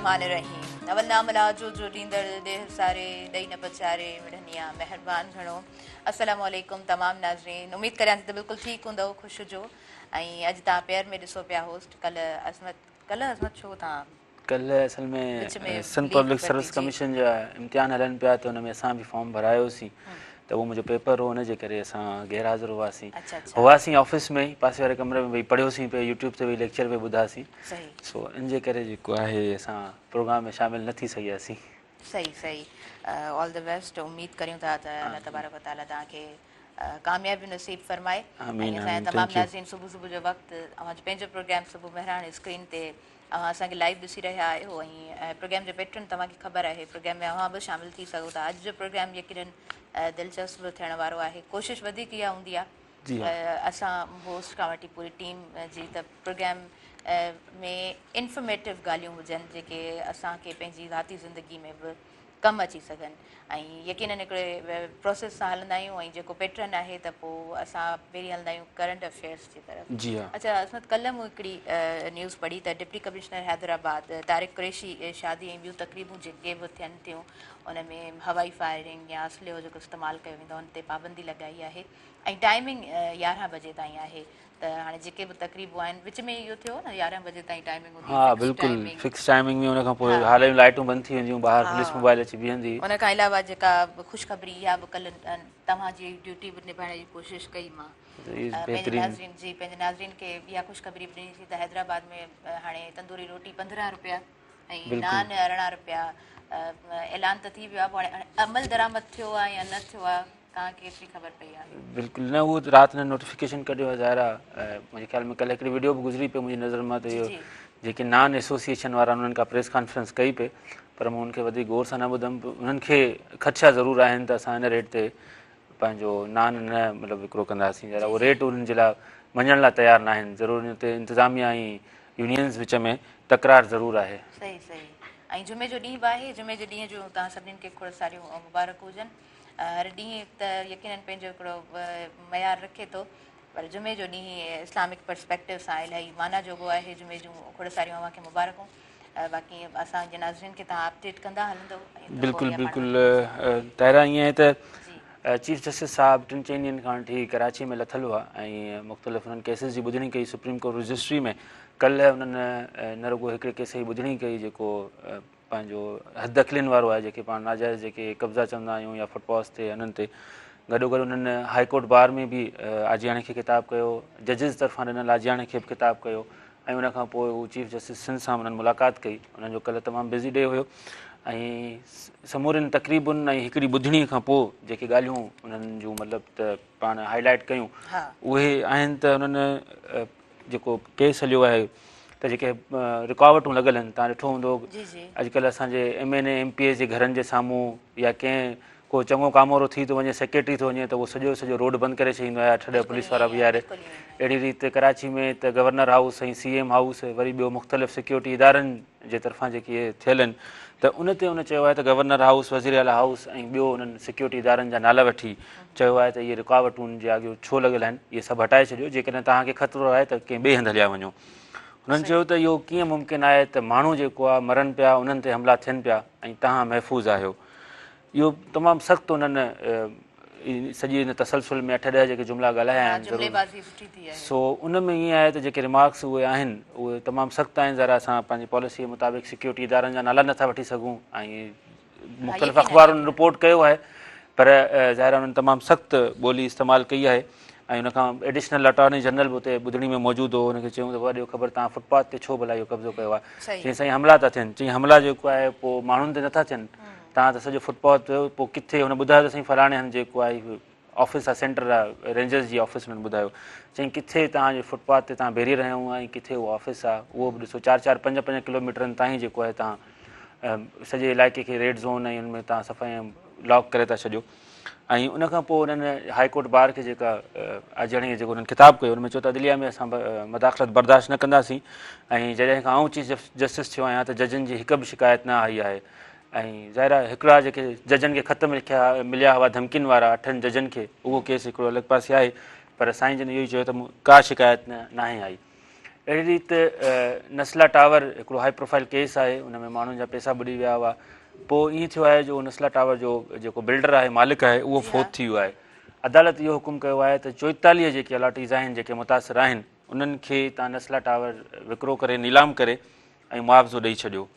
बिस्मिल्लाहिर्रहमानिर्रहीम। अवल नाम लाजो जो ॾींदड़ देह सारे ॾई न पचारे मिड़निया महिरबान घणो। अस्सलाम वालेकुम तमाम नाज़रीन, उम्मीद करियां थी त बिल्कुलु ठीकु हूंदव, ख़ुशि हुजो। ऐं अॼु तव्हां पेयर में ॾिसो पिया होस्ट कल्ह अज़मत छो तव्हां कल असल विच में में सिंध लीव पब्लिक वरिती? सर्विस जी कमीशन जा इम्तिहान हलनि पिया त हुन में असां बि फॉर्म भरायोसीं त उहो मुंहिंजो पेपर हो, हुनजे करे असां गैरहाज़िर हुआसीं अच्छा हुआसीं ऑफिस में ई पासे वारे कमरे में वेही पढ़ियोसीं पिया, यूट्यूब ते वेही लेक्चर पिया ॿुधासीं। सही सो इन जे करे जेको आहे असां प्रोग्राम में शामिलु न थी सघियासीं। सही सही ऑल द बेस्ट। उम्मीद करियूं था त अल्लाह तबारक व तआला तव्हांखे कामयाबी नसीब फरमाए। आमीन ऐं असांजा आमीन, तमामु थैंक यू। नाज़रीन सुबुह सुबुह जो वक़्तु अवांजो पंहिंजो प्रोग्राम सुबुह बहिराणे स्क्रीन ते असांखे लाइव ॾिसी रहिया आहियो ऐं प्रोग्राम जो पैटर्न तव्हांखे ख़बर आहे, प्रोग्राम में अवां बि शामिलु थी सघो था। अॼु जो प्रोग्राम यकीनन दिलचस्प थियण वारो आहे। कोशिशि वधीक इहा हूंदी जी आहे हाँ, असां होस्ट खां वठी पूरी टीम जी त प्रोग्राम में इंफॉर्मेटिव ॻाल्हियूं हुजनि जेके असांखे पंहिंजी ज़ाती ज़िंदगी में बि कमु अची सघनि। ऐं यकीनन हिकिड़े प्रोसेस सां हलंदा आहियूं ऐं जेको पैटर्न आहे त पोइ असां पहिरीं हलंदा आहियूं करंट अफेयर्स जी तरफ़। जी हाँ, अच्छा असमत, कल्ह मूं हिकिड़ी न्यूज़ पढ़ी त डिप्टी कमिश्नर हैदराबाद तारिक कुरैशी शादी ऐं ॿियूं तकरीबूं जेके बि थियनि थियूं उन में हवाई फायरिंग या असले जो जेको इस्तेमालु कयो वेंदो आहे उन ते पाबंदी लॻाई आहे ऐं टाइमिंग 11 बजे ताईं आहे। त हाणे जेके बि तकरीबूं आहिनि विच में इहो थियो न 11 बजे ताईं टाइमिंग हूंदी, हाँ फिक्स बिल्कुलु टाइमिंग। फिक्स टाइमिंग में, हुन खां पोइ हा हाल में लाइटूं बंदि थी वेंदियूं, ॿाहिरि पुलिस हा, मोबाइल अची बीहंदी। उन खां अलावा जेका ख़ुशख़बरी इहा बि कल्ह तव्हांजी ड्यूटी बि निभाइण जी कोशिशि कई मां। पंहिंजे बहितरीनु। नाज़रीन खे इहा ख़ुशख़बरी बि ॾिनी त हैदराबाद में हाणे तंदूरी रोटी 15 रुपया ऐं बिल्कुलु नान 18 रुपया ऐलान त थी वियो आहे। पोइ हाणे अमल दरामद थियो आहे या न थियो आहे, तव्हांखे केतिरी ख़बर पई आहे? बिल्कुलु न, उहो राति न नोटिफिकेशन कढियो आहे ज़ाहिरा। मुंहिंजे ख़्याल में कल्ह हिकिड़ी वीडियो बि गुज़री पई मुंहिंजी नज़र मां, त जी इहो जी जेके नान एसोसिएशन वारा उन्हनि खां प्रेस कॉन्फ्रेंस कई पई, पर मूं उनखे वधीक गौर सां न ॿुधमि। उन्हनि खे ख़दशा ज़रूरु आहिनि त असां हिन रेट ते पंहिंजो नान न मतिलबु विकिरो कंदासीं। ज़रा जी उहो जी रेट उन्हनि जे लाइ मञण लाइ तयारु न आहिनि। ज़रूरु इन ते इंतिज़ामिया ऐं यूनियन्स विच में तकरार ज़रूरु आहे। सही सही। ऐं जुमे जो ॾींहुं बि आहे, जुमे जे ॾींहं जो तव्हां सभिनीनि खे खोड़ सारियूं मुबारक हुजनि। हर ॾींहुं त यकीनन पंहिंजो हिकिड़ो मयारु रखे थो, पर जुमे जो ॾींहुं इस्लामिक पर्सपेक्टिव सां इलाही माना जोॻो आहे। जुमे जूं खोड़ सारियूं अव्हांखे मुबारकूं। बाक़ी असांजे नाज़रीन खे तव्हां अपडेट कंदा हलंदव ऐं त पोइ बिल्कुलु अॻियां पाण बिल्कुलु। वधी था ताहिरा ईअं आहे त जी चीफ जस्टिस साहिबु 3-4 ॾींहंनि खां वठी कराची में लथल हुआ ऐं मुख़्तलिफ़ हुननि केसिस जी ॿुधणी कई सुप्रीम कोर्ट रजिस्ट्री में। कल्ह हुननि न रुॻो हिकिड़े केस जी ॿुधणी कई जेको पंहिंजो हद अखियुनि वारो आहे, जेके पाण नाजाइज़ जेके कब्ज़ा चवंदा आहियूं या फुटपॉथ ते हुननि ते। गॾोगॾु हुननि हाई कोर्ट बार में बि आजियाणे खे ख़िताबु कयो, जजिस तरफ़ां ॾिनल आजियाणे खे बि ख़िताबु कयो ऐं उन खां पोइ हू चीफ जस्टिस सिंध सां हुननि मुलाक़ात कई। हुननि जो कल्ह तमामु बिज़ी डे हुयो ऐं समूरनि तक़रीबुनि ऐं हिकिड़ी ॿुधणीअ खां पोइ जेके ॻाल्हियूं उन्हनि जूं मतिलबु त पाण हाईलाइट कयूं हा उहे आहिनि त हुननि जेको केस हलियो आहे त जेके रुकावटूं लॻल आहिनि, तव्हां ॾिठो हूंदो जी जी अॼुकल्ह असांजे MNA MPA जे घरनि जे साम्हूं या कंहिं को चङो कामोरो थी थो वञे, सेक्रेटरी थो वञे त उहो सॼो रोड बंदि करे छॾींदो आहे, 8-10 बिल्कुलु पुलिस ईअं वारा ई आहे, बीहारे। बिल्कुलु ईअं ई आहे। अहिड़ी रीति कराची में त गवर्नर हाउस ऐं CM हाउस वरी ॿियो मुख़्तलिफ़ सिक्योरिटी इदारनि जे तरफ़ां जेके इहे थियल आहिनि त उन ते उन चयो आहे त गवर्नर हाउस, वज़ीर आला हाउस ऐं ॿियो उन्हनि सिक्योरिटी इदारनि जा नाला वठी चयो आहे त इहे रुकावटूं जे अॻियो छो लॻल आहिनि, इहे सभु हटाए छॾियो। जेकॾहिं तव्हांखे ख़तरो आहे त कंहिं ॿिए हंधि हलिया वञो। हुननि चयो त इहो कीअं मुमकिन आहे त माण्हू जेको आहे मरनि पिया, उन्हनि ते हमला थियनि पिया ऐं तव्हां महफ़ूज़ आहियो। इहो तमामु सख़्तु उन्हनि सॼी हिन तसलसुल में 8-10 जेके जुमिला ॻाल्हाया हा, आहिनि ज़रूरु। जुमलेबाज़ी सुठी थी आहे। सो उन में ईअं आहे त जेके रिमार्क्स उहे आहिनि उहे तमामु सख़्तु आहिनि। ज़रा असां पंहिंजी पॉलिसी जे मुताबिक़ सिक्योरिटी इदारनि जा नाला नथा वठी सघूं ऐं हा, मुख़्तलिफ़ यकीनन अख़बारुनि यकीनन। रिपोर्ट कयो आहे, पर ज़ाहिर उन्हनि तमामु सख़्तु ॿोली इस्तेमालु कई आहे ऐं उनखां एडिशनल अटॉर्नी जनरल बि उते ॿुधणी में मौजूदु हो। हुनखे चयूं त वॾो ख़बर तव्हां फुटपाथ ते छो भला इहो कब्ज़ो कयो आहे? सही चई साईं हमला था थियनि। चई हमला जेको आहे पोइ माण्हुनि ते नथा थियनि, तव्हां त सॼो फुटपाथ पोइ किथे हुन ॿुधायो त साईं फलाणे हंधि जेको आहे ऑफिस आहे, सेंटर आहे रेंजर्स जी ऑफिस हुननि ॿुधायो। चई किथे तव्हांजे फुटपाथ ते तव्हां बेरी रहिया आहियूं ऐं किथे उहो ऑफिस आहे, उहो बि ॾिसो 4-4, 5-5 किलोमीटरनि ताईं जेको आहे तव्हां सॼे इलाइक़े खे रेड ज़ोन ऐं हुनमें तव्हां सफ़ाई लॉक करे था छॾियो। ऐं उनखां पोइ उन्हनि हाई कोर्ट बार खे जेका आजियाणी जेको उन्हनि ख़िताबु कयो, हुनमें चयो त अदलिया में असां मदाख़लत बर्दाश्त न कंदासीं ऐं जॾहिं खां आउं चीफ जस्टिस थियो आहियां त जजनि जी हिकु बि शिकायत न आई आहे। ऐं ज़ाहिरा हिकिड़ा जेके जजनि खे ख़त मिलिया हुआ धमकियुनि वारा 8 जजनि खे, उहो केस हिकिड़ो अलॻि पासे आहे, पर साईं जन इहो ई चयो त का शिकायत न आहे आई। अहिड़ी रीति नस्ला टावर हिकिड़ो हाई प्रोफाइल केस आहे, उन में माण्हुनि जा पैसा बुॾी विया हुआ। पोइ ईअं थियो आहे जो नस्ला टावर जो जेको बिल्डर आहे, मालिक आहे, उहो फोत थी वियो आहे। अदालत इहो हुकुम कयो आहे त 44 जेके अलाटीज़ आहिनि, जेके मुतासिर आहिनि, उन्हनि खे तव्हां नस्ला टावर विकिरो करे, नीलाम करे ऐं मुआवज़ो ॾेई छॾियो।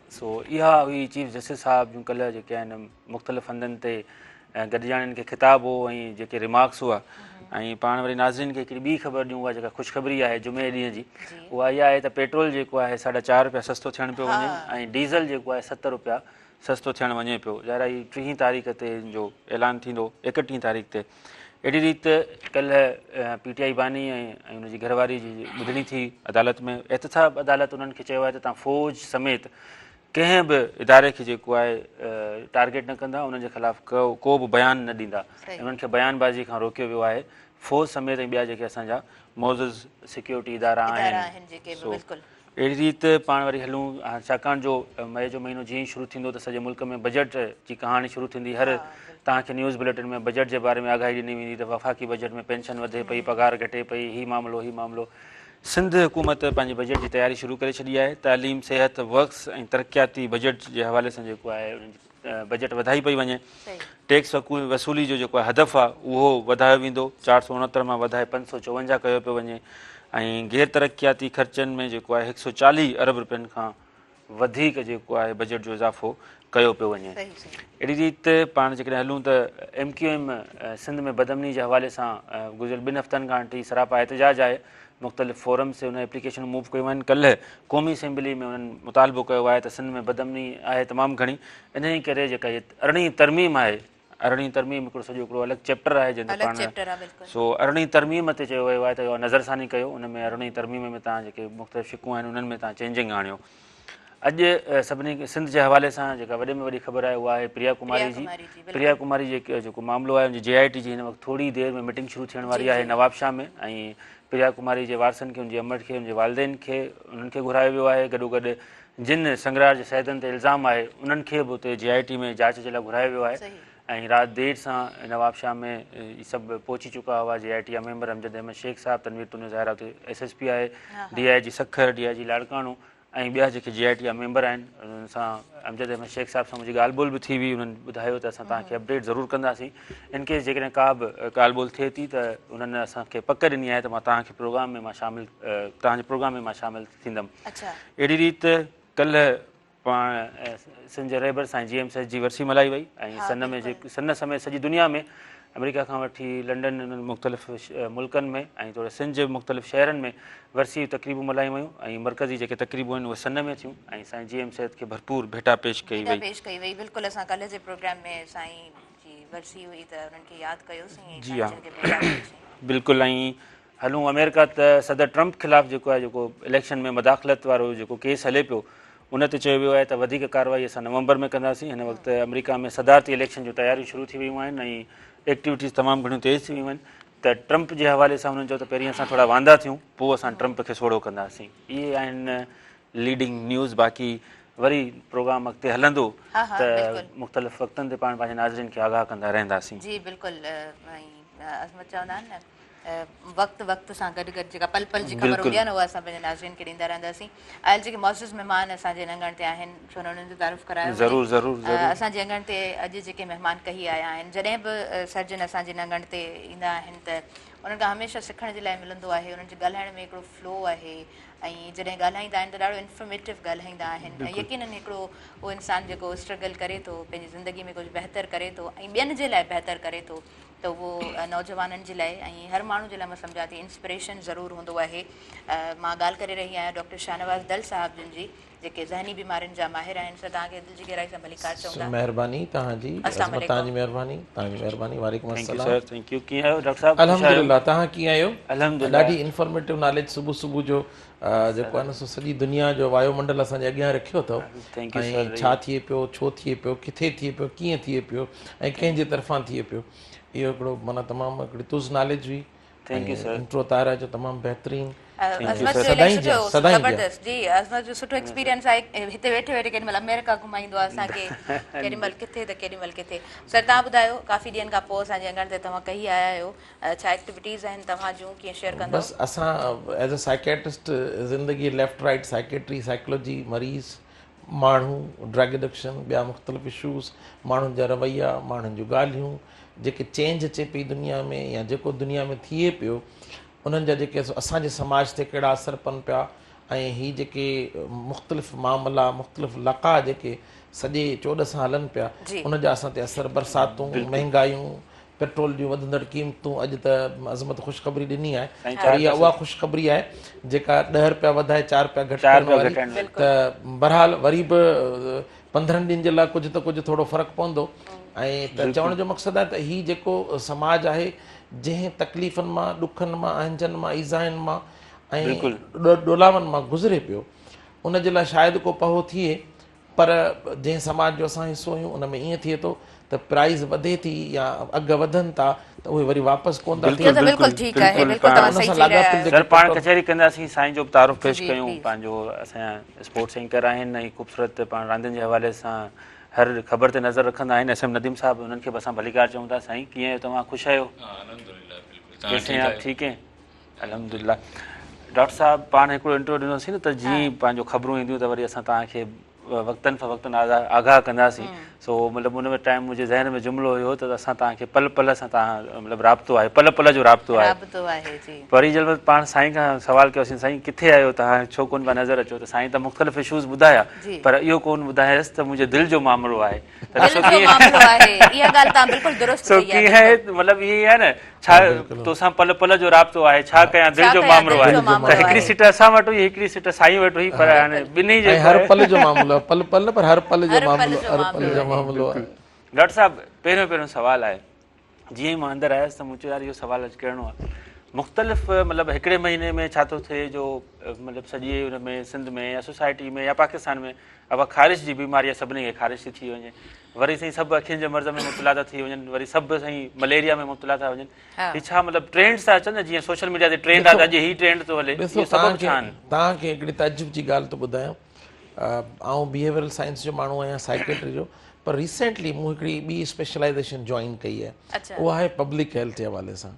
सो इहा हुई चीफ जस्टिस साहब जूं कल्ह जेके आहिनि मुख़्तलिफ़ हंधनि ते गॾिजाणियुनि खे ख़िताब हो ऐं जेके रिमार्क्स हुआ। ऐं पाण वरी नाज़रीन खे हिकिड़ी ॿी ख़बर ॾियूं, उहा जेका ख़ुशख़बरी आहे जुमे ॾींहं जी, उहा इहा आहे त पेट्रोल जेको आहे 4.5 रुपया सस्तो थियणु पियो वञे ऐं डीज़ल जेको आहे 7 रुपया सस्तो थियणु वञे पियो। ज़ाहिर आहे 30 तारीख़ ते जो ऐलान थींदो, 31 तारीख़ ते। अहिड़ी रीति कल्ह PTI बानी ऐं हुनजी घरवारी जी ॿुधणी थी अदालत में। एहतसाब अदालत उन्हनि खे चयो आहे त तव्हां फ़ौज समेत कंहिं बि इदारे खे जेको आहे टारगेट न कंदा, उन्हनि जे ख़िलाफ़ को बि बयानु न ॾींदा। उन्हनि खे बयानबाज़ी खां रोकियो वियो आहे। फ़ौज समेत ऐं ॿिया जेके असांजा मोज़िज़ सिक्योरिटी इदारा आहिनि। अहिड़ी रीति पाण वरी हलूं, छाकाणि जो मई जो महीनो जीअं ई शुरू थींदो त सॼे मुल्क में बजट जी कहाणी शुरू थींदी। हर तव्हांखे न्यूज़ बुलेटिन में बजट जे बारे में आगाही ॾिनी वेंदी त वफ़ाक़ी बजट में पेंशन वधे पई, पघार घटे पई, हीउ मामिलो। सिंध हुकूमत पंहिंजे बजट जी तयारी शुरू करे छॾी आहे। तालीम, सिहत, वक्स ऐं तरक़ियाती बजट जे हवाले सां जेको आहे बजट वधाई पई वञे। टैक्स वसूली जो जेको आहे हदफ़ आहे उहो वधायो वेंदो, 469 मां वधाए 554 कयो पियो वञे। ऐं गैर तरक़ियाती ख़र्चनि में जेको आहे 140 अरब रुपयनि खां वधीक जेको आहे बजट जो इज़ाफ़ो कयो पियो वञे। अहिड़ी रीति पाण जेकॾहिं हलूं त MQM सिंध में बदमनी जे हवाले सां गुज़िरियल 2 हफ़्तनि खां वठी सरापा एहतजाज आहे। मुख़्तलिफ़ फोरम से उन एप्लीकेशन मूव कयूं आहिनि। कल्ह क़ौमी असेंबली में उन्हनि मुतालबो कयो आहे त सिंध में बदमनी आहे तमामु घणी, इन ई करे जेका इहा 18वीं तरमीम आहे, 18वीं तरमीम हिकिड़ो सॼो हिकिड़ो अलॻि चैप्टर आहे जंहिं ते पाण सो 18वीं तरमीम ते चयो वियो आहे त इहो नज़रसानी कयो। उन में 18वीं तरमीम में तव्हां जेके मुख़्तलिफ़ शिकूं आहिनि उन्हनि में तव्हां चेंजिंग आणियो। अॼु सभिनी सिंध जे हवाले सां जेका वॾे में वॾी ख़बर आहे उहा आहे प्रिया कुमारी जी। प्रिया कुमारी जेको मामिलो आहे उनजी JIT जी हिन वक़्तु थोरी देरि में मीटिंग शुरू थियण वारी आहे नवाबशाह में। ऐं प्रिया कुमारी जे वारसनि खे, उनजे अमड़ खे, उनजे वालदेन खे, उन्हनि खे घुरायो वियो आहे। गॾोगॾु जिन संग्रहार जे सैदनि ते इल्ज़ाम आहे उन्हनि खे बि उते JIT में जांच जे लाइ घुरायो वियो आहे। ऐं राति देरि सां नवाबशाह में इहे सभु पहुची चुका हुआ। JIT जा मेंबर अमजद अहमद शेख साहब, तनवीर तुनियो ज़ाहिरा उते SSP आहे, DIG सखर, DIG लाड़काणो ऐं ॿिया जेके JIT जा मेंबर आहिनि उन्हनि सां अमजद अहमद शेख साहब सां मुंहिंजी ॻाल्हि ॿोल बि थी हुई। उन्हनि ॿुधायो त असां तव्हांखे अपडेट ज़रूरु कंदासीं। इनकेस जेकॾहिं का बि ॻाल्हि ॿोल थिए थी त उन्हनि असांखे पक ॾिनी आहे त मां तव्हांजे प्रोग्राम में मां शामिलु थींदमि। अहिड़ी रीति कल्ह पाण सिंध जे रहबर साईं GM जी वरसी मल्हाई वई ऐं सन समेत सॼी दुनिया में अमेरिका खां वठी लंडन, इन्हनि मुख़्तलिफ़ मुल्कनि में ऐं थोरे सिंध जे मुख़्तलिफ़ शहरनि में वरसी तक़रीबूं मल्हाई वयूं। ऐं मरकज़ी जेके तक़रीबूं आहिनि उहे सन में थियूं ऐं साईं GM खे भरपूर भेटा पेश कई वई। बिल्कुलु असां कल्ह जे प्रोग्राम में साईं जी वरसी हुई त उन्हनि खे यादि कयोसीं। जी हा, बिल्कुलु। ऐं हलूं अमेरिका त सदर ट्रंप ख़िलाफ़ु जेको आहे जेको इलेक्शन में मदाख़लत वारो जेको केस हले पियो उन ते चयो वियो आहे त वधीक कार्रवाई असां नवंबर में कंदासीं। हिन वक़्तु अमेरिका में सदारती इलेक्शन जूं तयारियूं शुरू थी वियूं आहिनि ऐं एक्टिविटीज़ तमामु घणियूं तेज़ थी वियूं आहिनि। त ट्रंप जे हवाले सां हुननि चयो त पहिरीं असां थोरा वांदा थियूं, पोइ असां ट्रंप खे सोढ़ो कंदासीं। इहे आहिनि लीडिंग न्यूज़। बाक़ी वरी प्रोग्राम अॻिते हलंदो त मुख़्तलिफ़ वक़्तनि ते पाण पंहिंजे नाज़रीन खे आगाह कंदा रहंदासीं। जी बिल्कुलु। अज़मत चवंदा आहिनि न वक़्तु सां गॾु जेका पल पल जी ख़बर हूंदी आहे न उहा असां पंहिंजे नाज़रीन खे ॾींदा रहंदासीं। आयल जेके मौजूज़ महिमान असांजे अङण ते आहिनि छो न उन्हनि जो तारीफ़ करायो असांजे अङण ते अॼु जेके महिमान कही आया आहिनि। जॾहिं बि सर्जन असांजे अङण ते ईंदा आहिनि त उन्हनि खां हमेशह सिखण जे लाइ मिलंदो आहे। उन्हनि जे ॻाल्हाइण में हिकिड़ो फ्लो आहे ऐं जॾहिं ॻाल्हाईंदा आहिनि त ॾाढो इंफॉर्मेटिव ॻाल्हाईंदा आहिनि। ऐं यकीनन हिकिड़ो उहो इंसानु जेको स्ट्रगल करे थो, पंहिंजी ज़िंदगी में कुझु बहितर करे थो ऐं ॿियनि जे लाइ बहितर करे थो त उहो नौजवाननि जे लाइ ऐं हर माण्हू जे लाइ मां सम्झां थी इंस्पिरेशन ज़रूरु हूंदो आहे। मां ॻाल्हि करे रही आहियां डॉक्टर शाहनवाज़ दल साहब जिन जी जेके ज़हनी बीमारियुनि जा माहिर आहिनि। सर तव्हांखे दिलि जी गहराई सां भली कार चवंदा। महिरबानी तव्हांजी, तव्हांजी महिरबानी। वालेकुम अस्सलाम। Thank U. कीअं आहियो डॉक्टर साहब? अल्हम्दुलिल्लाह। तव्हां कीअं आहियो? अल्हम्दुलिल्लाह। ॾाढी इंफॉर्मेटिव नॉलेज सुबुह सुबुह जो जेको आहे न सो सॼी दुनिया जो वायुमंडल असांजे अॻियां रखियो अथव ऐं छा थिए पियो, छो थिए पियो, किथे थिए पियो, कीअं थिए पियो ऐं कंहिंजे तरफ़ां थिए पियो। इहो हिकिड़ो माना तमामु हिकिड़ी तुज़ नॉलेज हुई थैंक यू सर। इंट्रो तारा जो तमामु बहितरीनु। अज़मत जो सदाईं इलाही सुठो सदाईं ज़बरदस्त जी अज़मत जो सुठो एक्सपीरियंस आहे हिते वेठे वेठे केॾी महिल अमेरिका घुमाईंदो आहे असांखे केॾी महिल किथे त केॾी महिल किथे। सर तव्हां ॿुधायो काफ़ी ॾींहंनि खां पोइ असांजे अंगण ते तव्हां कही आया आहियो छा एक्टिविटीज़ आहिनि तव्हां जूं कीअं शेयर कंदो? बस असां एज अ साइकेट्रिस्ट ज़िंदगी लेफ्ट राइट साइकेट्री साइकोलॉजी मरीज़ माण्हू ड्रग एडिक्शन ॿिया मुख़्तलिफ़ इशूज़ माण्हुनि जा रवैया माण्हुनि जूं ॻाल्हियूं जेके चेंज अचे पई दुनिया में या जेको दुनिया में थिए पियो उन्हनि जा जेके असांजे समाज ते कहिड़ा असर पवनि पिया ऐं ही जेके मुख़्तलिफ़ मामला मुख़्तलिफ़ लका जेके सॼे चोॾ सां हलनि पिया उन जा असां ते असर बरसातूं महांगायूं पेट्रोल जूं वधंदड़ क़ीमतूं अॼु त अज़मत ख़ुशख़बरी ॾिनी आहे पर इहा उहा ख़ुशख़बरी आहे जेका 10 रुपया वधाए 4 रुपया घटि त बहरहाल वरी बि 15 ॾींहंनि जे लाइ कुझु त कुझु थोरो फ़र्क़ु पवंदो ऐं त चवण जो मक़सदु आहे त हीउ जेको समाज आहे जंहिं तकलीफ़ुनि मां ॾुखनि मां अहंजनि मां ईज़ाइनि मां ऐं ॾोलावनि मां गुज़रे पियो उन जे लाइ शायदि को पहो थिए पर जंहिं समाज जो असां हिसो आहियूं उन में ईअं थिए थो त प्राइज़ वधे थी या अघु वधनि था त उहे वरी वापसि कोन था थियनि। सर पाण कचहरी कंदासीं साईं जो बि तारुफ़ पेश कयूं पंहिंजो असांजा स्पोर्ट्स एंकर आहिनि ऐं ख़ूबसूरत पाण रांदियुनि जे हवाले सां हर ख़बर ते नज़र रखंदा आहिनि एस एम नदीम साहब उन्हनि खे बि असां भलीकार चऊं था साईं कीअं तव्हां ख़ुशि आहियो? कैसे हैं आप? ठीक है अल्हम्दुलिल्लाह। डॉक्टर साहब पाण हिकिड़ो इंटरव्यू ॾिनोसीं न त जीअं पंहिंजो ख़बरूं ईंदियूं त वरी असां तव्हांखे वक़्तन फ़वक़्तन आगाह कंदासीं सो मतिलबु उन में टाइम मुंहिंजे ज़हन में जुमिलो हुयो त असां तव्हांखे पल पल सां तव्हां मतिलबु राब्तो आहे पल पल जो राब्तो आहे वरी जंहिं महिल पाण साईं खां सवाल कयोसीं साईं किथे आहियो तव्हां छो कोन पिया नज़र अचो त साईं त मुख़्तलिफ़ इशूज़ ॿुधाया पर इहो कोन ॿुधायसि त मुंहिंजे दिलि जो मामिलो आहे सो कीअं मतिलबु ईअं आहे न छा तोसां पल पल जो राब्तो आहे छा कयां दिलि जो मामिलो आहे त हिकिड़ी सीट असां वटि हुई हिकिड़ी सीट साईं वटि हुई पर हाणे ॿिन्ही जे हर पल जो मामिलो आहे पल पल पर हर पल जो मामिलो आहे। डॉक्टर साहब पहिरियों सवाल आहे जीअं ई मां अंदरि आयुसि त मूं चयो यार इहो सवाल अॼु करिणो आहे मुख़्तलिफ़ मतिलबु हिकिड़े महीने में छा थो थिए जो मतिलबु सॼे हुन में सिंध में या सोसाइटी में या पाकिस्तान में अब ख़ारिश जी बीमारी आहे सभिनी खे ख़ारिश थी थी वञे वरी साईं सभु अखियुनि जे मर्ज़ में मुब्तला था थी वञनि वरी सभु साईं मलेरिया में मुब्तला था वञनि हीअ छा मतिलबु ट्रेंड्स था अचनि जीअं सोशल मीडिया ते ट्रेंड आहे अॼु हीअ ट्रेंड थो हले तव्हांखे हिकिड़ी तजुब जी ॻाल्हि थो ॿुधायां आउं बिहेवियरल साइंस जो माण्हू आहियां साइकेट्री जो पर रिसेंटली मूं हिकिड़ी ॿी स्पेशलाइज़ेशन जॉइन कई आहे उहा आहे पब्लिक हेल्थ जे हवाले सां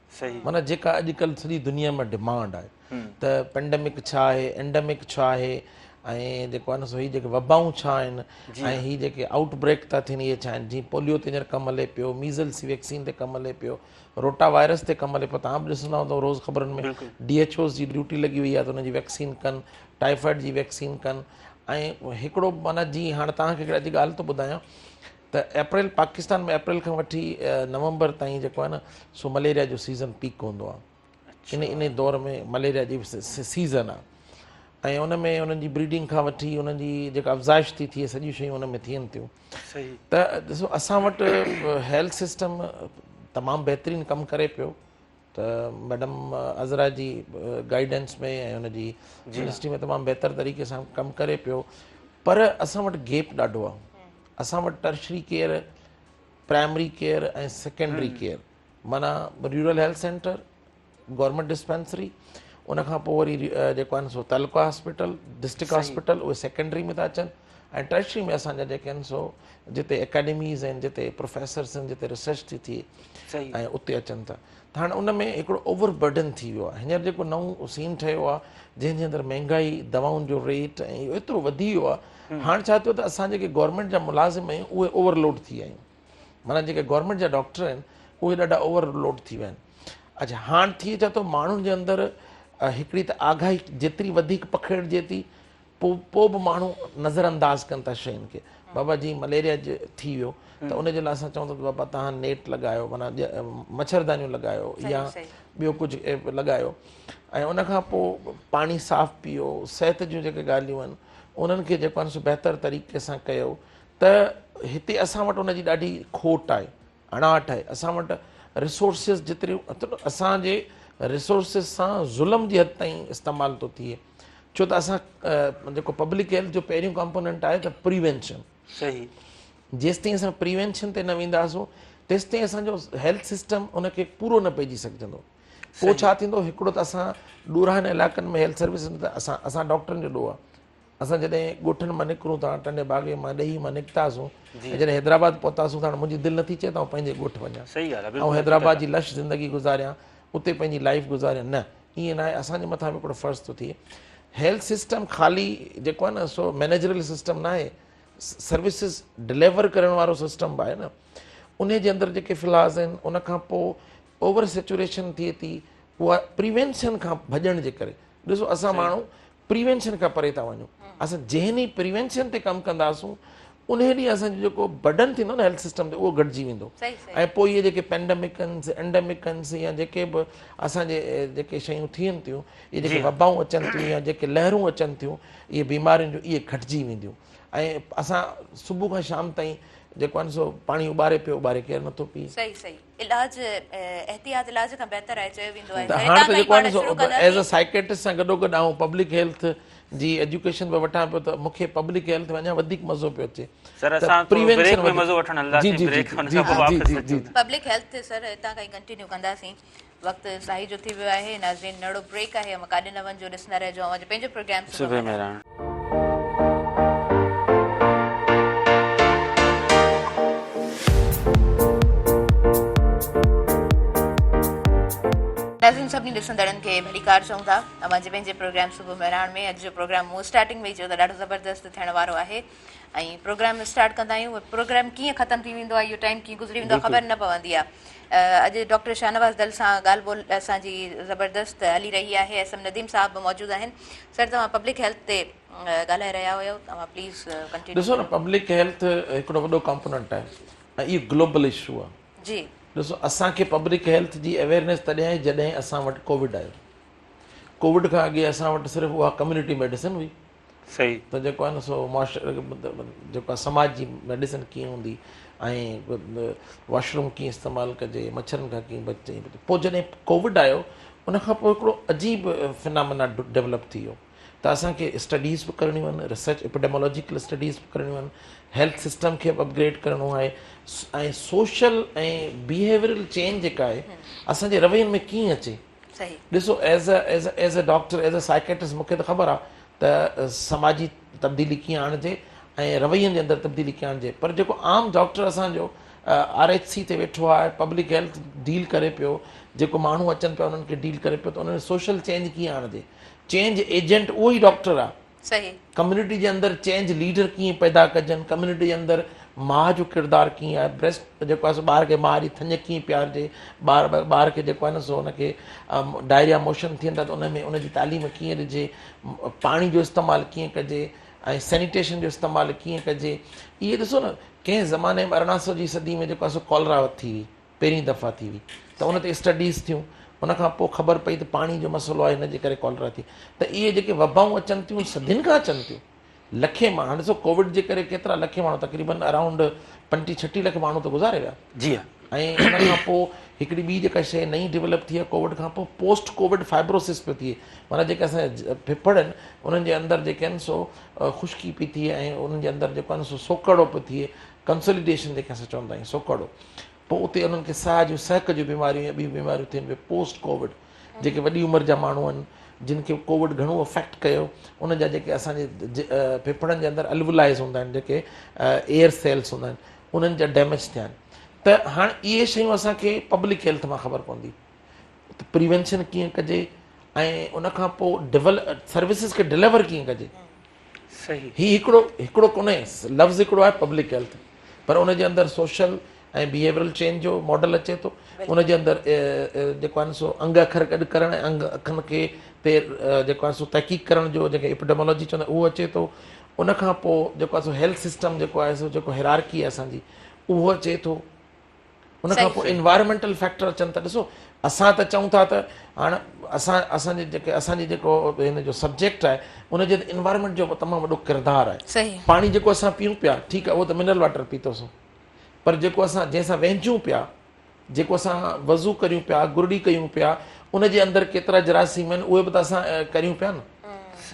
माना जेका अॼुकल्ह सॼी दुनिया में डिमांड आहे त पेंडेमिक छा आहे एंडेमिक छा आहे ऐं जेको आहे न सो हीअ जेके वबाऊं छा आहिनि ऐं हीअ जेके आउटब्रेक था थियनि इहे छा आहिनि जीअं पोलियो ते हींअर कमु हले पियो मीज़ल्स वैक्सीन ते कमु हले पियो रोटा वायरस ते कमु हले पियो तव्हां बि ॾिसंदा हूंदव रोज़ ख़बरुनि में DHOs जी ड्यूटी लॻी वई आहे त हुनजी वैक्सीन कनि टाइफाइड जी वैक्सीन कनि ऐं हिकिड़ो माना जीअं हाणे तव्हांखे हिकिड़ी अॼु ॻाल्हि थो ॿुधायां त अप्रैल पाकिस्तान में अप्रैल खां वठी नवंबर ताईं जेको आहे न सो मलेरिया जो सीज़न पीक हूंदो आहे इन दौर में मलेरिया जी सीज़न आहे ऐं उन में उन्हनि जी ब्रीडिंग खां वठी उन्हनि जी जेका अफ़ज़ाइश थी थिए सॼियूं शयूं उन में थियनि थियूं त ॾिसो असां वटि हेल्थ सिस्टम तमामु बहितरीनु कमु करे पियो त मैडम अज़रा जी गाइडेंस में ऐं हुनजी यूनिवर्सिटी में तमामु बहितर तरीक़े सां कमु करे पियो पर असां वटि गैप ॾाढो आहे असां वटि टर्शरी केयर प्राइमरी केयर ऐं सेकेंडरी केयर माना rural health centre government dispensary उनखां पोइ वरी जेको आहे न सो तालुका हॉस्पिटल डिस्ट्रिक्ट हॉस्पिटल उहे सेकेंडरी में था अचनि ऐं टर्शरी में असांजा जेके आहिनि सो जिते एकेडमीज़ आहिनि जिते प्रोफेसर्स आहिनि जिते रिसर्च थी थिए ऐं उते अचनि था त हाणे उन में हिकिड़ो ओवर बर्डन थी वियो आहे हींअर जेको नओं सीन ठहियो आहे जंहिंजे अंदरि महांगाई दवाउनि जो रेट ऐं इहो एतिरो वधी वियो आहे हाणे छा थियो त असां जेके गवर्नमेंट जा मुलाज़िम आहियूं उहे ओवरलोड थी विया आहियूं माना जेके गवर्नमेंट जा डॉक्टर आहिनि उहे ॾाढा ओवरलोड थी विया आहिनि अच्छा हाणे थी छा थो माण्हुनि जे अंदरि हिकिड़ी त आगाही जेतिरी वधीक पखिड़िजे थी पोइ बि माण्हू नज़रअंदाज़ कनि था शयुनि खे बाबा जी मलेरिया थी वियो त उनजे लाइ असां चऊं था बाबा तव्हां नेट लॻायो माना मच्छरदानियूं लॻायो या ॿियो कुझु लॻायो ऐं उनखां पोइ पाणी साफ़ पीओ सिहत जूं जेके ॻाल्हियूं आहिनि उन्हनि खे जेको आहे सो बहितर तरीक़े सां कयो त हिते असां वटि उनजी ॾाढी खोट आहे अणाहट आहे असां वटि रिसोर्सिस जेतिरियूं असांजे रिसोर्सिस सां ज़ुल्म जी हद ताईं इस्तेमालु थो थिए छो त असां जेको पब्लिक हेल्थ जो पहिरियों कंपोनेंट आहे त प्रिवेंशन सही जेसि ताईं असां प्रिवेंशन ते न वेंदासीं तेसि ताईं असांजो हेल्थ सिस्टम उनखे पूरो न पइजी सघजंदो पोइ छा थींदो, हिकिड़ो त असां ॾूरान इलाइक़नि में हेल्थ सर्विस में त असां डॉक्टरनि जो ॾोह आहे। असां जॾहिं ॻोठनि मां निकिरूं था, टंडे बागे मां ॾही मां निकितासीं ऐं जॾहिं हैदराबाद पहुतासीं त हाणे मुंहिंजी दिलि नथी चए त पंहिंजे ॻोठु वञा ऐं हैदराबाद जी लश ज़िंदगी गुज़ारियां, उते पंहिंजी लाइफ गुज़ारियां। न, ईअं न आहे। असांजे मथां बि हिकिड़ो फ़र्ज़ु थो थिए। हेल्थ सिस्टम ख़ाली जेको आहे न सो मैनेजरल सिस्टम न आहे, सर्विसिस डिलीवर करण वारो सिस्टम बि आहे न। उन जे अंदरि जेके फिलहाज़ आहिनि, उन खां पोइ ओवर सेचुरेशन थिए थी, उहा प्रिवेंशन खां भॼण जे करे। ॾिसो, असां माण्हू प्रिवेंशन खां परे था वञूं। असां जंहिं ॾींहुं प्रिवेंशन ते कमु कंदासूं उन ॾींहुं असांजो जेको बर्डन थींदो न हेल्थ सिस्टम ते, उहो घटिजी वेंदो। ऐं पोइ इहे जेके पेंडेमिक आहिनि, एंडेमिक आहिनि, या जेके बि असांजे जेके शयूं थियनि थियूं, इहे जेके वबाऊं अचनि थियूं या जेके लहरूं अचनि थियूं, इहे बीमारियुनि जो, इहे घटिजी वेंदियूं। ऐं असां सुबुह खां शाम ताईं जेको आहे सो पाणी उॿारे पियो उॿारे केरु नथो पीए। सही सही, इलाज एहतियात इलाज खां बहितर आहे चयो वेंदो आहे। त हाणे त जेको आहे सो एज़ अ साइकेट्रिस्ट सां गॾोगॾु आउं पब्लिक हेल्थ जी एजुकेशन बि वठां पियो, त मूंखे पब्लिक हेल्थ में अञा वधीक मज़ो पियो अचे। पब्लिक हेल्थ सर हितां खां ई कंटिन्यू कंदासीं। वक़्तु साही जो थी वियो आहे। नाज़रीन, नड़ो ब्रेक आहे, काॾे न वञिजो, ॾिसंदा रहिजो अॼु पंहिंजो प्रोग्राम। नाज़रीन, सभिनी ॾिसंदड़नि खे भलीकार चऊं था। अॼु पंहिंजे प्रोग्राम सुबुह मेराण में, अॼु जो प्रोग्राम मूं स्टार्टिंग में ई चयो त ॾाढो ज़बरदस्त थियण वारो आहे। ऐं प्रोग्राम स्टार्ट कंदा आहियूं, प्रोग्राम कीअं ख़तमु थी वेंदो आहे, इहो टाइम कीअं गुज़री वेंदो आहे, ख़बर न पवंदी आहे। अॼु डॉक्टर शाहनवाज़ दल सां ॻाल्हि ॿोल असांजी ज़बरदस्त हली रही आहे। एस एम नदीम साहब बि मौजूदु आहिनि। सर, तव्हां पब्लिक हेल्थ ते ॻाल्हाए रहिया हुयो, तव्हां प्लीज़ कंटिन्यू। ॾिसो न, पब्लिक हेल्थ हिकिड़ो वॾो कंपोनेंट आहे ऐं इहो ग्लोबल इशू आहे। जी, ॾिसो, असांखे पब्लिक हेल्थ जी अवेयरनेस तॾहिं आई जॾहिं असां वटि कोविड आयो। कोविड खां अॻे असां वटि सिर्फ़ु उहा कम्यूनिटी मेडिसिन हुई। सही, त जेको आहे न सो जेको आहे समाज जी मेडिसिन कीअं हूंदी ऐं वॉशरूम कीअं इस्तेमालु कजे, मच्छरनि खां कीअं बचे। पोइ जॾहिं कोविड आयो, उन खां पोइ हिकिड़ो अजीब फिनामिना डेवलप थी वियो। त असांखे स्टडीज़ बि करणियूं आहिनि, रिसर्च एपिडेमोलॉजिकल स्टडीज़ बि करणियूं आहिनि, हेल्थ सिस्टम खे बि अपग्रेड करिणो आहे, ऐं सोशल ऐं बिहेवियरल चेंज जेका आहे असांजे रवैयनि में कीअं अचे। ॾिसो, as a doctor, as a psychiatrist मूंखे त ख़बर आहे त समाजी तब्दीली कीअं आणिजे ऐं रवैयनि जे अंदरि तब्दीली कीअं आणिजे। पर जेको आम डॉक्टर असांजो RHC ते वेठो आहे, पब्लिक हेल्थ डील करे पियो, जेको माण्हू अचनि पिया उन्हनि खे डील करे पियो, त उन्हनि सोशल चेंज कीअं आणिजे। चेंज एजेंट उहो ई डॉक्टर आहे। सही, कम्युनिटी जे अंदरि चेंज लीडर कीअं पैदा कजनि, कम्युनिटी जे अंदरि माउ जो किरदारु कीअं आहे, ब्रेस्ट जेको आहे सो ॿार खे माउ जी थञ कीअं पियारिजे, ॿार खे जेको आहे न सो हुनखे डायरिया मोशन थियनि था त उन में उनजी तालीम कीअं ॾिजे, पाणी जो इस्तेमालु कीअं कजे ऐं सैनिटेशन जो इस्तेमालु कीअं कजे। इहे ॾिसो न, कंहिं ज़माने में 1800 जी सदी में जेको आहे सो कॉलरा थी हुई, पहिरीं दफ़ा थी हुई, त उन ते स्टडीज़ थियूं। उन खां पोइ ख़बर पई त पाणी जो मसइलो आहे, हिन जे करे कॉलरा थी। त इहे जेके वबाऊं अचनि थियूं सदियुनि खां अचनि थियूं। लखे माण्हू, ॾिसो कोविड जे करे केतिरा लखे माण्हू, तक़रीबन अराउंड 35-36 लख माण्हू त गुज़ारे विया। जी हा। ऐं उन खां पोइ हिकिड़ी ॿी जेका शइ नई डेवलप थी आहे कोविड खां पोइ, पोस्ट कोविड फाइब्रोसिस पियो थिए। माना जेके असांजा फेफड़ आहिनि उन्हनि जे अंदरि जेके आहिनि सो ख़ुश्की पई थिए ऐं उन्हनि जे अंदरि जेको आहे न सो सोकड़ो पियो थिए, कंसोलिडेशन जेके असां चवंदा आहियूं, सोकड़ो। पोइ उते उन्हनि खे साह जूं सहक जूं बीमारियूं या ॿियूं बीमारियूं थियनि पियूं पोस्ट कोविड। जेके वॾी उमिरि जा माण्हू आहिनि जिन खे कोविड घणो अफेक्ट कयो, उन जा जेके असांजे फेफड़नि जे अंदरि अल्वुलाइज़ हूंदा आहिनि, जेके एयर सेल्स हूंदा आहिनि, उन्हनि जा डैमेज थिया आहिनि। त हाणे इहे शयूं असांखे पब्लिक हेल्थ मां ख़बर पवंदी, त प्रिवेंशन कीअं कजे ऐं उन खां पोइ सर्विसिस खे डिलीवर कीअं कजे। सही, ही हिकिड़ो कोन्हे लफ़्ज़, हिकिड़ो आहे पब्लिक हेल्थ, पर उन जे अंदरि सोशल ऐं बिहेवियरल चेंज जो मॉडल अचे थो। उन जे अंदरि जेको आहे न सो अंग अखर गॾु करणु ऐं अंग अखरनि खे ते जेको आहे सो तहक़ीक़ करण जो जेके एपिडेमोलॉजी चवंदा उहो अचे थो। उन खां पोइ जेको आहे सो हेल्थ सिस्टम जेको आहे सो जेको हिरारकी आहे असांजी उहो अचे थो। उन खां पोइ इन्वायरमेंटल फैक्टर अचनि था। ॾिसो, असां त चऊं था त हाणे असांजी जेको हिन जो सब्जेक्ट आहे उनजे इन्वायरमेंट जो तमामु वॾो किरदारु आहे। पाणी जेको असां पीऊं पिया, ठीकु आहे, उहो त मिनरल वाटर पीतोसीं, पर जेको असां जंहिंसां वेंझूं पिया, जेको असां वज़ू करियूं पिया, गुरड़ी कयूं पिया, उनजे अंदरि केतिरा जरासीम आहिनि, उहे बि त असां करियूं पिया न।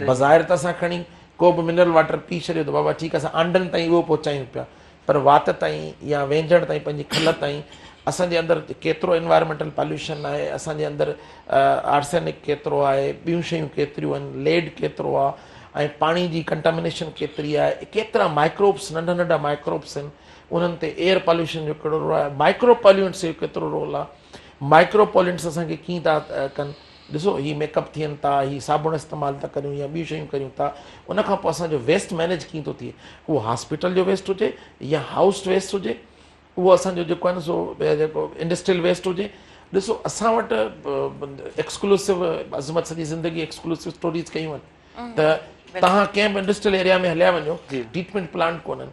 बज़ाहिर त असां खणी को बि मिनरल वाटर पी छॾियो त बाबा ठीकु आहे, असां आंडनि ताईं उहो पहुचायूं पिया, पर वात ताईं या वेंझण ताईं, पंहिंजी खल ताईं असांजे अंदरि केतिरो एनवायरमेंटल पॉल्यूशन आहे, असांजे अंदरि आर्सेनिक केतिरो आहे, ॿियूं शयूं केतिरियूं आहिनि, लेड केतिरो आहे, ऐं पाणी जी कंटामिनेशन केतिरी आहे, केतिरा माइक्रोब्स नंढा नंढा माइक्रोब्स आहिनि, उन्हनि ते एयर पॉल्यूशन जो कहिड़ो रोल आहे, माइक्रो पॉल्यूंट्स जो केतिरो रोल आहे, माइक्रो पॉल्यूंट्स असांखे कीअं था कनि। ॾिसो ही मेकअप थियनि था, ही साबुण इस्तेमालु था करियूं या ॿियूं शयूं करियूं था, उनखां पोइ असांजो वेस्ट मैनेज कीअं थो थिए, उहो हॉस्पिटल जो वेस्ट हुजे या हाउस वेस्ट हुजे, उहो असांजो जेको आहे न सो जेको इंडस्ट्रियल वेस्ट हुजे। ॾिसो असां वटि एक्सक्लूसिव अज़मत सॼी ज़िंदगी एक्सक्लूसिव स्टोरीज़ कयूं आहिनि, त तव्हां कंहिं बि इंडस्ट्रियल एरिया में हलिया वञो, ट्रीटमेंट प्लांट कोन्हनि,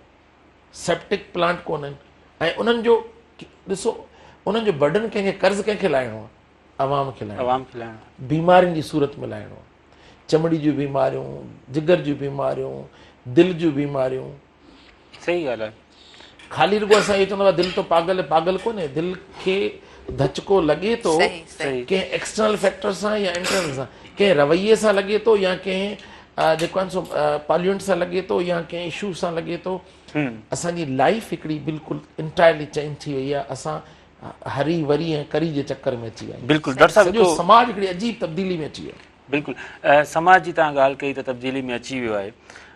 सेप्टिक प्लांट कोन्हनि, ऐं उन्हनि जो ॾिसो उन्हनि जो बर्डन कंहिंखे कर्ज़ कंहिंखे लाहिणो आहे, अवाम खे लाहिणो, बीमारियुनि जी सूरत में लाहिणो आहे, चमड़ी जूं बीमारियूं, जिगर जूं बीमारियूं, दिलि जूं बीमारियूं। सही ॻाल्हि आहे। ख़ाली रुगो असां इहो चवंदो आहे दिलि तो पागल, पागल कोन्हे, दिलि खे धचको लॻे थो कंहिं एक्सटर्नल फैक्टर सां या इंटरनल सां, कंहिं रवैये सां लॻे थो या कंहिं जेको आहे सो पॉल्यूंट सां लॻे थो या कंहिं इशू सां लॻे थो। असांजी लाइफ हिकिड़ी बिल्कुलु इंटायरली चेंज थी वई आहे, असां हरी वरी ऐं करी जे चक्कर में अची विया आहियूं। बिल्कुलु डॉक्टर साहब, सॼो समाज हिकिड़ी अजीब तब्दीली में अची वियो आहे। बिल्कुलु समाज जी तव्हां ॻाल्हि कई त तब्दीली में अची वियो आहे।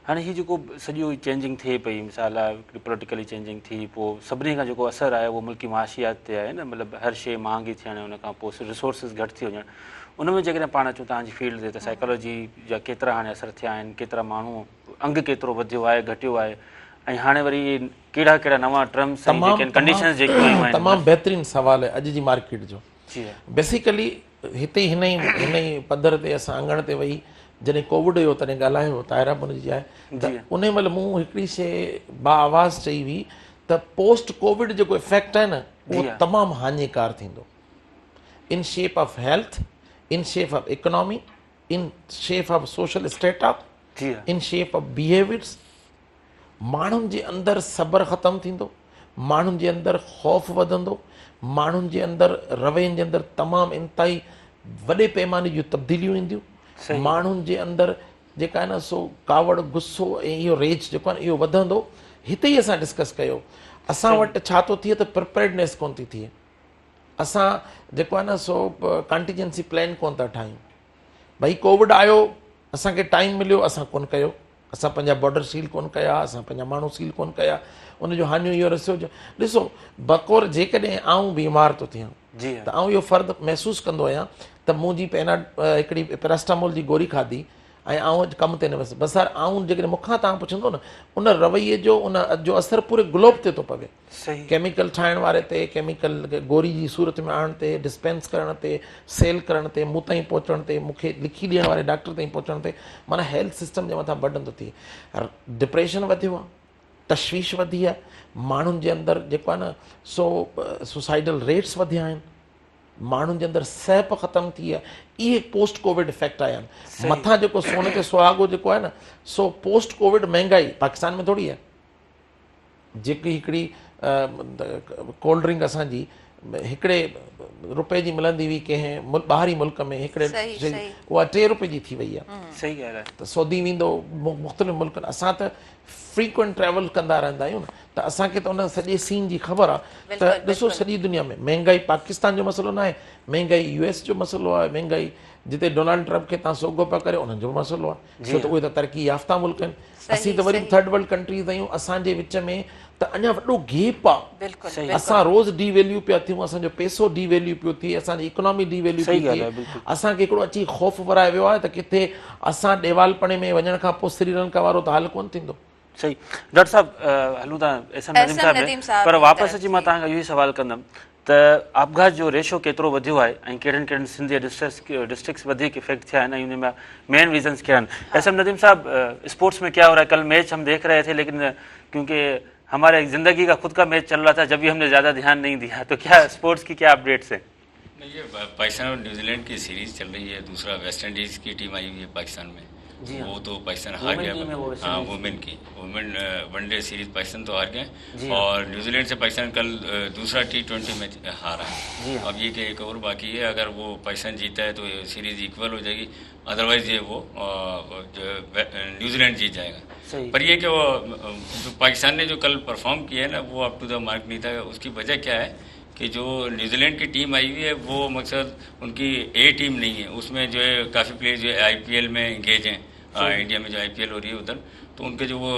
हाणे हीउ जेको सॼो चेंजिंग थिए पई, मिसाल आहे हिकिड़ी पॉलिटिकली चेंजिंग थी, पोइ सभिनी खां जेको असरु आहे उहो मुल्की माशियात ते आहे न, मतिलबु हर शइ महांगी थियणु, उनखां पोइ रिसोर्सिस घटि थी वञणु, उन में जेकॾहिं पाण अचूं तव्हांजी फील्ड ते, त साइकोलॉजी जा केतिरा हाणे असर थिया आहिनि, केतिरा माण्हू अंग केतिरो वधियो आहे घटियो आहे, ऐं हाणे वरी कहिड़ा कहिड़ा नवां टर्म्स कंडीशंस जेके आयूं आहिनि। तमामु बहितरीनु सवाल आहे अॼु जी मार्केट जो। बेसिकली हिते हिन ई पधर ते असां अंगण ते वेही जॾहिं कोविड हुयो तॾहिं ॻाल्हायो, ताहिरा मुंहिंजी आहे, त उन महिल मूं हिकिड़ी शइ बा आवाज़ चई हुई त पोस्ट कोविड जेको इफेक्ट आहे न उहो तमामु हानिकार थींदो, in shape of health, in shape of economy, in shape of social status, in shape of behaviours. माण्हुनि जे अंदरि सब्र ख़तमु थींदो, माण्हुनि जे अंदरि ख़ौफ़ वधंदो, माण्हुनि जे अंदरि रवैयनि जे अंदरि तमामु इंतिहाई वॾे पैमाने जूं तब्दीलियूं ईंदियूं, माण्हुनि जे अंदरि जेका आहे न सो कावड़, गुस्सो ऐं इहो रेज जेको आहे न इहो वधंदो। हिते ई असां डिस्कस कयो, असां वटि छा थो थिए त प्रिपेयर्डनेस कोन थी थिए, असां जेको आहे न सो कंटीजेंसी प्लान कोन था ठाहियूं। भई कोविड आयो, असांखे टाइम मिलियो, असां कोन कयो, असां पंहिंजा बॉर्डर सील कोन कया, असां पंहिंजा माण्हू सील कोन कया, उनजो हानियूं इहो रसियो। ॾिसो बक़ौर जेकॾहिं आऊं बीमार थो थियां त आऊं इहो फ़र्दु महसूसु कंदो आहियां त मुंहिंजी हिकिड़ी पैरास्टामोल जी गोरी खाधी ऐं आऊं अॼु कम ते न वियुसि, बसर आऊं जेकॾहिं मूंखां तव्हां पुछंदो न उन रवैये जो उन असरु पूरे ग्लोब ते थो पवे, केमिकल ठाहिण वारे ते, केमिकल गोरी जी सूरत में आणण ते, डिस्पेंस करण ते, सेल करण ते, मूं ताईं पहुचण ते, मूंखे लिखी ॾियण वारे डॉक्टर ताईं पहुचण ते, माना हेल्थ सिस्टम जे मथां बर्डन थो थिए। डिप्रेशन वधियो आहे, तशवीश वधी आहे, माण्हुनि जे अंदरि जेको आहे न सो सुसाइडल रेट्स वधिया आहिनि, माण्हुनि जे अंदरि सहप ख़तमु थी आहे। इहे पोस्ट कोविड इफेक्ट आया आहिनि। मथां जेको सोने ते सुहागो जेको आहे न सो पोस्ट कोविड महांगाई पाकिस्तान में थोरी आहे। जेकी हिकिड़ी कोल्ड ड्रिंक असांजी हिकिड़े रुपए जी मिलंदी हुई कंहिं ॿाहिरी मुल्क में, हिकिड़े उहा 3 रुपए जी थी वई आहे। सही ॻाल्हि आहे। त सऊदी वेंदो मुख़्तलिफ़ मुल्कनि, असां त फ्रीक्वेंट ट्रैवल कंदा रहंदा आहियूं न, त असांखे त उन सॼे सीन जी ख़बर आहे। त ॾिसो सॼी दुनिया में महांगाई पाकिस्तान जो मसइलो न आहे, महांगाई US जो मसइलो आहे, महांगाई जिते डोनाल्ड ट्रम्प खे तव्हां सोगो पिया करे उन्हनि जो मसइलो आहे, छो त उहे त तरक़ी याफ़्ता मुल्क आहिनि, असीं त वरी थर्ड वर्ल्ड कंट्रीज़ आहियूं। असांजे विच में त अञा वॾो गैप आहे, असां रोज़ डीवैल्यू पिया थियूं, असांजो पैसो डीवैल्यू पियो थिए, असांजी इकोनॉमी डीवैल्यू पई थिए। असांखे हिकिड़ो अची ख़ौफ़ वराए वियो आहे त किथे असां ॾेवालपणे में वञण खां पोइ श्रीलंका वारो त हाल कोन थींदो। सही डॉक्टर साहब, हलूं था नदीम साहब, पर वापसि अची मां तव्हांखां इहो ई सवाल कंदुमि त आपघात जो रेशो केतिरो वधियो आहे ऐं कहिड़नि कहिड़नि सिंधी डिस्ट्रिक्ट्स वधीक इफेक्ट थिया आहिनि, ऐं उन में मेन रीजन्स क्या हैं? नदीम साहब, स्पोर्ट्स में क्या हो रहा है? कल मैच हम देख रहे थे, लेकिन क्योंकि हमारे ज़िंदगी का खुद का मैच चल रहा था, जब भी हमने ज़्यादा ध्यान नहीं दिया, तो क्या स्पोर्ट्स की क्या अपडेट्स हैं? ये पाकिस्तान और न्यूजीलैंड की सीरीज चल रही है, दूसरा वेस्ट इंडीज़ की टीम आई हुई है पाकिस्तान में, वो तो पाकिस्तान हार गया। हाँ, वुमेन वनडे सीरीज पाकिस्तान तो हार गए, और न्यूजीलैंड से पाकिस्तान कल दूसरा T20 मैच हारा है। अब ये कि एक और बाकी है, अगर वो पाकिस्तान जीता है तो सीरीज इक्वल हो जाएगी, अदरवाइज ये वो न्यूजीलैंड जीत जाएगा। पर ये कि वो जो पाकिस्तान ने जो कल परफॉर्म किया है ना, वो अप टू द मार्क नहीं था। उसकी वजह क्या है कि जो न्यूजीलैंड की टीम आई हुई है वो मकसद उनकी ए टीम नहीं है, उसमें जो है काफ़ी प्लेयर जो है IPL में इंगेज हैं। इंडिया में जो IPL हो रही है उधर, तो उनके जो वो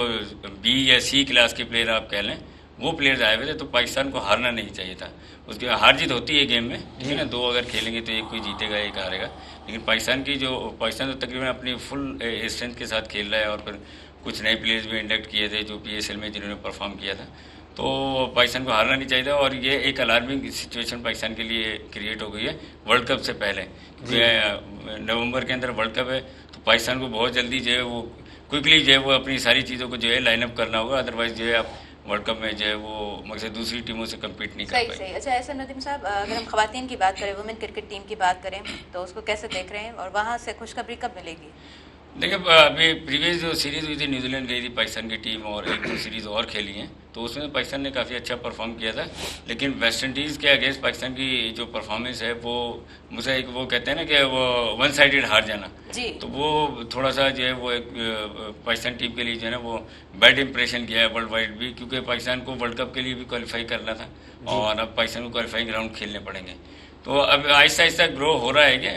B या C क्लास के प्लेयर आप कह लें, वो प्लेयर्स आए हुए थे। तो पाकिस्तान को हारना नहीं चाहिए था। उसकी हार जीत होती है गेम में, ठीक है ना, 2 अगर खेलेंगे तो एक कोई जीतेगा एक हारेगा, लेकिन पाकिस्तान तो तकरीबन अपनी फुल स्ट्रेंथ के साथ खेल रहा है। और फिर कुछ नए प्लेयर्स भी इंडक्ट किए थे जो PSL में जिन्होंने परफॉर्म किया था। तो पाकिस्तान को हारना नहीं चाहिए था। और ये एक अलार्मिंग सिचुएशन पाकिस्तान के लिए क्रिएट हो गई है वर्ल्ड कप से पहले। नवंबर के अंदर वर्ल्ड कप है, तो पाकिस्तान को बहुत जल्दी जो है वो क्विकली जो है वो अपनी सारी चीज़ों को जो है लाइनअप करना होगा, अदरवाइज जो है आप वर्ल्ड कप में जो है वो मकसद दूसरी टीमों से कम्पीट नहीं कर पाएंगे। सही। अच्छा, ऐसा नदीम साहब, अगर हम खवातीन की बात करें, वुमेन क्रिकेट टीम की बात करें, तो उसको कैसे देख रहे हैं और वहाँ से खुशखबरी कब मिलेगी? देखिए, अभी प्रीवियस जो सीरीज़ हुई थी, न्यूजीलैंड गई थी पाकिस्तान की टीम और 1-2 सीरीज़ और खेली हैं, तो उसमें पाकिस्तान ने काफ़ी अच्छा परफॉर्म किया था। लेकिन वेस्ट इंडीज़ के अगेंस्ट पाकिस्तान की जो परफॉर्मेंस है वो मुझे एक वो कहते हैं ना कि वो वन साइडेड हार जाना जी, तो वो थोड़ा सा जो है वो एक पाकिस्तान टीम के लिए जो है ना वो बैड इंप्रेशन किया है वर्ल्ड वाइड भी, क्योंकि पाकिस्तान को वर्ल्ड कप के लिए भी क्वालिफाई करना था और अब पाकिस्तान को क्वालिफाइंग राउंड खेलने पड़ेंगे। तो अब आहिस्ता आहिस्ता ग्रो हो रहा है कि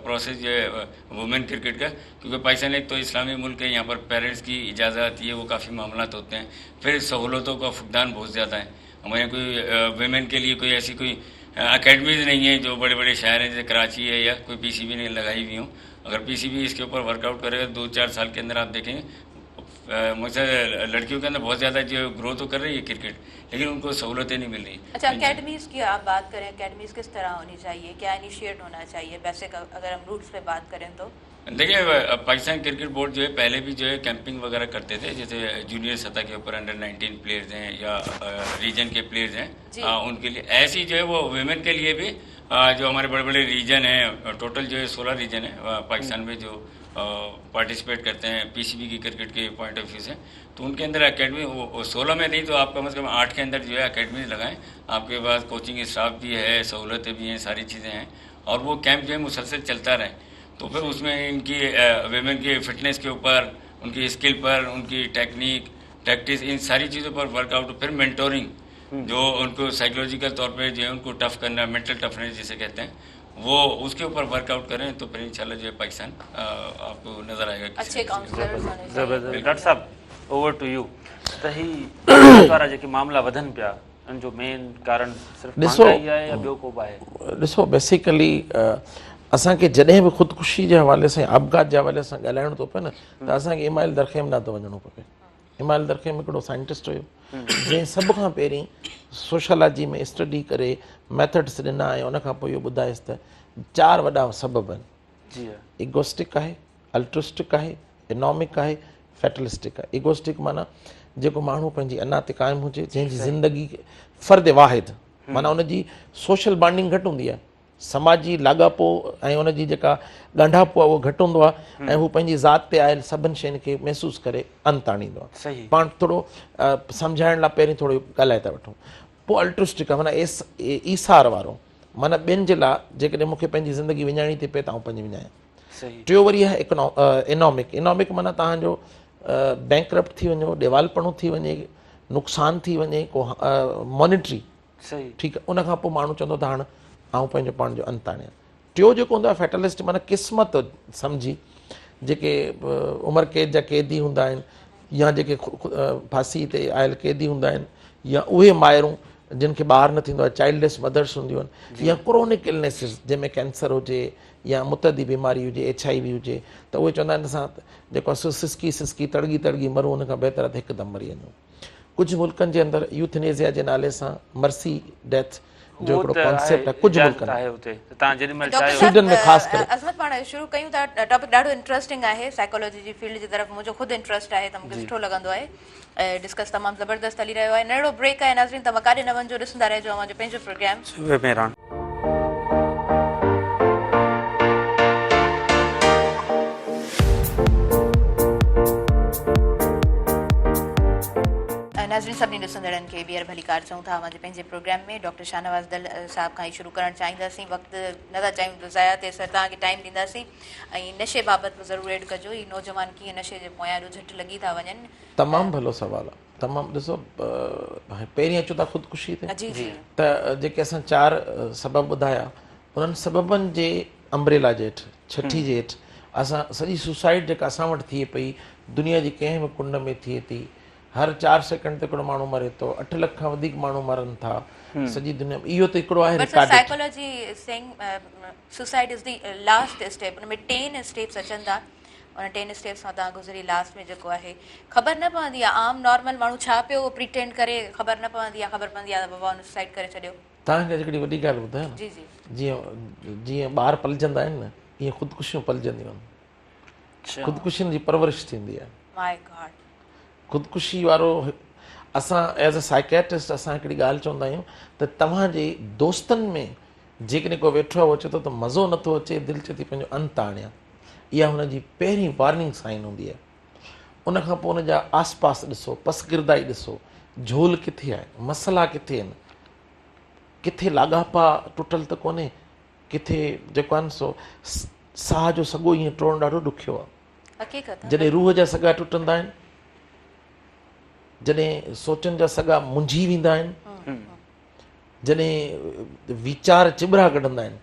प्रोसेस जो है वुमेन क्रिकेट का, क्योंकि पाकिस्तान एक तो इस्लामी मुल्क है, यहाँ पर पेरेंट्स की इजाज़त आती है, वो काफ़ी मामलात होते हैं। फिर सहूलतों का फुकदान बहुत ज़्यादा है। हमारे यहाँ कोई वुमेन के लिए कोई ऐसी कोई अकेडमीज़ नहीं है जो बड़े बड़े शहर हैं जैसे कराची है, या कोई PCB ने लगाई हुई हो। अगर PCB इसके ऊपर वर्कआउट करेगा 2-4 साल के अंदर आप देखेंगे मुझसे लड़कियों के अंदर बहुत ज़्यादा जो ग्रो तो कर रही है क्रिकेट, लेकिन उनको सहूलतें नहीं मिल रही। अच्छा, अकेडमीज़ की आप बात करें, अकेडमीज़ किस तरह होनी चाहिए, क्या इनिशिएट होना चाहिए बेसिक, अगर हम रूट्स पे बात करें तो? देखिए, पाकिस्तान क्रिकेट बोर्ड जो है पहले भी जो है कैंपिंग वगैरह करते थे, जैसे जूनियर सतह के ऊपर अंडर 19 प्लेयर्स हैं या रीजन के प्लेयर्स हैं, उनके लिए ऐसी जो है वो वुमेन के लिए भी जो हमारे बड़े बड़े रीजन हैं, टोटल जो है 16 रीजन है पाकिस्तान में जो पार्टिसिपेट करते हैं PCB की क्रिकेट के पॉइंट ऑफ व्यू से, तो उनके अंदर एकेडमी 16 में नहीं तो आप कम से कम 8 के अंदर जो है एकेडमी लगाएं। आपके पास कोचिंग स्टाफ भी है, सहूलतें भी हैं, सारी चीज़ें हैं, और वो कैंप जो है मुसलसल चलता रहे। तो फिर उसमें इनकी वेमेन की फिटनेस के ऊपर, उनकी स्किल पर, उनकी टेक्निक, प्रैक्टिस, इन सारी चीज़ों पर वर्कआउट, फिर मेंटोरिंग जो उनको साइकोलॉजिकल तौर पे जो है उनको टफ करना, मेंटल टफनेस जिसे कहते हैं, वो उसके ऊपर वर्कआउट करें तो फिर इंशाल्लाह जो है पाकिस्तान आपको नज़र आएगा। अच्छे काउंसलर्स होने चाहिए। डॉक्टर साहब, ओवर टू यू। त ही वारा जेके मामला वधन पिया, उन जो मेन कारण सिर्फ महंगाई आहे या ॿियो को बि आहे? ॾिसो, बेसिकली असांखे जॾहिं बि ख़ुदकुशी जे हवाले सां, आपघात जे हवाले सां ॻाल्हाइणो थो पए न, त असांखे इमाइल दरखेम ॾांहुं थो वञिणो पए। इमाइल दरखेम हिकिड़ो साइंटिस्ट हुयो जंहिं सभ खां पहिरीं सोशलॉजी में स्टडी करे मैथड्स ॾिना ऐं उन खां पोइ इहो ॿुधायसि त 4 वॾा सबब आहिनि। इगोस्टिक आहे, अल्ट्रुस्टिक आहे, इनॉमिक आहे, फैटलिस्टिक आहे। इगोस्टिक माना जेको माण्हू पंहिंजी अना ते क़ाइमु हुजे, जंहिंजी ज़िंदगी फ़र्द वाहिद, माना उनजी सोशल बॉन्डिंग घटि हूंदी आहे, समाजी लाॻापो ऐं उनजी जेका ॻंढापो आहे उहो घटि हूंदो आहे, ऐं हू पंहिंजी ज़ात ते आयल सभिनि शयुनि खे महसूसु करे अंत आणींदो आहे। पाण थोरो सम्झाइण लाइ पहिरीं थोरो ॻाल्हाए था वठूं। पोइ अल्ट्रुस्टिक आहे, माना ईसार वारो, माना ॿियनि जे लाइ जेकॾहिं मूंखे पंहिंजी ज़िंदगी विञाइणी थी पए त आउं पंहिंजी विञायां। टियों वरी आहे इनॉमिक। इनॉमिक माना तव्हांजो बैंकरप्ट थी वञो, ॾेवालपणो थी वञे, नुक़सानु थी वञे, को मॉनिटरी, ठीकु आहे, उन खां पोइ माण्हू चवंदो त हाणे आउं पंहिंजो पाण जो अंत आणियां। टियों जेको हूंदो आहे फैटलिस्ट, माना क़िस्मत सम्झी, जेके उमिरि क़ैद जा कैदी हूंदा आहिनि, या जेके फांसी ते आयल कैदी हूंदा आहिनि, या उहे माइरूं जिन खे ॿार न थींदो आहे, चाइल्डलेस मदर्स हूंदियूं आहिनि, या क्रोनिक इलनेसिस जंहिंमें कैंसर हुजे या मुतदी बीमारी हुजे, HIV हुजे, त उहे चवंदा आहिनि असां जेको आहे सिसकी तड़गी तड़गी मरूं, उन खां बहितर आहे हिकदमि मरी वञूं। कुझु मुल्कनि जे अंदरि यूथनेज़िया जे नाले सां मर्सी डेथ जो हिकिड़ो कॉन्सेप्ट आहे, कुझु मुल्कनि स्वीडन में ख़ासि करे। अज़मत, पाण शुरू कयूं था। टॉपिक ॾाढो इंट्रस्टिंग आहे, साइकोलॉजी जी फील्ड जी तरफ़ मुंहिंजो ख़ुदि इंट्रस्ट आहे, त मूंखे सुठो लॻंदो आहे। डिस्कस तमामु ज़बरदस्त हली रहियो आहे। नंढिड़ो ब्रेक आहे नाज़रीन, तव्हां काॾे न वञिजो, ॾिसंदा रहिजो असांजो पंहिंजो प्रोग्राम। नाज़रीन, सभिनी ॾिसंदड़नि खे ॿीहर भली कार चऊं था असांजे पंहिंजे प्रोग्राम में। डॉक्टर शाहनवाज़ दल साहब खां ई शुरू करणु चाहींदासीं, वक़्तु नथा चाहियूं त ज़ाया थिए, सर तव्हांखे टाइम ॾींदासीं। ऐं नशे बाबति बि ज़रूरु एड कजो, ही नौजवान कीअं नशे जे पोयां ॾो झटि लॻी था वञनि। तमामु भलो सवाल आहे, तमामु ॾिसो पहिरीं अचो था ख़ुदकुशी ते जी जी त जेके असां 4 सबब ॿुधाया उन्हनि सबबनि जे अम्ब्रेला जे हेठि छठी जे हेठि असां सॼी सुसाइड जेका असां वटि थिए पई दुनिया जी कंहिं बि कुंड में थिए थी हर 4 सेकंड ते हिकिड़ो माण्हू मरे थो 8 लख खां वधीक माण्हू मरनि था सॼी दुनिया में इहो त हिकिड़ो आहे record psychology saying suicide is the last step उन में 10 स्टेप्स अचनि था उन 10 स्टेप्स सां तव्हां गुज़री लास्ट में जेको आहे ख़बर न पवंदी आहे आम नॉर्मल माण्हू छा पियो प्रिटेंड करे ख़बर न पवंदी आहे ख़बर पवंदी आहे त बाबा हुन सुसाइड करे छॾियो तव्हांखे हिकिड़ी वॾी ॻाल्हि ॿुधायां जी जी जीअं ॿार पलजंदा आहिनि न ईअं ख़ुदकुशियूं पलजंदियूं आहिनि ख़ुदकुशियुनि जी परवरिश थींदी आहे माय गॉड ख़ुदकुशी वारो असां एज़ अ साइकेट्रिस्ट असां हिकिड़ी ॻाल्हि चवंदा आहियूं त तव्हांजे दोस्तनि में जेकॾहिं को वेठो आहे उहो चए थो त मज़ो नथो अचे दिलि चए थी पंहिंजो अंत आणियां इहा हुनजी पहिरीं वार्निंग साइन हूंदी आहे उनखां पोइ हुनजा आस पास ॾिसो पसगिरदाई ॾिसो झोल किथे आहे मसला किथे आहिनि किथे लाॻापा टुटल त कोन्हे किथे जेको आहे न सो साह जो सॻो ईअं टोड़णु ॾाढो ॾुखियो आहे हक़ीक़त जॾहिं रूह जा सॻा टुटंदा आहिनि जॾहिं सोचनि जा सॻा मुंझी वेंदा आहिनि जॾहिं वीचार चिॿरा कढंदा आहिनि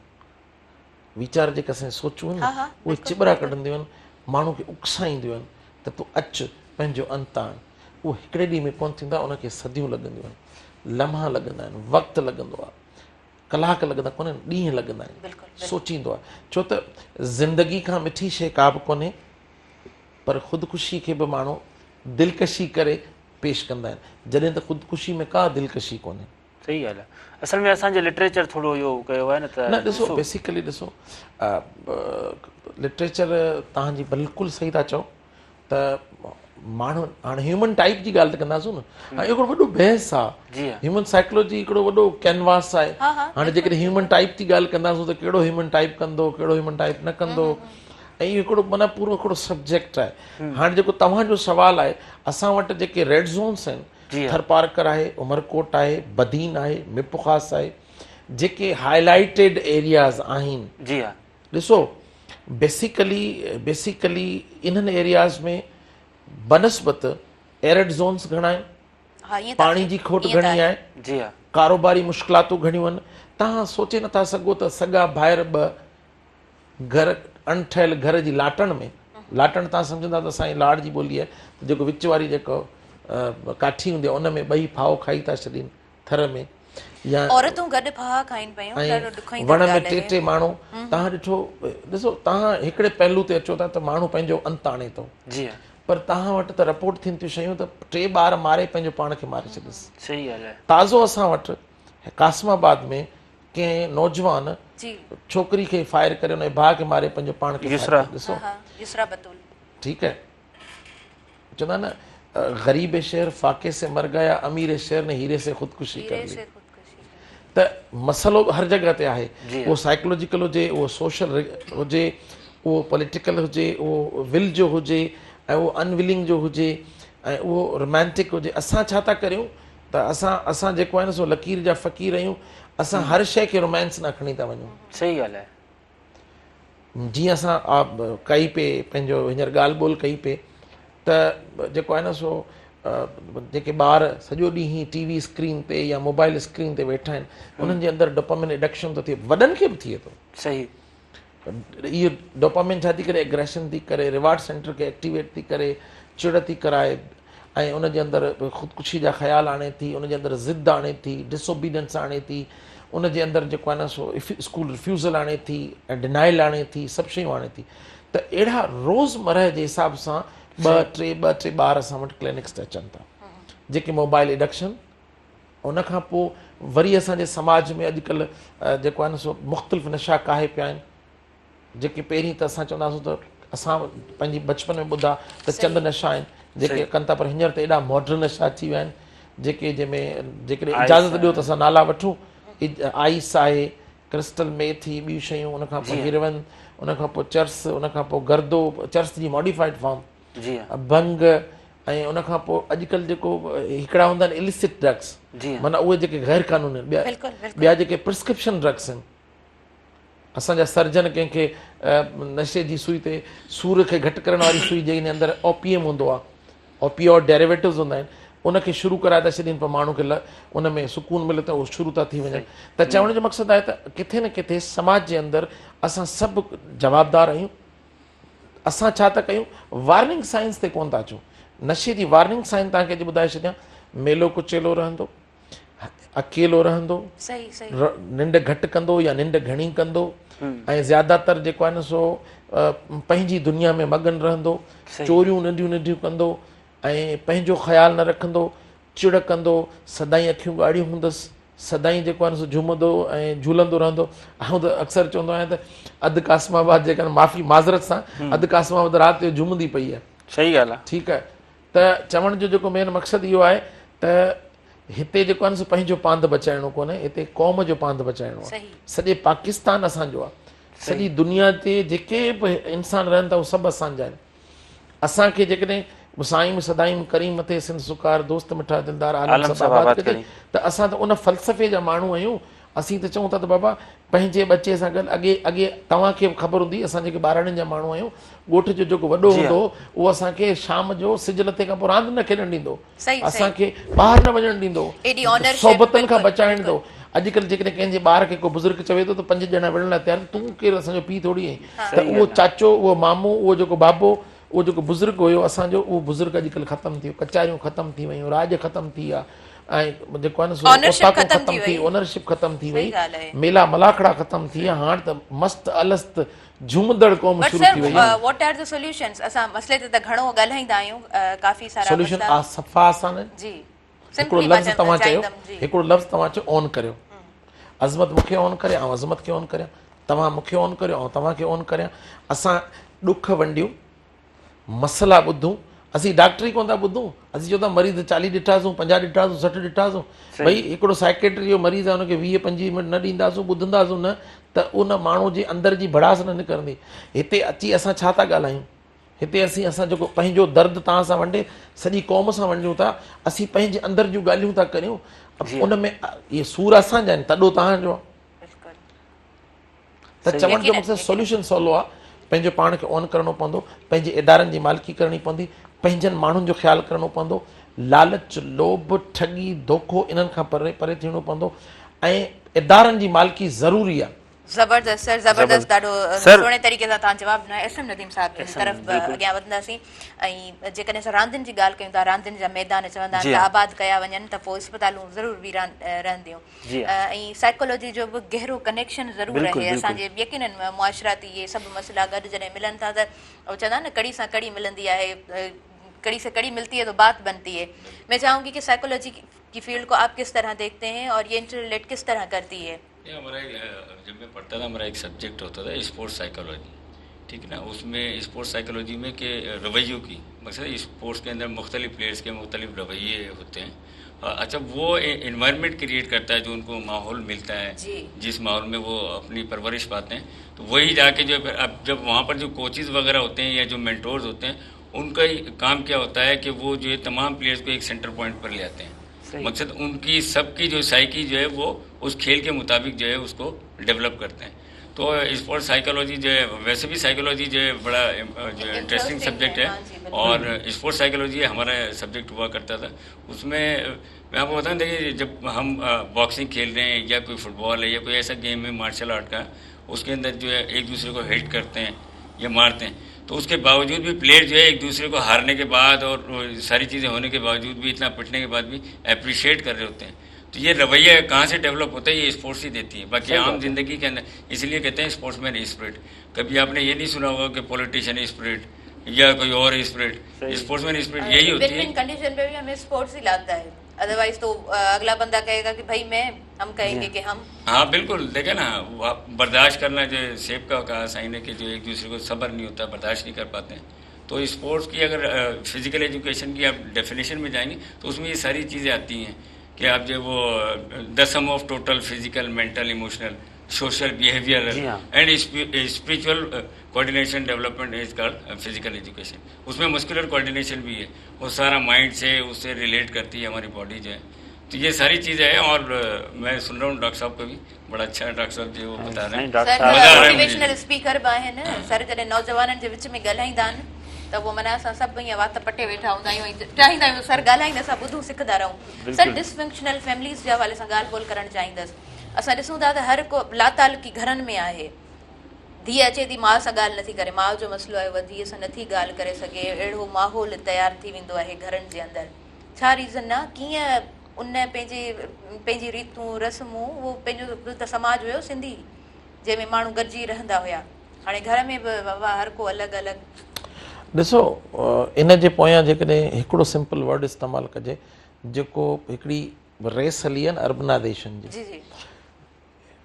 वीचार जेके असां सोचूं आहिनि उहे चिॿरा कढंदियूं आहिनि माण्हू खे उकसाईंदियूं आहिनि त तूं अचु पंहिंजो अंत आण उहो हिकिड़े ॾींहं में कोन्ह थींदा उनखे सदियूं लॻंदियूं आहिनि लम्हा लॻंदा आहिनि वक़्तु लॻंदो आहे कलाक लॻंदा कोन्हनि ॾींहं लॻंदा आहिनि सोचींदो आहे छो त ज़िंदगी खां मिठी शइ का बि कोन्हे पर ख़ुदकुशी खे बि माण्हू दिलकशी करे पेश कंदा आहिनि जॾहिं त ख़ुदकुशी में का दिलकशी कोन्हे सही ॻाल्हि आहे असल में असांजे लिटरेचर थोरो इहो कयो आहे न त न ॾिसो बेसिकली ॾिसो लिटरेचर तव्हांजी बिल्कुलु सही था चओ त माण्हू हाणे ह्यूमन टाइप जी ॻाल्हि त कंदासीं न हाणे हिकिड़ो वॾो बहस आहे ह्यूमन साइकोलॉजी हिकिड़ो वॾो कैनवास आहे हाणे जेकॾहिं ह्यूमन टाइप जी ॻाल्हि कंदासीं त कहिड़ो ह्यूमन टाइप कंदो कहिड़ो ह्यूमन टाइप न कंदो ऐं इहो हिकिड़ो माना पूरो हिकिड़ो सब्जेक्ट आहे हाणे जेको तव्हांजो सुवालु आहे असां वटि जेके रेड ज़ोन्स आहिनि थरपारकर आहे उमरकोट आहे बदीन आहे मिपुखास आहे जेके हाईलाइटेड एरियाज़ आहिनि जी हा ॾिसो बेसिकली इन्हनि एरियाज़ में बनस्बत एरिड ज़ोन्स घणा आहिनि पाणी जी खोट घणी आहे जी हा कारोबारी मुश्किलातूं घणियूं आहिनि तव्हां सोचे नथा सघो त सॻा ॿाहिरि ॿ घर अणठहियल घर जी लाटण में लाटण तव्हां सम्झंदा त असांजी लाड़ जी ॿोली आहे जेको विच वारी जेको काठी हूंदी आहे उन में ॿई फाहो खाई था छॾीनि थर में या औरतूं गॾु फाहा खाइनि पियूं ॾाढो ॾुखो ई वण में टे माण्हू तव्हां ॾिठो ॾिसो तव्हां हिकिड़े पहलू ते अचो था त माण्हू पंहिंजो अंत आणे थो जी हा पर तव्हां वटि त रिपोर्ट थियनि थियूं शयूं त 3 ॿार मारे पंहिंजो पाण खे मारे छॾियसि सही ॻाल्हि आहे ताज़ो असां वटि कासमाबाद में कंहिं नौजवान छोकिरी खे फायर करे हुन भाउ खे मारे पंहिंजो पाण खे ॾिसो ठीकु आहे चवंदा न ग़रीब शहर फाके से मर गया अमीर शहर ने हीरे से ख़ुदकुशी कर ली त मसइलो हर जॻह ते आहे उहो साइकोलॉजिकल हुजे उहो सोशल हुजे उहो पॉलिटिकल हुजे उहो विल जो हुजे ऐं उहो अनविलिंग जो हुजे ऐं उहो रोमांटिक हुजे असां छा था करियूं त असां जेको आहे न सो लकीर जा फ़क़ीर आहियूं असां हर शइ खे रोमांस न खणी था वञूं सही ॻाल्हि आहे जीअं असां कई पिए पंहिंजो हींअर ॻाल्हि ॿोल कई पिए त जेको आहे न सो जेके ॿार सॼो ॾींहुं टीवी स्क्रीन ते या मोबाइल स्क्रीन ते वेठा आहिनि उन्हनि जे अंदरि डोपामिन एडिक्शन थो थिए वॾनि खे बि थिए थो सही इहो डोपामिन छा थी करे एग्रेशन थी करे रिवार्ड सेंटर खे एक्टिवेट थी करे चिड़ थी कराए ऐं उनजे अंदरि ख़ुदकुशी जा ख़्याल आणे थी उनजे अंदरि ज़िद आणे थी डिसोबीडियंस आणे थी उनजे अंदरि जेको आहे न सो स्कूल रिफ्यूज़ल आणे थी ऐं डिनाइल आणे थी सभु शयूं आणे थी त अहिड़ा रोज़मरह जे हिसाब सां ॿ टे ॿार असां वटि क्लिनिक्स ते अचनि था जेके मोबाइल एडिक्शन उनखां पोइ वरी असांजे समाज में अॼुकल्ह जेको आहे न सो मुख़्तलिफ़ नशा काहे पिया आहिनि जेके पहिरीं त असां चवंदासीं त असां पंहिंजी बचपन में ॿुधा त चंद नशा आहिनि जेके कनि था पर हींअर त एॾा मॉडर्न नशा अची विया आहिनि जेके जंहिंमें जेकॾहिं इजाज़त ॾियो त असां नाला वठूं आइस आहे क्रिस्टल मेथी ॿियूं शयूं उनखां पोइ हिरवन उनखां पोइ चर्स उनखां पोइ गर्दो चर्स जी मॉडिफाइड फॉर्म भंग ऐं उनखां पोइ अॼुकल्ह जेको हिकिड़ा हूंदा आहिनि इलिसिट ड्रग्स माना उहे जेके गैर कानूनी ॿिया जेके प्रिस्क्रिप्शन ड्रग्स आहिनि असांजा सर्जन कंहिंखे नशे जी सुई ते सूर खे घटि करण वारी सुई जंहिंजे अंदरि ओपीएम हूंदो आहे ओपियोइड डेरिवेटिव्स हूंदा आहिनि उनखे शुरू कराए था छॾीनि, पर माण्हू खे उन में सुकून मिले त उहो शुरू था थी वञनि। त चवण जो मक़सदु आहे त किथे न किथे समाज जे अंदरि असां सभु जवाबदार आहियूं। असां छा था कयूं, वार्निंग साइंस ते कोन था अचूं। नशे जी वार्निंग साइन तव्हांखे अॼु ॿुधाए छॾियां, मेलो कुचेलो रहंदो, अकेलो रहंदो, निंड घटि कंदो या निंड घणी कंदो, ऐं ज़्यादातर जेको आहे न सो पंहिंजी दुनिया में मगन रहंदो, चोरियूं नंढियूं नंढियूं कंदो ऐं पंहिंजो ख़्यालु न रखंदो, चिड़ कंदो, सदाईं अखियूं ॻाढ़ियूं हूंदसि, सदाईं जेको आहे न सो झुमंदो ऐं झूलंदो रहंदो। ऐं त अक्सर चवंदो आहियां त अधु क़ासिमाबाद जेका माफ़ी माज़रत सां अधु क़ासिमाबाद राति जो झुमंदी पई आहे। सही ॻाल्हि आहे। ठीकु आहे, त चवण जो जेको मेन मक़सदु इहो आहे त हिते जेको आहे न सो पंहिंजो पांध बचाइणो कोन्हे, हिते क़ौम जो पांध बचाइणो आहे। सॼे पाकिस्तान असांजो आहे, सॼी दुनिया ते जेके बि इंसान रहनि था उहे सभु असांजा आहिनि। असांखे जेकॾहिं साईं सदाईं करीम मथे सिंध सुकार दोस्त मिठा दिलदार आलम सब आबाद करे, त असां त उन फ़लसफ़े जा माण्हू आहियूं। असीं त चऊं था त बाबा पंहिंजे बचे सां गॾु अॻे तव्हांखे बि ख़बर हूंदी, असां जेके ॿारहंनि जा माण्हू आहियूं, ॻोठ जो जेको वॾो हूंदो उहो असांखे शाम जो सिज लथे खां पोइ रांदि न खेॾणु ॾींदो, असांखे ॿाहिरि न वञणु ॾींदो, सोबतनि खां बचाइणु ॾींदो। अॼुकल्ह जेकॾहिं कंहिंजे ॿार खे को बुज़ुर्ग चवे थो त 5 ॼणा विढ़ण लाइ तयारु, तूं केरु, असांजो पीउ थोरी आहीं। त उहो चाचो, उहो मामू, उहो जेको बाबो, उहो जेको बुज़ुर्ग हुयो असांजो, उहो बुज़ुर्ग अॼुकल्ह ख़तमु थी वियो, कचारियूं ख़तमु थी वियूं, राज ख़तमु थी विया, ऐं जेको आहे न सो ख़तमु थी, ओनरशिप ख़तमु थी वई, मेला मलाखड़ा ख़तमु थी विया। हाणे त मस्त अलस्त झूमदड़ क़ौम शुरू थी वई आहे। What are the solutions? असां मसले ते त घणो ॻाल्हाईंदा आहियूं, काफ़ी सारा सॉल्यूशन आ सफ़ा आसान है जी। हिकिड़ो लफ़्ज़ तव्हां चयो, हिकिड़ो लफ़्ज़ तव्हां चयो ऑन करियो, अज़मत मूंखे ऑन करे ऐं अज़मत खे ऑन करियां, तव्हां मूंखे ऑन करियो ऐं तव्हांखे ऑन करियां। असां ॾुख वंडियूं, मसला ॿुधूं, असीं डॉक्टरी कोन था ॿुधूं, असीं चऊं था मरीज़ 40 ॾिठासीं, 50 ॾिठासीं, 60 ॾिठासीं। भई हिकिड़ो साइकेट्री जो मरीज़ आहे, हुनखे 20-25 मिंट न ॾींदासीं, ॿुधंदासीं न, त उन माण्हू जे अंदर जी भड़ास न निकिरंदी। हिते अची असां छा था ॻाल्हायूं, हिते असां जेको पंहिंजो दर्द तव्हां सां वंडे सॼी क़ौम सां वंडियूं था, असीं पंहिंजे अंदर जूं ॻाल्हियूं था करियूं। उन में इहे सूर असांजा आहिनि, तॾो तव्हांजो आहे। त चवण जो मक़सदु सॉल्यूशन सवलो आहे, पंहिंजो पाण खे ऑन करिणो पवंदो, पंहिंजे इदारनि जी मालिकी करणी पवंदी, पंहिंजनि माण्हुनि जो ख़्यालु करिणो पवंदो, लालच, लोभ, ठगी, धोखो इन्हनि खां परे परे थियणो पवंदो, ऐं इदारनि जी मालिकी ज़रूरी आहे। ज़बरदस्त सर, ज़बरदस्त, ॾाढो सुहिणे तरीक़े सां तव्हां जवाबु ॾिनो। एस एम नदीम साहिब जी तरफ़ अॻियां वधंदासीं। ऐं जेकॾहिं असां रांदियुनि जी ॻाल्हि कयूं था, रांदियुनि जा मैदान चवंदा आहिनि त आबाद कया वञनि त पोइ इस्पतालूं ज़रूरु बि रहंदियूं, ऐं साइकोलॉजी जो बि गहरो कनेक्शन ज़रूरु रहे असांजे यकीनन मुआशराती इहे सभु मसइला गॾु जॾहिं मिलनि था त चवंदा आहिनि न कड़ी सां कड़ी मिलंदी आहे, कड़ी से कड़ी मिलती है तो बात बनती है। मैं चाहूँगी कि साइकोलॉजी की फील्ड को आप किस तरह देखते हैं और ये इंटरलेट किस तरह करती है? हमारा जब मैं पढ़ता था, हमारा एक सब्जेक्ट होता था स्पोर्ट्स साइकोलॉजी, ठीक है ना। उसमें स्पोर्ट्स साइकोलॉजी में के रवैयों की मकसद, स्पोर्ट्स के अंदर मुख्तलिफ प्लेयर्स के मुख्तलिफ रवैये होते हैं। अच्छा, वो इन्वायरमेंट क्रिएट करता है, जो उनको माहौल मिलता है, जिस माहौल में वो अपनी परवरिश पाते हैं, तो वही जाके जो अब जब वहाँ पर जो कोचेज़ वगैरह होते हैं या जो मेंटोर्स होते हैं, उनका काम क्या होता है कि वो जो है तमाम प्लेयर्स को एक सेंटर पॉइंट पर ले आते हैं। मकसद उनकी सबकी जो साइकी जो है वो उस खेल के मुताबिक जो है उसको डेवलप करते हैं। तो स्पोर्ट्स साइकोलॉजी जो है, वैसे भी साइकोलॉजी जो है बड़ा जो इंटरेस्टिंग सब्जेक्ट है, और स्पोर्ट्स साइकोलॉजी हमारा सब्जेक्ट हुआ करता था। उसमें मैं आपको बताऊँ, देखिए जब हम बॉक्सिंग खेल रहे हैं या कोई फुटबॉल है या कोई ऐसा गेम है मार्शल आर्ट का, उसके अंदर जो है एक दूसरे को हिट करते हैं या मारते हैं, तो उसके बावजूद भी प्लेयर जो है एक दूसरे को हारने के बाद और सारी चीज़ें होने के बावजूद भी, इतना पिटने के बाद भी अप्रिशिएट कर रहे होते हैं। तो ये रवैया कहाँ से डेवलप होता है, ये स्पोर्ट्स ही देती है। बाकी आम जिंदगी के अंदर इसलिए कहते हैं स्पोर्ट्समैन स्पिरिट। कभी आपने ये नहीं सुना होगा कि पॉलिटिशियन स्पिरिट या कोई और स्पिरिट, स्पोर्ट्समैन स्पिरिट यही होती है। कंडीशन पे भी हमें स्पोर्ट्स ही लाता है, अदरवाइज तो अगला बंदा कहेगा कि भाई हम कहेंगे कि हम। हाँ बिल्कुल, देखे ना, बर्दाश्त करना, जो सेब का कहा साइन है कि जो एक दूसरे को सब्र नहीं होता, बर्दाश्त नहीं कर पाते हैं। तो स्पोर्ट्स की अगर फिजिकल एजुकेशन की आप डेफिनेशन में जाएंगे तो उसमें ये सारी चीज़ें आती हैं कि आप जो वो the sum of total physical, mental, emotional, social, behavioural and spiritual coordination development is called physical education. उसमें मस्कुलर कोऑर्डिनेशन भी है, वो सारा माइंड से उससे रिलेट करती है हमारी बॉडी जो है। तो ये सारी चीज़ें हैं, और मैं सुन रहा हूँ डॉक्टर साहब को भी बड़ा अच्छा है, डॉक्टर साहब जो बता रहे हैं, मोटिवेशनल स्पीकर बि आहिनि सर, जॾहिं नौजवाननि जे विच में ॻाल्हाईंदा आहिनि त पोइ माना असां सभु ईअं वात पटे वेठा हूंदा आहियूं ऐं चाहींदा आहियूं सर ॻाल्हाईंदा असां ॿुधूं सिखंदा रहूं। सर डिसफंक्शनल फैमिलीज़ जे हवाले सां ॻाल्हि ॿोल करणु चाहींदसि। असां ॾिसूं था त हर को लातालुकी घरनि में आहे। धीउ अचे थी माउ सां ॻाल्हि नथी करे, माउ जो मसइलो आहे उहा धीउ सां नथी ॻाल्हि करे सघे, अहिड़ो माहौल तयारु थी वेंदो आहे घरनि जे अंदरि। छा रीज़न आहे? कीअं उन पंहिंजी रीतूं रस्मूं उहो पंहिंजो त समाज हुयो सिंधी जंहिंमें माण्हू गॾिजी रहंदा हुया, हाणे घर में बि हर को अलॻि अलॻि। ॾिसो इन जे पोयां जेकॾहिं हिकिड़ो सिंपल वर्ड इस्तेमालु कजे जेको हिकिड़ी रेस हली आहे न अर्बनाइज़ेशन जी। जी जी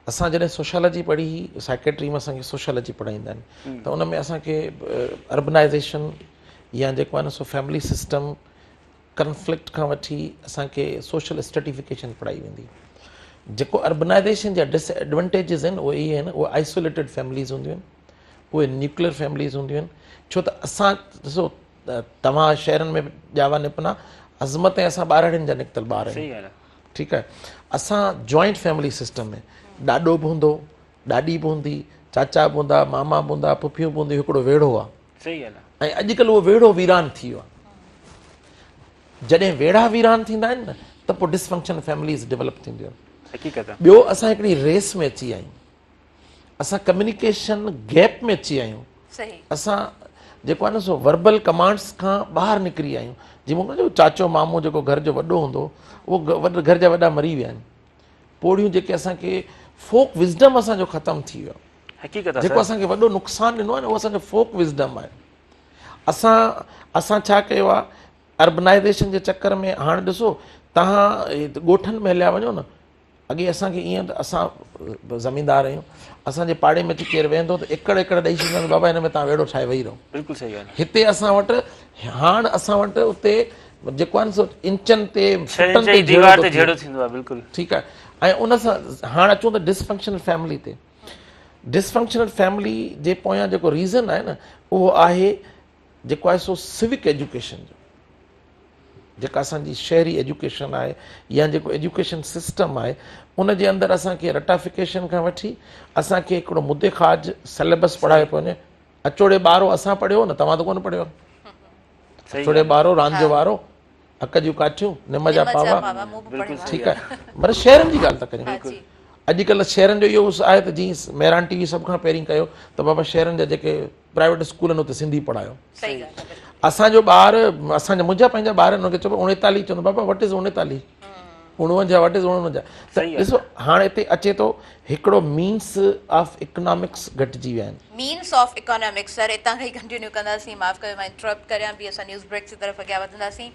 असां जॾहिं सोशोलॉजी पढ़ी हुई, साइकेट्री में असांखे सोशोलॉजी पढ़ाईंदा आहिनि, त उन में असांखे अर्बनाइज़ेशन या जेको आहे न सो फैमिली सिस्टम कन्फ्लिक्ट खां वठी असांखे सोशल स्ट्रेटिफिकेशन पढ़ाई वेंदी। जेको अर्बनाइज़ेशन जा डिसएडवांटेजिस आहिनि उहे इहे आहिनि, उहे आइसोलेटेड फैमिलीज़ हूंदियूं आहिनि, उहे न्यूक्लियर फैमिलीज़ हूंदियूं आहिनि। छो त असां ॾिसो तव्हां शहरनि में ॼावा निपना अज़मत ऐं असां ॿारहड़ियुनि जा निकितल ॿार आहियूं, ठीकु आहे। असां जॉइंट फैमिली सिस्टम में ॾाॾो बि हूंदो, ॾाॾी बि हूंदी, चाचा बि हूंदा, मामा बि हूंदा, पुफियूं बि हूंदियूं, हिकिड़ो वेड़ो आहे। ऐं अॼुकल्ह उहो वेड़ो वीरान थी वियो आहे। जॾहिं वेड़ा वीरान थींदा आहिनि न त पोइ डिसफंक्शन फैमिलीज़ डेवलप थींदियूं आहिनि। ॿियो असां हिकिड़ी रेस में अची आहियूं, असां कम्युनिकेशन गैप में अची आहियूं, असां जेको आहे न सो वर्बल कमांड्स खां ॿाहिरि निकिरी आहियूं। जीअं मूंखे चाचो मामो जेको घर जो वॾो हूंदो उहो घर जा वॾा मरी विया आहिनि। पोड़ियूं जेके असांखे फोक विज़डम असांजो ख़तमु थी वियो आहे, जेको असांखे वॾो नुक़सानु ॾिनो आहे न उहो असांजो फोक विज़डम आहे। असां छा कयो आहे अर्बनाइज़ेशन जे चकर में, हाणे ॾिसो तव्हां ॻोठनि में हलिया वञो न, अॻे असांखे ईअं त असां ज़मीनदार आहियूं, असांजे पाड़े में अची केरु वेंदो त एकड़ एकड़ ॾेई छॾींदा, बाबा हिन में तव्हां वेड़ो ठाहे वेही रहो। बिल्कुलु सही आहे। हिते असां वटि हाणे असां वटि उते जेको आहे न सो इंचनि ते झेड़ो थींदो आहे। बिल्कुलु ठीकु आहे। ऐं उन सां हाणे अचूं त डिसफंक्शनल फैमिली ते। डिसफंक्शनल फैमिली जे पोयां जेको रीज़न आहे न उहो आहे जेको आहे सो सिविक एजुकेशन जो। जेका असांजी शहरी एजुकेशन आहे या जेको एजुकेशन सिस्टम आहे उन जे अंदरि असांखे रटाफिकेशन खां वठी असांखे हिकिड़ो मुद्दे खाज सिलेबस पढ़ायो पियो वञे। अचोड़े ॿारो असां पढ़ियो न, तव्हां त कोन पढ़ियो। अचोड़े ॿारो रांदि जो वारो, अक जूं काठियूं, निम जा पावा, ठीकु आहे। पर शहरनि जी ॻाल्हि था करियूं। अॼुकल्ह शहरनि जो इहो आहे त जीअं मेरान टीवी सभ खां पहिरीं कयो त बाबा शहरनि जा जेके प्राइवेट स्कूल आहिनि उते सिंधी पढ़ायो। असांजो ॿार, असांजा मुंहिंजा पंहिंजा ॿार आहिनि हुनखे चइबो 39, चवंदो बाबा वट इज़ 39, 49 वट इज़ 49। त ॾिसो हाणे हिते अचे थो हिकिड़ो मीन्स ऑफ इकोनॉमिक्स घटिजी विया आहिनि। मीन्स ऑफ इकोनॉमिक्स सर हितां खां ई कंटिन्यू कंदासीं। माफ़ कयो मां इंटरप्ट करियां बि, असां न्यूज़ ब्रेक जी तरफ़ अॻियां वधंदासीं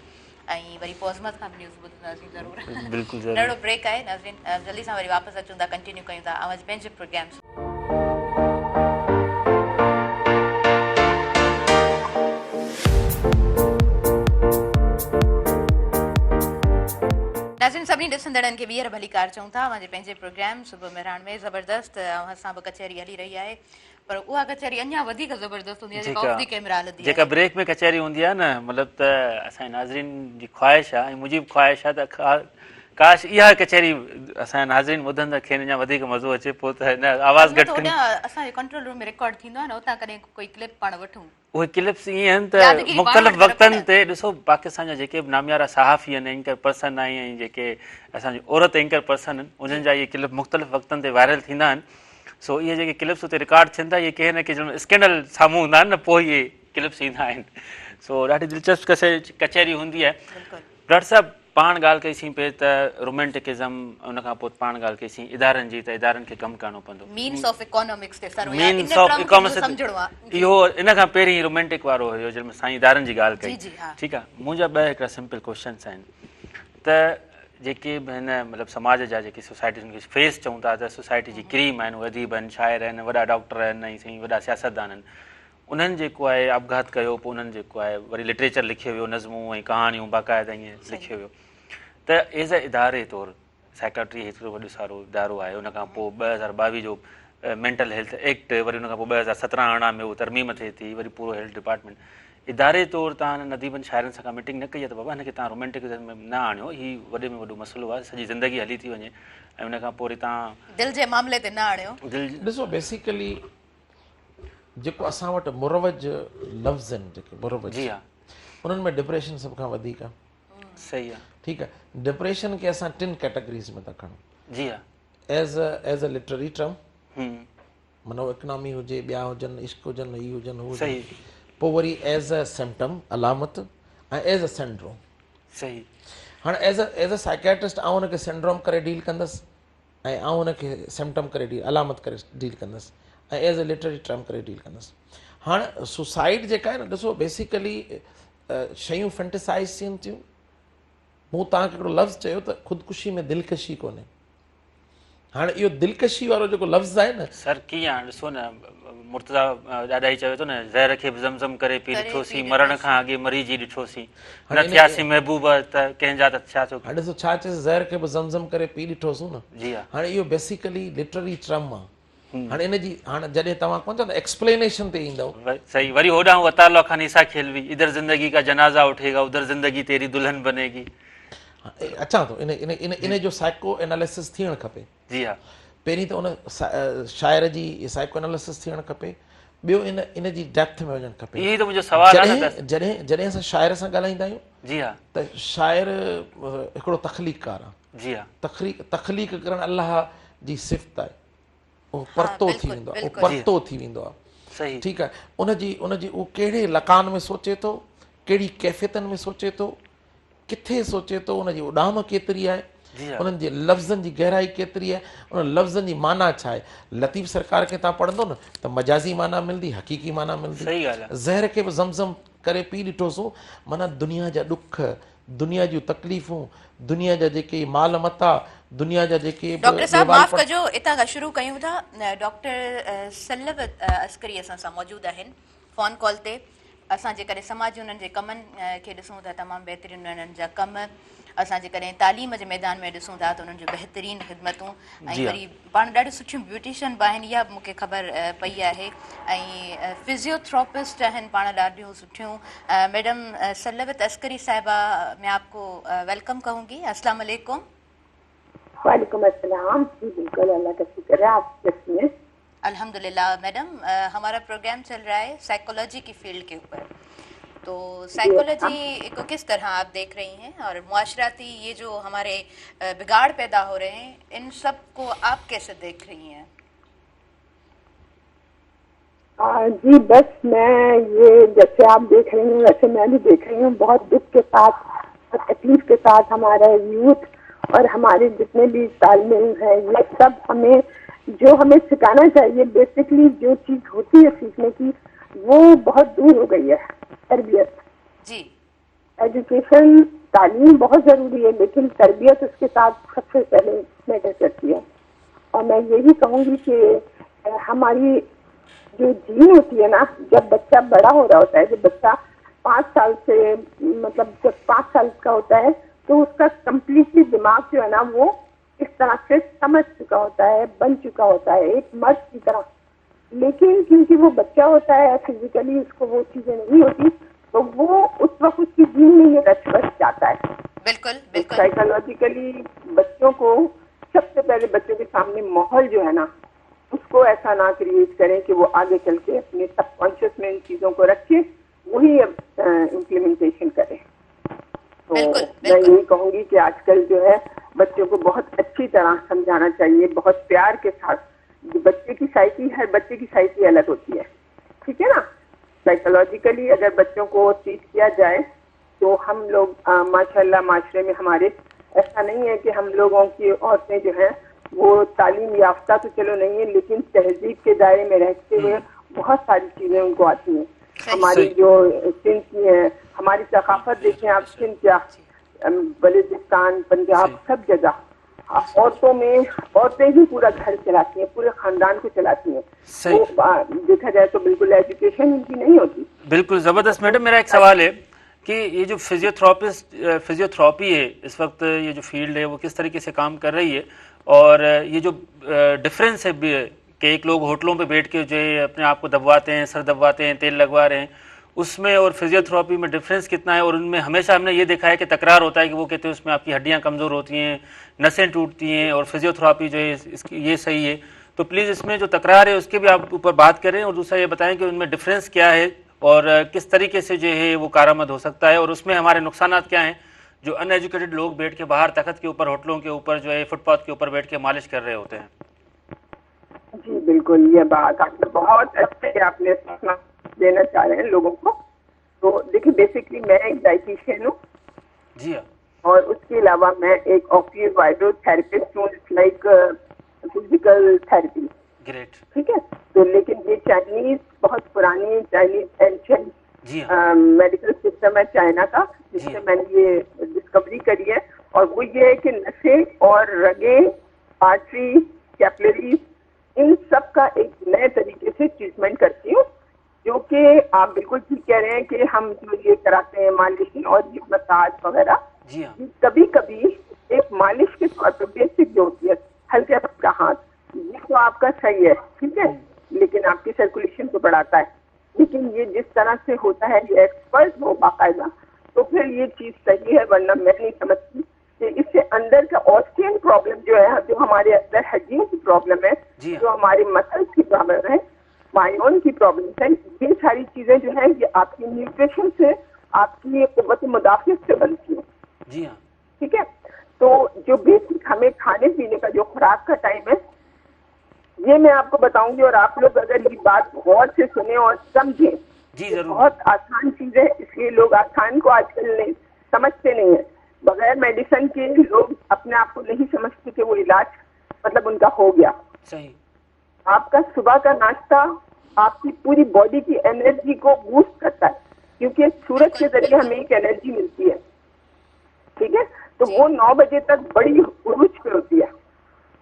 ऐं वरी पोइ अज़मत खां न्यूज़ ॿुधंदासीं ज़रूरु। बिल्कुलु नंढो ब्रेक आहे नाज़रीन, जल्दी सां वरी वापसि अचूं था, कंटिन्यू कयूं था आवाज़ पंहिंजे प्रोग्राम। नाज़रीन सभिनी ॾिसंदड़नि खे ॿीहर भली कार चऊं था। मुंहिंजे पंहिंजे प्रोग्राम सुबुह मेहरान में ज़बरदस्त ऐं असां बि कचहरी हली रही आहे, पर उहा कचहरी अञा वधीक ज़बरदस्त हूंदी आहे जेका ऑफ दी कैमरा हलंदी आहे। जेका ब्रेक में कचहरी हूंदी आहे न, मतिलबु त असांजे नाज़रीन जी ख़्वाहिश आहे ऐं मुंहिंजी बि ख़्वाहिश आहे त काश इहा कचहरी असांजा नाज़रीन ॿुधनि त खेनि अञा वधीक मज़ो अचे, पोइ त हिन आवाज़ घटि कनि। असांजे कंट्रोल रूम में रिकॉर्ड थींदो आहे न, उतां कॾहिं कोई क्लिप पाण वठूं। उहे क्लिप्स ईअं आहिनि त मुख़्तलिफ़ वक़्तनि ते ॾिसो पाकिस्तान जा जेके बि नामियारा सहाफ़ी आहिनि, एंकर पर्सन आहिनि ऐं जेके असांजी औरत एंकर पर्सन आहिनि, उन्हनि जा इहे क्लिप मुख़्तलिफ़ वक़्तनि ते वायरल थींदा आहिनि। सो इहे जेके क्लिप्स उते रिकॉर्ड थियनि था, इहे कंहिं न कंहिं स्कैंडल साम्हूं हूंदा आहिनि न, पोइ इहे क्लिप्स ईंदा आहिनि। सो ॾाढी दिलचस्प कचहरी हूंदी आहे। डॉक्टर साहिबु पाण ॻाल्हि कईसीं पे त रोमेंटिकिज़म, उनखां पोइ पाण ॻाल्हि कईसीं इदारनि जी, त इदारनि खे कमु करणो पवंदो। मीन्स ऑफ इकोनॉमिक्स इहो इन खां पहिरीं रोमेंटिक वारो हुयो जंहिंमें साईं इदारनि जी ॻाल्हि कई। ठीकु आहे, मुंहिंजा ॿ हिकिड़ा सिंपल क्वेश्चन्स आहिनि त जेके बि हिन मतिलबु समाज जा जेके सोसाइटी खे फेस चऊं था त सोसाइटी जी क्रीम आहिनि, उहे अदीब आहिनि, शाइर आहिनि, वॾा डॉक्टर आहिनि ऐं साईं वॾा सियासतदान आहिनि, उन्हनि जेको आहे अपघात कयो, पोइ उन्हनि जेको आहे वरी लिटरेचर लिखियो वियो, नज़मूं ऐं कहाणियूं बाक़ाइदा ईअं लिखियो वियो। त एज़ अ इदारे तौरु साइकाट्री हिकिड़ो वॾो सारो इदारो आहे। उनखां पोइ 2022 जो मेंटल हेल्थ एक्ट, वरी उनखां पोइ 2017-18 में उहो तरमीम थिए थी, वरी पूरो हेल्थ डिपार्टमेंट। इदारे तौरु तव्हां नदीबनि शाइरनि सां मीटिंग न कई आहे त बाबा हिनखे तव्हां रोमेंटिकिज़म में न आणियो, हीउ वॾे में वॾो मसइलो आहे, सॼी ज़िंदगी हली थी वञे ऐं उनखां पोइ वरी तव्हां दिलि जे मामले ते न आणियो। ॾिसो बेसिकली जेको असां वटि मुरवज लफ़्ज़ आहिनि, जेके मुरवज, जी हाँ, उन्हनि में डिप्रेशन सभ खां वधीक आहे। सही है। ठीकु आहे, डिप्रेशन खे असां 3 कैटेगरीज़ में था खणूं। जी हाँ। एज़ अ लिटरेरी टर्म, हम्म। माना इकनॉमी हुजे, ॿिया हुजनि, इश्क हुजनि, ही हुजनि, हू सही। हुजनि। पोइ वरी एज़ अ सिम्पटम, अलामत, ऐं एज़ अ सिंड्रोम। सही। हाणे एज़ अ साइकेट्रिस्ट आउं हुनखे सिंड्रोम करे डील कंदुसि, ऐं आउं हुनखे सिम्पटम करे अलामत करे डील कंदुसि, ऐं एज़ अ लिटरेरी टर्म करे डील कंदुसि। हाणे सुसाइड जेका आहे न, ॾिसो बेसिकली शयूं फैंटिसाइज़ थियनि थियूं। मूं तव्हांखे हिकिड़ो लफ़्ज़ चयो त ख़ुदकुशी में दिलकशी कोन्हे। हाणे इहो दिलकशी वारो जेको लफ़्ज़ आहे न, सर कीअं हाणे ॾिसो न, मुर्तज़ा ॾाढा ई चवे थो न, ज़हर खे बि ज़मज़म करे पी ॾिठोसीं, मरण खां अॻे मरी जी ॾिठोसीं, न थियासीं महबूब त कंहिंजा त छा थियो। हाणे ॾिसो छा चएसि, ज़हर खे बि ज़मज़म करे पी ॾिठोसीं न। जी हाँ। हाणे इहो बेसिकली लिटरेरी टर्म आहे। हाणे इन जी हाणे जॾहिं तव्हां कोन चवंदा एक्सप्लेनेशन ते ईंदव, सही, वरी होॾां अताउल्लाह खान ईसा खेल हुई, इधर ज़िंदगी का जनाजा उठेगा, उधर ज़िंदगी तेरी दुल्हन बनेगी। अचां थो, इन जो साइको एनालिसिस थियणु खपे। जी हाँ। पहिरीं त उन शाइर जी साइको एनालिसिस थियणु खपे, ॿियो इन जी डेप्थ में वञणु खपे। यही तो मुंहिंजो सवाल आहे न। जॾहिं असां शाइर सां ॻाल्हाईंदा आहियूं, जी हाँ, त शाइर हिकिड़ो तख़लीक़कार आहे। जी हाँ, तख़लीक़ करणु अलाह जी सिफ़त आहे, उहो परतो थी वेंदो आहे, उहो परतो थी वेंदो आहे। सही। ठीकु आहे, उनजी उहो कहिड़े लकान में सोचे थो, कहिड़ी कैफ़ियतनि में सोचे थो, किथे सोचे थो, उनजी उॾाम केतिरी आहे, उन्हनि जे लफ़्ज़नि जी गहराई केतिरी आहे, उन लफ़्ज़नि जी माना छा आहे। लतीफ़ सरकार खे तव्हां पढ़ंदो न त मजाज़ी माना मिलंदी, हक़ीक़ी माना मिलंदी। सही ॻाल्हि आहे। ज़हर खे बि ज़मज़म करे पी ॾिठोसीं, माना दुनिया जा ॾुख, दुनिया जूं तकलीफ़ूं, दुनिया जा जेके माल मता, दुनिया जा जेके डॉक्टर साहब माफ़ कजो, इतां खां शुरू कयूं था। डॉक्टर सल्लवत अस्करी असां सां मौजूदु आहिनि फ़ोन कॉल ते। असां जेकॾहिं समाज उन्हनि जे कमनि खे ॾिसूं था, तमामु बहितरीनु उन्हनि जा कम। असां जेकॾहिं तालीम जे मैदान में ॾिसूं था त उन्हनि जूं बहितरीनु ख़िदमतूं, ऐं वरी पाण ॾाढियूं सुठियूं ब्यूटिशियन बि आहिनि, इहा बि मूंखे ख़बर पई आहे, ऐं फिज़ियोथेरेपिस्ट आहिनि पाण ॾाढियूं सुठियूं। मैडम सल्लवत अस्करी साहिबा, मैं आपको वेलकम कहूँगी। अस्सलाम वालेकुम। वालेकुम अस्सलाम। जी बिल्कुल, अल्लाह का शुक्र है। आप कैसी हैं? अल्हम्दुलिल्लाह मैडम, हमारा प्रोग्राम चल रहा है साइकोलॉजी की फील्ड के ऊपर। तो साइकोलॉजी को किस तरह आप देख रही हैं, और मुआशराती ये जो हमारे बिगाड़ पैदा हो रहे हैं, इन सब को आप कैसे देख रही हैं? जी बस मैं ये जैसे आप देख रही हूँ वैसे मैं भी देख रही हूँ। बहुत दुख के साथ, तकलीफ के साथ हमारा यूथ और हमारे जितने भी तालिम हैं, ये सब हमें सिखाना चाहिए। बेसिकली जो चीज़ होती है सीखने की, वो बहुत दूर हो गई है। तरबियत जी, एजुकेशन, तालीम बहुत ज़रूरी है, लेकिन तरबियत उसके साथ सबसे पहले मैटर करती है। और मैं यही कहूँगी कि हमारी जो जीन होती है ना, जब बच्चा बड़ा हो रहा होता है, जब बच्चा 5 साल से मतलब जब 5 साल का होता है, तो उसका कम्प्लीटली दिमाग जो है ना, वो इस तरह से समझ चुका होता है, बन चुका होता है एक मर्द की तरह। लेकिन क्योंकि वो बच्चा होता है, फिजिकली उसको वो चीजें नहीं होती, तो वो उस वक्त उसकी जीन में ये रच बस जाता है। बिल्कुल बिल्कुल। साइकोलॉजिकली बच्चों को सबसे पहले बच्चों के सामने माहौल जो है ना, उसको ऐसा ना क्रिएट करें कि वो आगे चल के अपने सबकॉन्शियस में इन चीजों को रखे, वही इम्प्लीमेंटेशन करें। तो मैं यही कहूँगी कि आजकल जो है बच्चों को बहुत अच्छी तरह समझाना चाहिए, बहुत प्यार के साथ। बच्चे की साइकी, हर बच्चे की साइकी अलग होती है, ठीक है ना। साइकोलॉजिकली अगर बच्चों को ट्रीट किया जाए तो हम लोग माशाल्लाह माशरे में हमारे ऐसा नहीं है कि हम लोगों की औरतें जो हैं वो तालीम याफ्ता तो चलो नहीं है, लेकिन तहजीब के दायरे में रहते हुए बहुत सारी चीज़ें उनको आती हैं। हमारी जो सिंध की है, हमारी सकाफत देखें आप, सिंध क्या, बलूचिस्तान, पंजाब, सब जगह औरतें ही पूरा घर चलाती हैं, पूरे खानदान को चलाती हैं। तो देखा जाए तो बिल्कुल एजुकेशन इनकी नहीं होती। बिल्कुल ज़बरदस्त। मैडम मेरा एक सवाल है कि ये जो फिजियोथेरेपी है इस वक्त, ये जो फील्ड है वो किस तरीके से काम कर रही है, और ये जो डिफरेंस है कि एक लोग होटलों पे बैठ के जो है अपने आप को दबवाते हैं, सर दबवाते हैं, तेल लगवा रहे हैं, उसमें और फिजियोथेरेपी में डिफरेंस कितना है? और उनमें हमेशा हमने ये देखा है कि तकरार होता है कि वो कहते हैं उसमें आपकी हड्डियां कमज़ोर होती हैं, नसें टूटती हैं, और फिजियोथेरेपी जो है इसकी ये सही है। तो प्लीज़ इसमें जो तकरार है उसके भी आप ऊपर बात करें, और दूसरा ये बताएं कि उनमें डिफरेंस क्या है और किस तरीके से जो है वो कारामद हो सकता है, और उसमें हमारे नुकसानात क्या हैं जो अनएजुकेटेड लोग बैठ के बाहर तख्त के ऊपर, होटलों के ऊपर जो है फुटपाथ के ऊपर बैठ के मालिश कर रहे होते हैं। जी बिल्कुल, ये बात आपने बहुत अच्छे आपने देना चाह रहे हैं लोगों को। तो देखिए, बेसिकली मैं एक डाइटिशियन हूँ जी हाँ, और उसके अलावा मैं एक ऑक्यूवाइब्रोथेरेपिस्ट हूँ, लाइक फिजिकल थेरेपी। ग्रेट। ठीक है, तो लेकिन ये चाइनीज, बहुत पुरानी चाइनीज एंशिएंट जी हाँ, मेडिकल सिस्टम है चाइना का, जिससे मैंने ये डिस्कवरी करी है। और वो ये है कि नशे और रगे, आर्टरी, कैपिलरीज, इन सब का एक नए तरीके से ट्रीटमेंट करती हूँ, जो कि आप बिल्कुल ठीक कह रहे हैं कि हम जो ये कराते हैं मालिश और ये मसाज वगैरह, जी हाँ, कभी कभी एक मालिश के तौर पर बेसिक जो होती है हल्के आपका हाथ, ये तो आपका सही है, ठीक है, लेकिन आपकी सर्कुलेशन को बढ़ाता है। लेकिन ये जिस तरह से होता है, ये एक्सपर्ट हो बाकायदा, तो फिर ये चीज सही है, वरना मैं नहीं समझती कि इससे अंदर का ऑस्टियन प्रॉब्लम जो है, जो हमारे अंदर हड्डियों की प्रॉब्लम है, जो हमारी मसल्स की प्रॉब्लम है, मायोन की प्रॉब्लम है, ये सारी चीजें जो है ये आपकी न्यूट्रिशन से, आपकी कुव्वत मुदाफियत से बनती है। जी हाँ, ठीक है, तो जो बेसिक हमें खाने पीने का जो खुराक का टाइम है, ये मैं आपको बताऊंगी, और आप लोग अगर ये बात गौर से सुने और समझें, जी जरूर। बहुत आसान चीज है, इसलिए लोग आसान को आजकल नहीं समझते नहीं है। बगैर मेडिसिन के लोग अपने आप को नहीं समझते कि वो इलाज मतलब उनका हो गया। सही। आपका सुबह का नाश्ता आपकी पूरी बॉडी की एनर्जी को बूस्ट करता है, क्योंकि सूरज के जरिए हमें एक एनर्जी मिलती है। ठीक है, तो वो 9 बजे तक बड़ी उरूज पे होती है,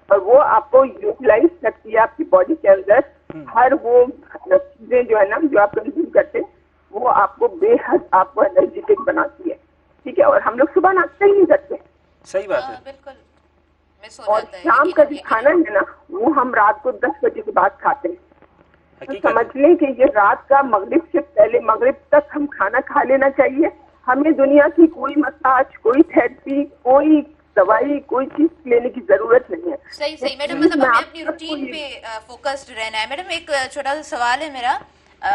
और वो आपको यूटिलाइज करती है आपकी बॉडी के अंदर। हर वो चीजें जो है ना, जो आप कंज्यूम करते हैं, वो आपको बेहद आपको एनर्जेटिक बनाती है। ठीक है, और हम लोग सुबह नाश्ता ही नहीं करते। सही बात है, बिल्कुल। मिस हो और जाता है, शाम का जो खाना है ना, वो हम रात को 10 बजे के बाद खाते हैं। तो हकीकत समझ लें कि ये रात का मगरिब से पहले, मगरिब तक हम खाना खा लेना चाहिए। हमें दुनिया की कोई मसाज, कोई थेरेपी, कोई दवाई, कोई चीज लेने की जरूरत नहीं है। सही सही मैडम, मतलब हमें अपनी रूटीन पे फोकस्ड रहना है। मैडम एक छोटा सा सवाल है मेरा,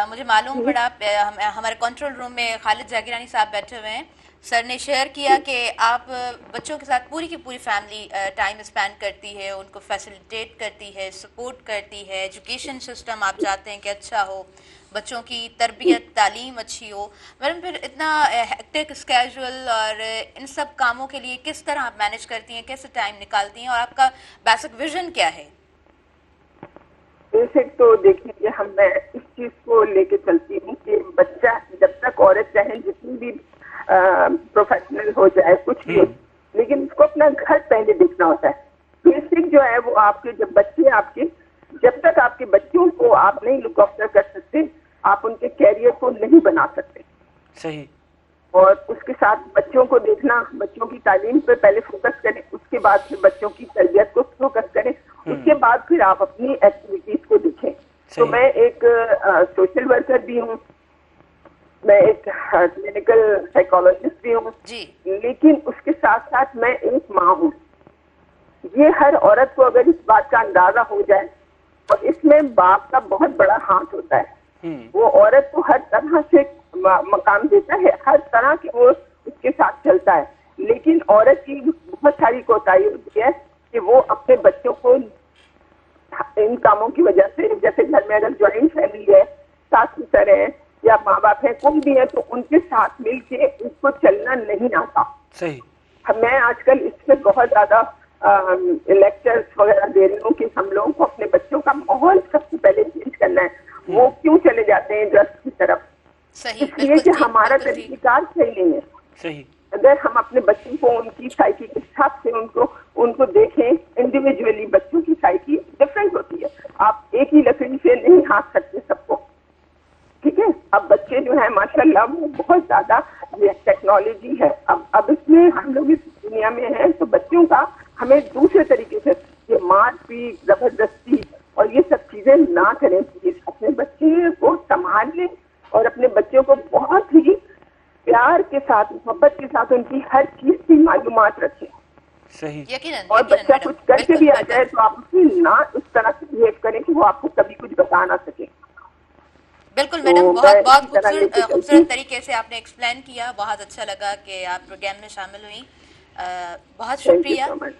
मुझे मालूम पड़ा हमारे कंट्रोल रूम में खालिद जाकिरानी साहब बैठे हुए हैं, सर ने शेयर किया कि आप बच्चों के साथ पूरी की पूरी फैमिली टाइम स्पेंड करती है, उनको फैसिलिटेट करती है, सपोर्ट करती है, एजुकेशन सिस्टम आप चाहते हैं कि अच्छा हो, बच्चों की तरबियत तालीम अच्छी हो। मैडम फिर इतना हेक्टिक स्केड्यूल और इन सब कामों के लिए किस तरह आप मैनेज करती हैं, कैसे टाइम निकालती हैं, और आपका बेसिक विजन क्या है? बेसिक तो देखिए, मैं इस चीज को लेके चलती हूँ कि बच्चा जब तक, औरत चाहे जितनी भी प्रोफेशनल हो जाए, कुछ भी हो, लेकिन उसको अपना घर पहले देखना होता है। बेसिक जो है वो आपके, जब बच्चे आपके, जब तक आपके बच्चों को आप नहीं लुक आफ्टर कर सकते, आप उनके कैरियर को नहीं बना सकते। सही। और उसके साथ बच्चों को देखना, बच्चों की तालीम पे पहले फोकस करें, उसके बाद फिर बच्चों की तरबियत को फोकस करें, उसके बाद फिर आप अपनी एक्टिविटीज को देखें। तो मैं एक सोशल वर्कर भी हूँ, मैं एक क्लिनिकल साइकोलॉजिस्ट भी हूँ, लेकिन उसके साथ साथ मैं एक माँ हूँ। ये हर औरत को अगर इस बात का अंदाजा हो जाए, और इसमें बाप का बहुत बड़ा हाथ होता है, वो औरत को हर तरह से मकाम देता है, हर तरह के वो उसके साथ चलता है। लेकिन औरत की बहुत सारी कोताही होती है कि वो अपने बच्चों को इन कामों की वजह से, जैसे घर में अगर ज्वाइंट फैमिली है, सास ससुर है या माँ बाप है, कोई भी है, तो उनके साथ मिलके उसको चलना नहीं आता। सही। मैं आजकल इसमें बहुत ज्यादा लेक्चर्स वगैरह दे रही हूँ कि हम लोगों को अपने बच्चों का माहौल सबसे पहले चेंज करना है। वो क्यों चले जाते हैं ड्रग्स की तरफ? इसलिए कि हमारा तरीकेकार सही नहीं है। सही। अगर हम अपने बच्चों को उनकी साइकी के हिसाब से उनको देखें, इंडिविजुअली बच्चों की साइकी डिफरेंट होती है, आप एक ही लकड़ी से नहीं हाँक सकते सबको। ठीक है, अब बच्चे जो है माशाल्लाह वो बहुत ज्यादा, ये टेक्नोलॉजी है, अब इसमें हम लोग इस दुनिया में हैं, तो बच्चों का हमें दूसरे तरीके से, ये मारपीट, जबरदस्ती और ये सब चीजें ना करें। प्लीज अपने बच्चे को संभाल लें और अपने बच्चों को बहुत ही प्यार के साथ, मोहब्बत के साथ उनकी हर चीज की मालूमात रखें। सही। यकीनन और यकीनन बच्चा मैडम, कुछ करके बिल्कुल, भी आ बिल्कुल। जाए तो आप उसकी ना इस तरह से बिहेव करें कि वो आपको कभी कुछ बता ना सके। बिल्कुल तो मैडम, मैं बहुत बहुत इसी तरह लेके चलती खूबसूरत तरीके से आपने एक्सप्लेन किया। बहुत अच्छा लगा कि आप प्रोग्राम में शामिल हुई। बहुत थैंक यू शुक्रिया। So much.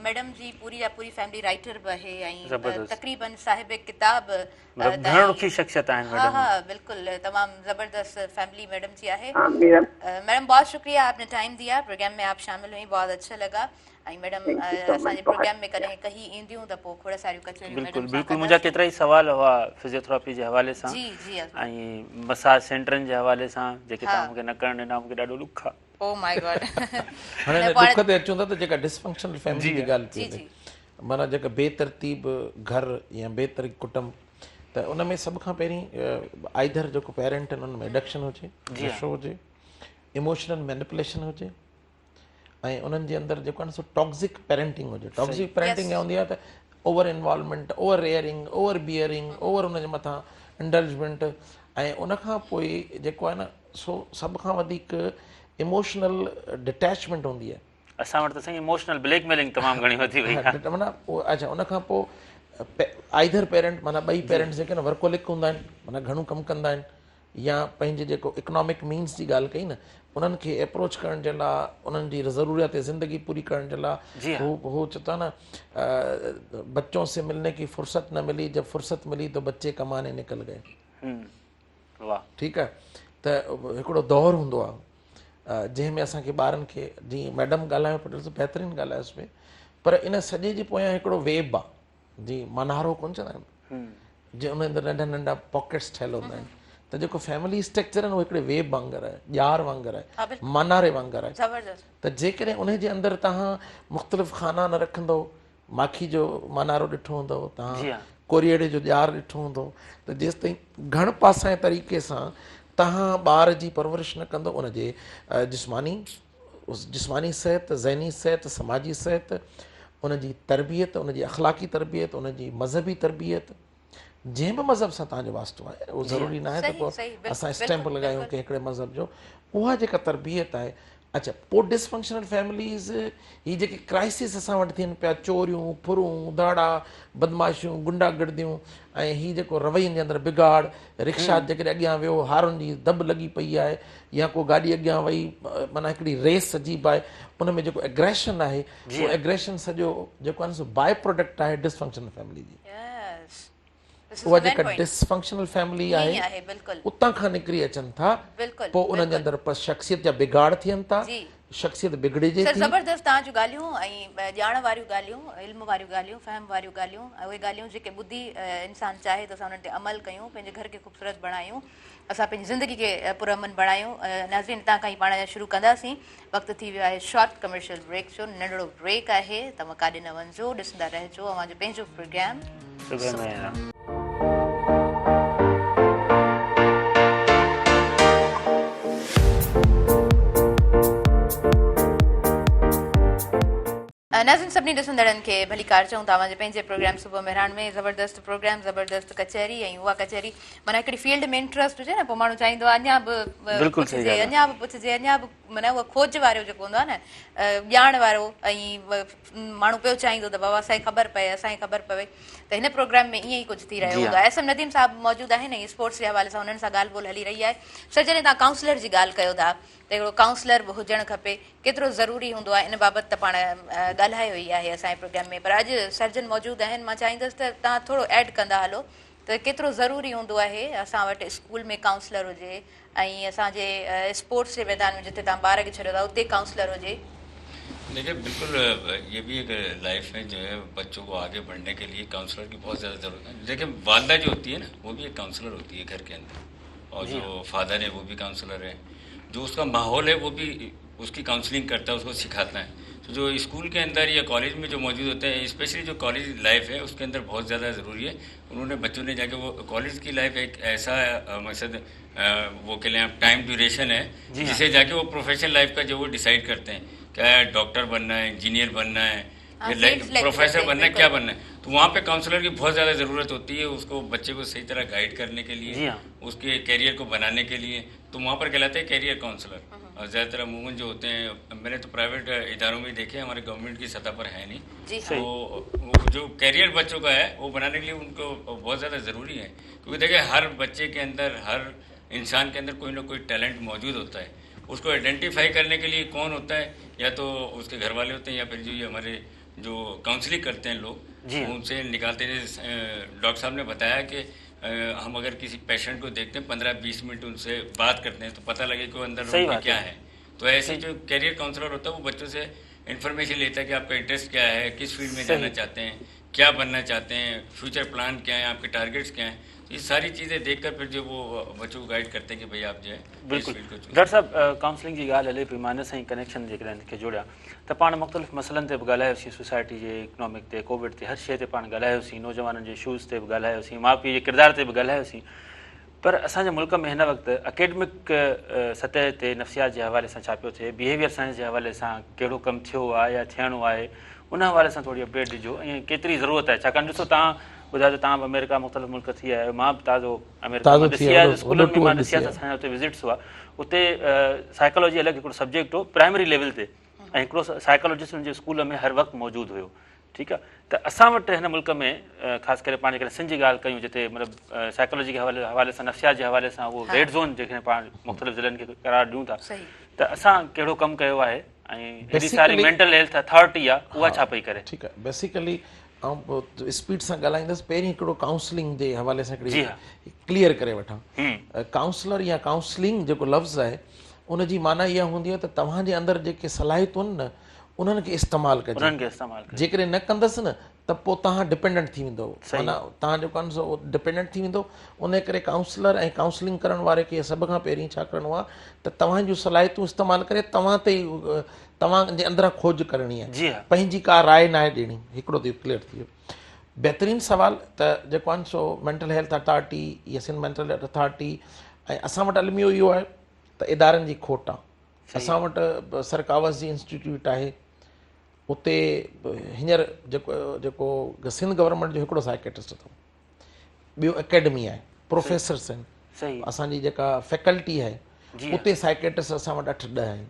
मैडम जी पूरी जा पूरी फैमिली राइटर बि आहे ऐं ज़बरदस्त। तक़रीबन साहिब किताब मतिलबु घणो ॾुखी शख़्सियत आहिनि हाँ मैडम। हाँ बिल्कुल, तमाम ज़बरदस्त फैमिली मैडम जी आहे। हाँ मैडम, मैडम बहुत शुक्रिया, आपने टाइम दिया, प्रोग्राम में आप शामिल हुई, बहुत अच्छा लगा। ऐं madam thank you so much, असांजे बहुत प्रोग्राम में कॾहिं कहीं ईंदियूं त पोइ खोड़ सारियूं कचरियूं बिल्कुलु मैडम सां बिल्कुलु, मुंहिंजा कंदासीं। केतिरा ई सुवाल हुआ फिजियोथेरेपी जे हवाले सां जी जी ऐं मसाज सेंटरनि जे हवाले सां जेके हा। तव्हां मूंखे न करणु ॾिना, मूंखे ॾाढो ॾुख आहे। Oh my God. हाणे हिन ॾुख ते अचूं था त जेका डिसफंक्शनल फैमिली जी ॻाल्हि थी जी, वञे, जी। माना जेका बेतरतीब घर या बेतरतीब कुटुंब, त उन में सभ खां पहिरीं आइदर जेको पेरेंट आहिनि उन में एडक्शन हुजे, नशो हुजे, इमोशनल मैनिपुलेशन हुजे, ऐं उन्हनि जे अंदरि जेको आहे न सो टॉक्सिक पेरेंटिंग हुजे। टॉक्सिक पेरेंटिंग हूंदी आहे त over involvement, over rearing, over bearing, over उन जे मथां इंडल्जमेंट, ऐं उन खां पोइ जेको आहे न सो सभ खां वधीक इमोशनल डिटैचमेंट हूंदी आहे। असां वटि त साईं इमोशनल ब्लैकमेलिंग तमामु घणी वधी वई आहे। माना अच्छा, उन खां पोइ आइदर पेरेंट, माना ॿई पेरेंट्स जेके न वर्कोलिक हूंदा आहिनि, माना घणो कमु कंदा आहिनि, या पंहिंजे जेको इकनॉमिक मीन्स जी ॻाल्हि कई न, उन्हनि खे अप्रोच करण जे लाइ, उन्हनि जी ज़रूरियात ज़िंदगी पूरी करण जे जी लाइ हाँ। हू चवंदा था न, बच्चों से मिलने की फुर्सत न मिली, जब फुर्सत मिली तो बच्चे कमाने निकल गए। वाह। ठीकु आहे, त हिकिड़ो दौरु हूंदो आहे जंहिंमें असांखे ॿारनि खे, जीअं मैडम ॻाल्हायो पियो ॾिसो बहितरीनु ॻाल्हायोसि पे, पर इन सॼे जे पोयां हिकिड़ो वेब आहे, जी मनारो कोन चवंदा आहिनि, जे उन अंदरि नंढा नंढा पॉकेट्स ठहियल हूंदा आहिनि, त जेको फैमिली स्ट्रक्चर आहे न उहो हिकिड़े वेब वांगुरु आहे, ॼार वांगुरु आहे, मनारे वांगुरु आहे। ज़बरदस्त। त जेकॾहिं उन जे अंदरि तव्हां मुख़्तलिफ़ खाना न रखंदव, माखी जो मनारो ॾिठो हूंदव जी तव्हां, हाँ। कोरिएड़े जो ॼार ॾिठो हूंदो, त जेसि ताईं घण पासाए तरीक़े सां तव्हां ॿार जी परवरिश न कंदो, उनजे जिस्मानी सिहत, ज़हनी सिहत, समाजी सिहत, उनजी तरबियत, उनजी अख़लाक़ी तरबियत, उनजी मज़हबी तरबियत, जंहिं बि मज़हब सां तव्हांजो वास्तो आहे, उहो ज़रूरी न आहे त पोइ असां स्टैम्प लॻायूं की हिकिड़े मज़हब जो, उहा जेका तरबियत आहे। अच्छा, पोइ डिसफंक्शनल फैमिलीज़, ही जेके क्राइसिस असां वटि थियनि पिया, चोरियूं, फुरूं, दाड़ा, बदमाशियूं, गुंडागर्दियूं, ऐं ही जेको रवैयनि जे अंदरि बिगाड़, रिक्शा जेकॾहिं अॻियां वियो, हारुनि जी दॿ लॻी पई आहे, या को गाॾी अॻियां वई, माना हिकिड़ी रेस अजीब आहे, उन में जेको एग्रेशन आहे, उहो एग्रेशन सॼो जेको आहे न सो बाय प्रोडक्ट आहे डिसफंक्शनल फैमिली जी। उहा जेका डिसफंक्शनल फैमिली आहे, बिल्कुल उतां खां निकिरी अचनि था, बिल्कुल पोइ उन्हनि जे अंदरि शख़्सियत जा बिगाड़ थियनि था, शख़्सियत बिगड़िजे सर, थी। ज़बरदस्त तव्हां जूं ॻाल्हियूं ऐं ॼाण वारियूं ॻाल्हियूं, इल्म वारियूं ॻाल्हियूं, फ़हम वारियूं ॻाल्हियूं, उहे ॻाल्हियूं जेके ॿुधी इंसान चाहे त असां उन्हनि ते अमल कयूं, पंहिंजे घर खे ख़ूबसूरत बणायूं, असां पंहिंजी ज़िंदगी खे पुरअमन बणायूं। नाज़रीन, हितां खां ई पाण शुरू कंदासीं। वक़्तु थी वियो आहे शॉर्ट कमर्शियल ब्रेक जो, नंढिड़ो ब्रेक आहे, तव्हां काॾे न वञिजो, ॾिसंदा रहिजो अव्हांजो पंहिंजो प्रोग्राम सुबह में नाज़रीन, सभिनी ॾिसंदड़नि खे भली कार चऊं तव्हांजे पंहिंजे प्रोग्राम सुबुह मेहरान में। ज़बरदस्त प्रोग्राम, ज़बरदस्त कचहरी, ऐं उहा कचहरी माना हिकिड़ी फील्ड में इंट्रस्ट हुजे न, पोइ माण्हू चाहींदो आहे अञा बि पुछिजे, अञा बि पुछिजे, अञा बि माना उहा खोज वारो जेको हूंदो आहे न, ॼाण वारो, ऐं माण्हू पियो चाहींदो त बाबा असांखे ख़बर पए, असांखे ख़बर पवे, त हिन प्रोग्राम में ईअं ई कुझु थी रहियो हूंदो आहे। एस एम नदीम साहिबु मौजूदु आहिनि ऐं स्पोर्ट्स जे हवाले सां उन्हनि सां ॻाल्हि ॿोल हली रही आहे। सर, जॾहिं तव्हां काउंसलर जी ॻाल्हि कयो था त हिकिड़ो काउंसलर बि हुजणु खपे, केतिरो ज़रूरी हूंदो आहे, इन बाबति त पाण ॻाल्हायो ई आहे असांजे प्रोग्राम में, पर अॼु सर्जन मौजूदु आहिनि, मां चाहींदसि त तव्हां थोरो ऐड कंदा हलो त केतिरो ज़रूरी हूंदो आहे असां वटि स्कूल में काउंसलर हुजे, ऐं असांजे स्पोर्ट्स जे मैदान में जिते तव्हां ॿार खे छॾियो था उते काउंसलर हुजे। देखिए, बिल्कुल ये भी एक लाइफ में जो है बच्चों को आगे बढ़ने के लिए काउंसलर की बहुत ज़्यादा ज़रूरत है। देखिए, वालदा जो होती है ना, वो भी एक काउंसलर होती है घर के अंदर, और जो फादर है वो भी काउंसलर है, जो उसका माहौल है वो भी उसकी काउंसलिंग करता है, उसको सिखाता है। तो जो स्कूल के अंदर या कॉलेज में जो मौजूद होते हैं, स्पेशली जो कॉलेज लाइफ है उसके अंदर बहुत ज़्यादा ज़रूरी है। उन्होंने बच्चों ने जाके वो कॉलेज की लाइफ एक ऐसा मकसद वो के लिए टाइम ड्यूरेशन है जिसे जाके वो प्रोफेशनल लाइफ का जो वो डिसाइड करते हैं, क्या डॉक्टर बनना है, इंजीनियर बनना है, प्रोफेसर बनना है, क्या बनना है, तो वहाँ पे काउंसलर की बहुत ज़्यादा ज़रूरत होती है उसको, बच्चे को सही तरह गाइड करने के लिए, उसके कैरियर को बनाने के लिए, तो वहाँ पर कहलाते हैं कैरियर काउंसलर। और ज़्यादातर अमूमन जो होते हैं, मैंने तो प्राइवेट इदारों में देखे, हमारे गवर्नमेंट की सतह पर है नहीं, तो वो जो कैरियर बच्चों का है वो बनाने के लिए उनको बहुत ज़्यादा ज़रूरी है, क्योंकि देखिए हर बच्चे के अंदर, हर इंसान के अंदर कोई ना कोई टैलेंट मौजूद होता है। उसको आइडेंटिफाई करने के लिए कौन होता है, या तो उसके घर वाले होते हैं, या फिर जो ये हमारे जो काउंसलिंग करते हैं लोग, उनसे निकालते हैं। डॉक्टर साहब ने बताया कि हम अगर किसी पेशेंट को देखते हैं 15-20 मिनट उनसे बात करते हैं तो पता लगे कि वो अंदर रूम में क्या है। तो ऐसे जो कैरियर काउंसलर होता है वो बच्चों से इन्फॉर्मेशन लेता है कि आपका इंटरेस्ट क्या है, किस फील्ड में जाना चाहते हैं, क्या बनना चाहते हैं, फ्यूचर प्लान क्या है, आपके टारगेट्स क्या हैं, ये सारी चीज़ें देखकर फिर जो वो बच्चों को गाइड करते हैं कि भाई आप जो है बिल्कुल। डॉक्टर साहब काउंसलिंग जी ॻाल्हि हले पई, मां हिन सां ई कनेक्शन जेकॾहिं खे जोड़िया त पाण मुख़्तलिफ़ मसइलनि ते बि ॻाल्हायोसीं, सोसाइटी जे इकनॉमिक ते, कोविड ते, हर शइ ते पाण ॻाल्हायोसीं, नौजवाननि जे इशूज़ ते बि ॻाल्हायोसीं, माउ पीउ जे किरदार ते बि ॻाल्हायोसीं। पर असांजे मुल्क में हिन वक़्तु अकेडमिक सतह ते नफ़्सियात जे हवाले सां छा पियो थिए, बिहेवियर साइंस जे हवाले सां कहिड़ो कमु थियो आहे या थियणो आहे, उन हवाले सां थोरी अपडेट ॾिजो, ऐं केतिरी ज़रूरत आहे। छाकाणि ॾिसो तव्हां ॿुधायो त तव्हां बि अमेरिका मुख़्तलिफ़ मुल्क थी आया आहियो, मां बि ताज़ो अमेरिका में ॾिसी आहियां, स्कूलनि में मां ॾिसी आहियां, असांजा हुते विज़िट्स हुआ, उते साइकोलॉजी अलॻि हिकिड़ो सब्जेक्ट हो प्राइमरी लेवल ते, ऐं हिकिड़ो साइकोलॉजिस्ट हुनजे स्कूल में हर वक़्तु मौजूदु हुयो। ठीकु आहे, त असां वटि हिन मुल्क में ख़ासि करे पाण जेकॾहिं सिंध जी ॻाल्हि कयूं, जिते मतिलबु साइकोलॉजी के हवाले सां, नफ़्सियात जे हवाले सां उहो रेड ज़ोन जेके पाण मुख़्तलिफ़ ज़िलनि खे करार ॾियूं था, त असां कहिड़ो कमु कयो आहे, ऐं हेॾी सारी मेंटल हेल्थ अथॉरिटी आहे उहा छा पई करे? ठीकु आहे, बेसिकली ऐं स्पीड सां ॻाल्हाईंदुसि। पहिरीं हिकिड़ो काउंसलिंग जे हवाले सां हिकिड़ी क्लियर करे वठां। काउंसलर या काउंसलिंग जेको लफ़्ज़ आहे उनजी माना इहा हूंदी आहे त तव्हांजे अंदरि जेके सलाहियतूं आहिनि न उन्हनि खे इस्तेमालु कजे। जेकॾहिं न कंदसि न त पोइ तव्हां डिपेंडेंट थी वेंदो, माना तव्हां जेको आहे सो डिपेंडेंट थी वेंदो। उन करे काउंसलर ऐं काउंसलिंग करण वारे खे सभ खां पहिरीं छा करिणो आहे त तव्हां जूं सलाहियतूं इस्तेमालु करे तव्हां ते तव्हांजे अंदरां खोज करणी आहे, पंहिंजी का राय न आहे ॾियणी। हिकिड़ो त क्लियर थी वियो। बहितरीनु सुवालु त जेको आहे सो मेंटल हेल्थ अथॉरिटी या सिंध मेंटल हेल्थ अथॉरिटी, ऐं असां वटि अलमियो इहो आहे त इदारनि जी खोट आहे। असां वटि सरकावस जी इंस्टीट्यूट आहे, उते हींअर जेको सिंध गवर्नमेंट जो हिकिड़ो साइकेट्रिस्ट अथव, ॿियो एकेडमी आहे, प्रोफेसर्स आहिनि, असांजी जेका फैकल्टी आहे उते साइकेट्रिस्ट असां वटि 8-10 आहिनि।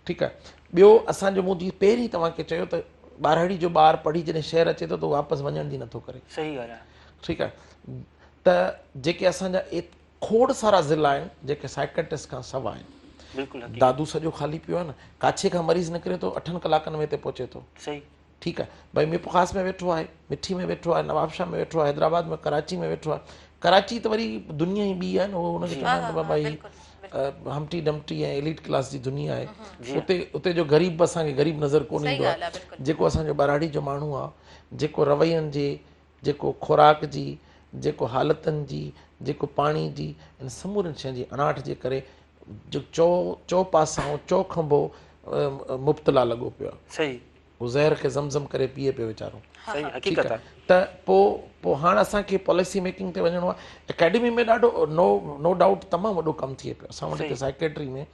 ठीकु आहे, ॿियो असांजो मुंहिंजी पहिरीं तव्हांखे चयो त ॿारहड़ी जो ॿारु पढ़ी जॾहिं शहर अचे थो त वापसि वञण जी नथो करे। सही ॻाल्हि आहे। ठीकु आहे, त जेके असांजा खोड़ सारा ज़िला आहिनि जेके साइकेट्रिस्ट खां सवाइ आहिनि। दादू सॼो ख़ाली पियो आहे न, काछे खां मरीज़ निकिरे थो 8 कलाकनि में हिते पहुचे थो। सही, ठीकु आहे, भई मिपखास में वेठो आहे, मिठी में वेठो आहे, नवाबशाह में वेठो आहे, हैदराबाद में, कराची में वेठो आहे। कराची त वरी दुनिया ई ॿी आहे न, उहो हुनखे चवंदा आहिनि भई हमटी डमटी ऐं एलीट क्लास जी दुनिया आहे। उते जो ग़रीब असांखे ग़रीब नज़र कोन ईंदो आहे। जेको असांजो ॿारहड़ी जो माण्हू आहे, जेको रवैयनि जे, जेको खुराक जी, जेको हालतुनि जी, जेको पाणी जी, इन समूरनि शयुनि जी अणाट जे करे जो चौ पासाऊं चौखंबो मुब्तला लॻो पियो आहे। सही, ज़हर खे ज़मज़म करे पीए पियो वीचारो। सही, हक़ीक़त आहे। त पोइ हाणे असांखे पॉलिसी मेकिंग ते वञिणो आहे। एकेडमी में ॾाढो नो डाउट तमामु वॾो कमु थिए पियो। असां वटि साइकेट्री में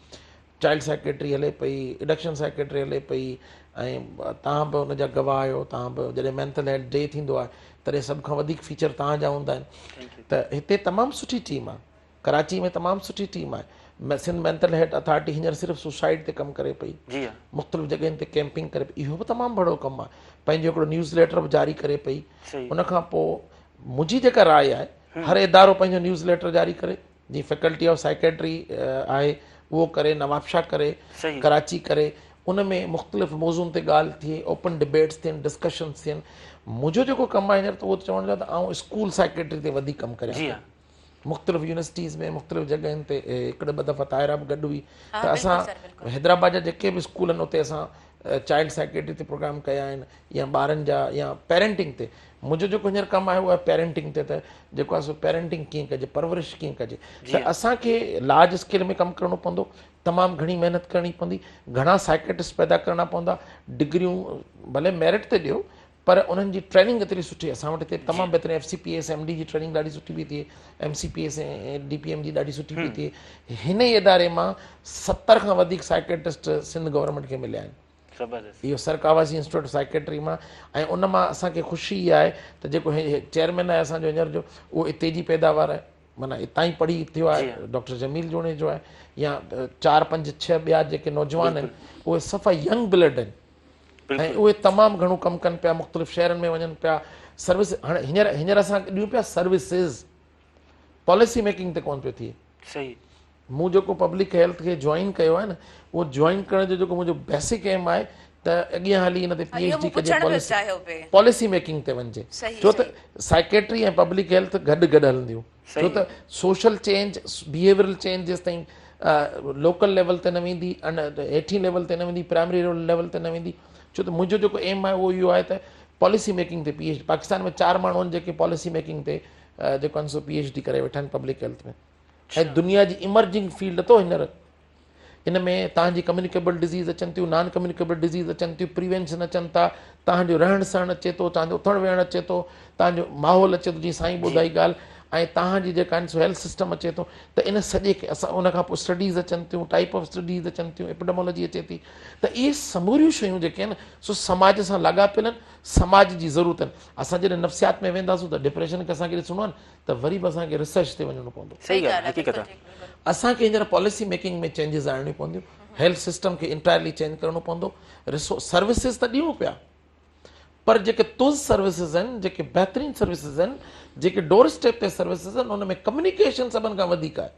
चाइल्ड साइकेट्री हले पई, एडिक्शन साइकेट्री हले पई, ऐं तव्हां बि हुनजा गवाह आहियो। तव्हां बि जॾहिं मेंटल हेल्थ डे थींदो आहे तॾहिं सभ खां वधीक फीचर तव्हांजा हूंदा आहिनि। त हिते तमामु सुठी टीम आहे, कराची में तमामु सुठी टीम आहे। सिंध मेंटल हेल्थ अथॉरिटी हींअर सिर्फ़ु सुसाइड ते कमु करे पई, मुख़्तलिफ़ जॻहियुनि ते कैंपिंग करे पई। इहो बि तमामु बड़ो कमु आहे। पंहिंजो हिकिड़ो न्यूज़ लेटर बि जारी करे पई। उनखां पोइ मुंहिंजी जेका राय आहे, हर इदारो पंहिंजो न्यूज़ लेटर जारी करे, जीअं फैकल्टी ऑफ साइकेट्री आहे उहो करे, नवाबशाह करे, कराची करे, उन में मुख़्तलिफ़ मौज़ूअनि ते ॻाल्हि थिए, ओपन डिबेट्स थियनि, डिस्कशन्स थियनि। मुंहिंजो जेको कमु आहे हींअर त उहो चवण जो त आउं स्कूल साइकेट्री ते वधीक कमु करियां। मुख़्तलिफ़ यूनिवर्सिटीज़ में मुख़्तलिफ़ जॻहियुनि ते हिकिड़े ॿ दफ़ा ताहिरा बि गॾु हुई त असां हैदराबाद जा जेके बि स्कूल आहिनि उते असां चाइल्ड साइकेट्री ते प्रोग्राम कया आहिनि, या ॿारनि जा, या पेरेंटिंग ते। मुंहिंजो जेको हींअर कमु आहे उहो आहे पेरेंटिंग ते, त जेको आहे सो पेरेंटिंग कीअं कजे, परवरिश कीअं कजे। त असांखे लार्ज स्केल में कमु करिणो पवंदो, तमामु घणी महिनत करणी पवंदी, घणा साइकेट्रिस्ट पैदा करणा पवंदा, डिग्रियूं भले मेरिट ते ॾियो पर उन्हनि जी ट्रेनिंग एतिरी सुठी। असां वटि हिते तमामु बहितरीनु FCPS MD जी ट्रेनिंग ॾाढी सुठी पई थिए, MCPS ऐं DPM जी ॾाढी सुठी पई थिए। हिन ई इदारे मां 70 खां वधीक साइकेट्रिस्ट सिंध गवर्नमेंट खे मिलिया आहिनि। ज़बरदस्त। इहो सर्क आवासी इंस्टीट्यूट साइकेट्री मां ऐं उन मां असांखे ख़ुशी इहा आहे त जेको चेयरमैन आहे असांजो हींअर जो उहो हिते जी पैदावार आहे, माना हितां ई पढ़ी थियो आहे, डॉक्टर जमील जोणे जो आहे, या 4 5 6 ॿिया जेके नौजवान आहिनि उहे सफ़ा यंग ब्लड आहिनि ऐं उहे तमामु घणो कमु कनि पिया, मुख़्तलिफ़ शहरनि में वञनि पिया, सर्विस हाणे हींअर असां ॾियूं पिया सर्विसिस, पॉलिसी मेकिंग ते कोन पियो थिए। सही। मूं जेको पब्लिक हेल्थ खे जॉइन कयो आहे न, उहो जॉइन करण जो जेको मुंहिंजो बेसिक एम आहे त अॻियां हली हिन ते PhD कजे, पॉलिसी मेकिंग ते वञिजे, छो त साइकेट्री ऐं पब्लिक हेल्थ गॾु गॾु हलंदियूं, छो त सोशल चेंज बिहेवियरल चेंज जेसि ताईं लोकल लेवल ते न वेंदी, हेठीं लेवल ते न वेंदी, प्राइमरी लेवल ते न वेंदी, छो त मुंहिंजो जेको एम आहे उहो इहो आहे त पॉलिसी मेकिंग ते PhD, पाकिस्तान में 4 माण्हू आहिनि जेके पॉलिसी मेकिंग ते जेको आहे सो PhD करे वेठा आहिनि पब्लिक हेल्थ में, ऐं दुनिया जी इमर्जिंग फील्ड अथव हींअर, इन में तव्हांजी कम्युनिकेबल डिज़ीज़ अचनि थियूं, नॉन कम्युनिकेबल डिज़ीज़ अचनि थियूं, प्रिवेंशन अचनि था, तव्हांजो रहण सहण अचे थो, तव्हांजो उथणु वेहणु अचे थो, तव्हांजो माहौल अचे थो, जीअं साईं ॿुधाई ॻाल्हि, ऐं तव्हांजी जेका आहिनि सो हेल्थ सिस्टम अचे थो, त इन सॼे खे असां उन खां पोइ स्टडीज़ अचनि थियूं, टाइप ऑफ स्टडीज़ अचनि थियूं, एपिडेमोलॉजी अचे थी, त इहे समूरियूं शयूं जेके आहिनि सो समाज सां लाॻापियल आहिनि, समाज जी ज़रूरत आहिनि। असां जॾहिं नफ़्सियात में वेंदासीं त डिप्रेशन खे असांखे ॾिसणो आहे न, त वरी बि असांखे रिसर्च ते वञिणो पवंदो। सही ॻाल्हि, हक़ीक़त आहे। असांखे हींअर पॉलिसी मेकिंग में चेंजिस आणणियूं पवंदियूं, हेल्थ सिस्टम खे इंटायरली चेंज करणो पवंदो, सर्विसिस त ॾियूं पिया, पर जेके तुज़ सर्विसिस आहिनि, जेके बहितरीनु सर्विसिस आहिनि, जेके डोर स्टेप ते सर्विसिस आहिनि, उन में कम्युनिकेशन सभिनि खां वधीक आहे,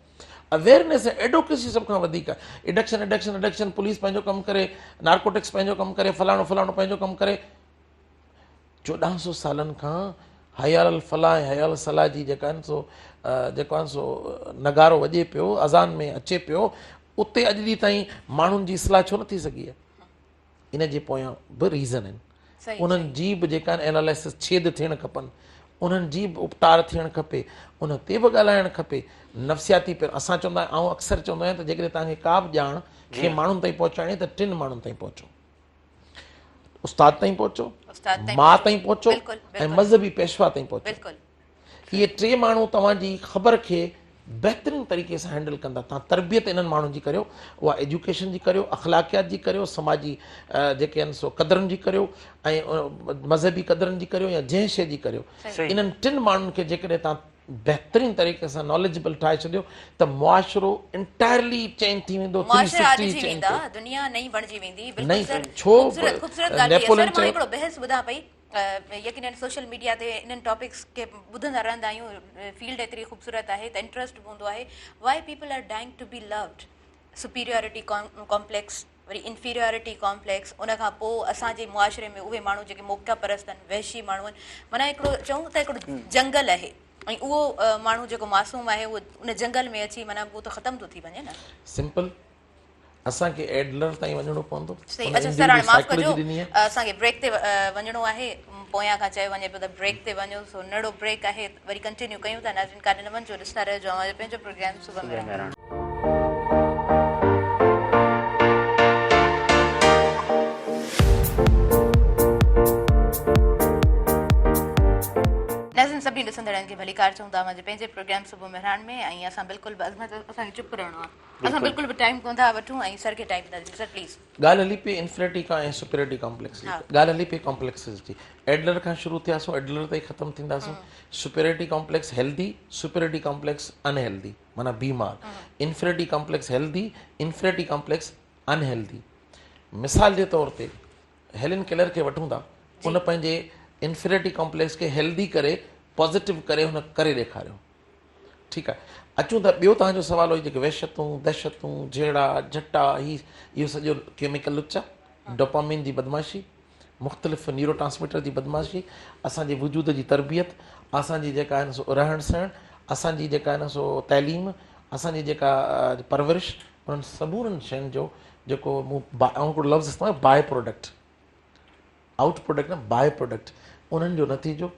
अवेयरनेस ऐं एडवोकेसी सभ खां वधीक आहे। एडक्शन पुलिस पंहिंजो कमु करे, नार्कोटिक्स पंहिंजो कमु करे, फलाणो पंहिंजो कमु करे, 1400 सालनि खां हयाल फलाह ऐं हयाल सलाह जी जेका आहिनि सो जेको आहे सो नगारो वॼे पियो, अज़ान में अचे पियो, उते अॼु ॾींहुं ताईं माण्हुनि जी इस्लाह छो न थी सघी आहे? इन जे पोयां बि रीज़न आहिनि, उन्हनि जी बि जेका आहिनि एनालिसिस छेद थियणु खपनि, उन्हनि जी बि उपतार थियणु खपे, उन ते बि ॻाल्हाइणु खपे। नफ़्सियाती असां चवंदा आहियूं, आउं अक्सर चवंदो आहियां त जेकॾहिं तव्हांखे का बि ॼाण खे माण्हुनि ताईं पहुचाइणी त 3 माण्हुनि ताईं पहुचो, उस्ताद ताईं पहुचो, माउ ताईं पहुचो ऐं मज़हबी पेशवा ताईं पहुचो। इहे 3 माण्हू तव्हांजी ख़बर खे बहितरीन तरीक़े सां हैंडल कंदा। तव्हां तरबियत इन्हनि माण्हुनि जी करियो, उहा एजुकेशन जी करियो, अख़लाक़ियात जी करियो, समाजी जेके आहिनि सो क़दरुनि जी करियो, ऐं मज़हबी क़दरुनि जी करियो, या जंहिं शइ जी करियो। इन्हनि 3 माण्हुनि खे जेकॾहिं तव्हां बहितरीन तरीक़े सां नॉलेजेबल ठाहे छॾियो त मुआशिरो इंटायरली चेंज थी वेंदो, 360 चेंज दुनिया नई बणिजी वेंदी। छो नेपोलियन चयो, हिकिड़ो बहस ॿुधां पई, यकीनन सोशल मीडिया ते इन्हनि टॉपिक्स खे ॿुधंदा रहंदा आहियूं, फील्ड एतिरी ख़ूबसूरत आहे त इंट्रस्ट हूंदो आहे। Why people are dying to be loved, superiority complex, वरी इंफीरियोरिटी कॉम्प्लेक्स, उन खां पोइ असांजे मुआशिरे में उहे माण्हू जेके मोक्ता परस्त आहिनि, वहशी माण्हू आहिनि, माना हिकिड़ो चऊं त हिकिड़ो जंगल आहे, ऐं उहो माण्हू जेको मासूम आहे उहो उन जंगल में अची माना उहो त ख़तम थो थी वञे न। सिंपल असांखे एडलर ताईं वञिणो पवंदो। सही। अच्छा सर, हाणे माफ़ कजो, असांखे ब्रेक ते वञिणो आहे, पोयां खां चयो वञे पियो त ब्रेक ते वञो, सो नंढो ब्रेक आहे, वरी कंटिन्यू कयूं था। नाज़रीन काॾे न वञिजो, ॾिसंदा रहिजो पंहिंजो प्रोग्राम सुबुह में। नाज़रीन सभिनी ॾिसंदड़नि खे भलीकार चऊं था मुंहिंजे पंहिंजे प्रोग्राम सुबुह मेहरान में, ऐं असां बिल्कुलु असांखे चुप रहणो आहे, असां बिल्कुलु बि टाइम कोन था वठूं, ऐं सर खे टाइम था ॾियूं। Sir please. ॻाल्हि हली पई इंफिनिटी खां ऐं सुपीरियोरिटी कॉम्प्लेक्स जी, ॻाल्हि हली पई कॉम्प्लेक्सिस जी। एडलर खां शुरू थियासीं, एडलर ते ख़तमु थींदासीं। Superiority complex healthy, superiority complex unhealthy, माना बीमार। Infinity complex healthy, infinity complex unhealthy. मिसाल जे तौर ते हेलेन केलर खे वठूं था, उन पंहिंजे इंफिनिटी कॉम्प्लेक्स खे हेल्दी करे, पॉज़िटिव करे हुन करे ॾेखारियो। ठीकु आहे, अचूं त ॿियो तव्हांजो सुवाल हुई जेके वहशतूं, दहशतूं, जहिड़ा झटा, इहो सॼो केमिकल लुचा, डोपामिन जी बदमाशी, मुख़्तलिफ़ न्यूरो ट्रांसमीटर जी बदमाशी, असांजे वजूद जी तरबियत, असांजी जेका आहिनि सो रहण सहण, असांजी जेका आहिनि सो तइलीम, असांजी जेका परवरिश, उन्हनि सभुनि शयुनि जो जेको मूं हिकिड़ो लफ़्ज़ इस्तेमालु, बाय प्रोडक्ट, आउट प्रोडक्ट न, बाय प्रोडक्ट, उन्हनि जो नतीजो।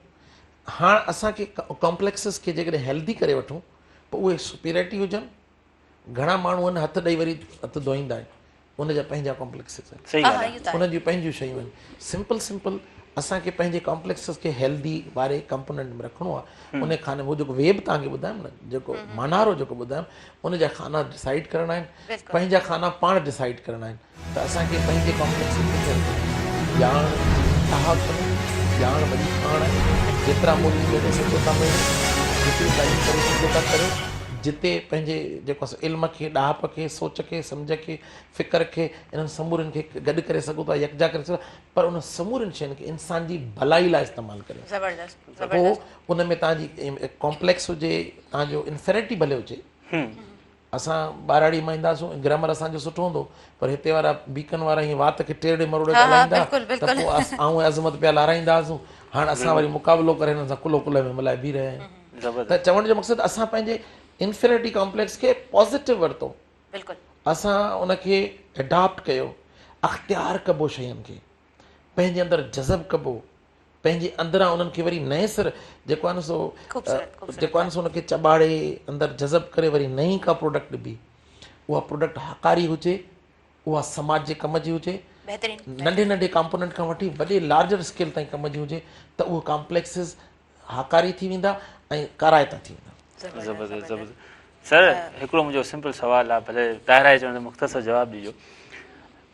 हाणे असांखे कॉम्प्लेक्सिस खे जेकॾहिं हेल्दी करे वठूं, पोइ उहे सुपीरियरिटी हुजनि। घणा माण्हू आहिनि हथु ॾेई वरी हथु धोईंदा आहिनि, उनजा पंहिंजा कॉम्प्लेक्सिस आहिनि, उन जूं पंहिंजियूं शयूं आहिनि। सिंपल असांखे पंहिंजे कॉम्प्लेक्सिस खे हेल्दी वारे कंपोनेंट में रखिणो आहे। उन खाने वो जेको वेब तव्हांखे ॿुधायमि न, जेको मानारो जेको ॿुधायमि, उनजा खाना डिसाइड करणा आहिनि, पंहिंजा खाना पाण डिसाइड करणा आहिनि। त असांखे पंहिंजे कॉम्प्लेक्सिस खे ॼाण ठहाक ॼाण वॾी खाण आहे, जेतिरा मोदी मेरे सुठो था मिले, जेतिरी तालीम करे सघो था करियो, जिते पंहिंजे जेको इल्म खे ॾाप खे सोच खे सम्झ खे फ़िक्र खे इन्हनि समूरनि खे गॾु करे सघो था, यकजा करे सघो, पर उन समूरनि शयुनि खे इंसान जी भलाई लाइ इस्तेमालु करियो। पोइ उन में तव्हांजी कॉम्प्लेक्स हुजे, तव्हांजो इंफेरिटी भले हुजे। असां ॿाराड़ी मां ईंदासीं, ग्रामर असांजो सुठो हूंदो, पर हिते वारा बीकन वारा हीअं वात खे टेड़े मरोड़े ॻाल्हाईंदा त पोइ आऊं अज़मत पिया लाराईंदा हुआसीं। हाणे असां वरी मुक़ाबिलो करे हिननि सां कुलो कुले में मिलाए बीह रहिया आहियूं। त चवण जो मक़सदु असां पंहिंजे इंफेरिटी कॉम्प्लेक्स खे पॉज़िटिव वरितो, असां उनखे एडॉप्ट कयो, अख़्तियार कबो शयुनि खे, पंहिंजे अंदरि जज़ब कबो, पंहिंजे अंदरां उन्हनि खे वरी नए सिर जेको आहे न सो जेको आहे न सो उनखे चॿाड़े अंदरि जज़ब करे वरी नई का प्रोडक्ट ॾिबी। उहा प्रोडक्ट हकारी हुजे, उहा समाज जे कम जी हुजे, नंढे नंढे कंपोनेंट खां वठी वॾे लार्जर स्केल ताईं कम जी हुजे, त उहे कॉम्प्लेक्सिस हकारी थी वेंदा ऐं काराइता थी वेंदा। ज़बरदस्त ज़बरदस्त। सर हिकिड़ो मुंहिंजो सिंपल सुवालु आहे, भले ताहिराए चवण मुख़्तसर जवाबु ॾिजो।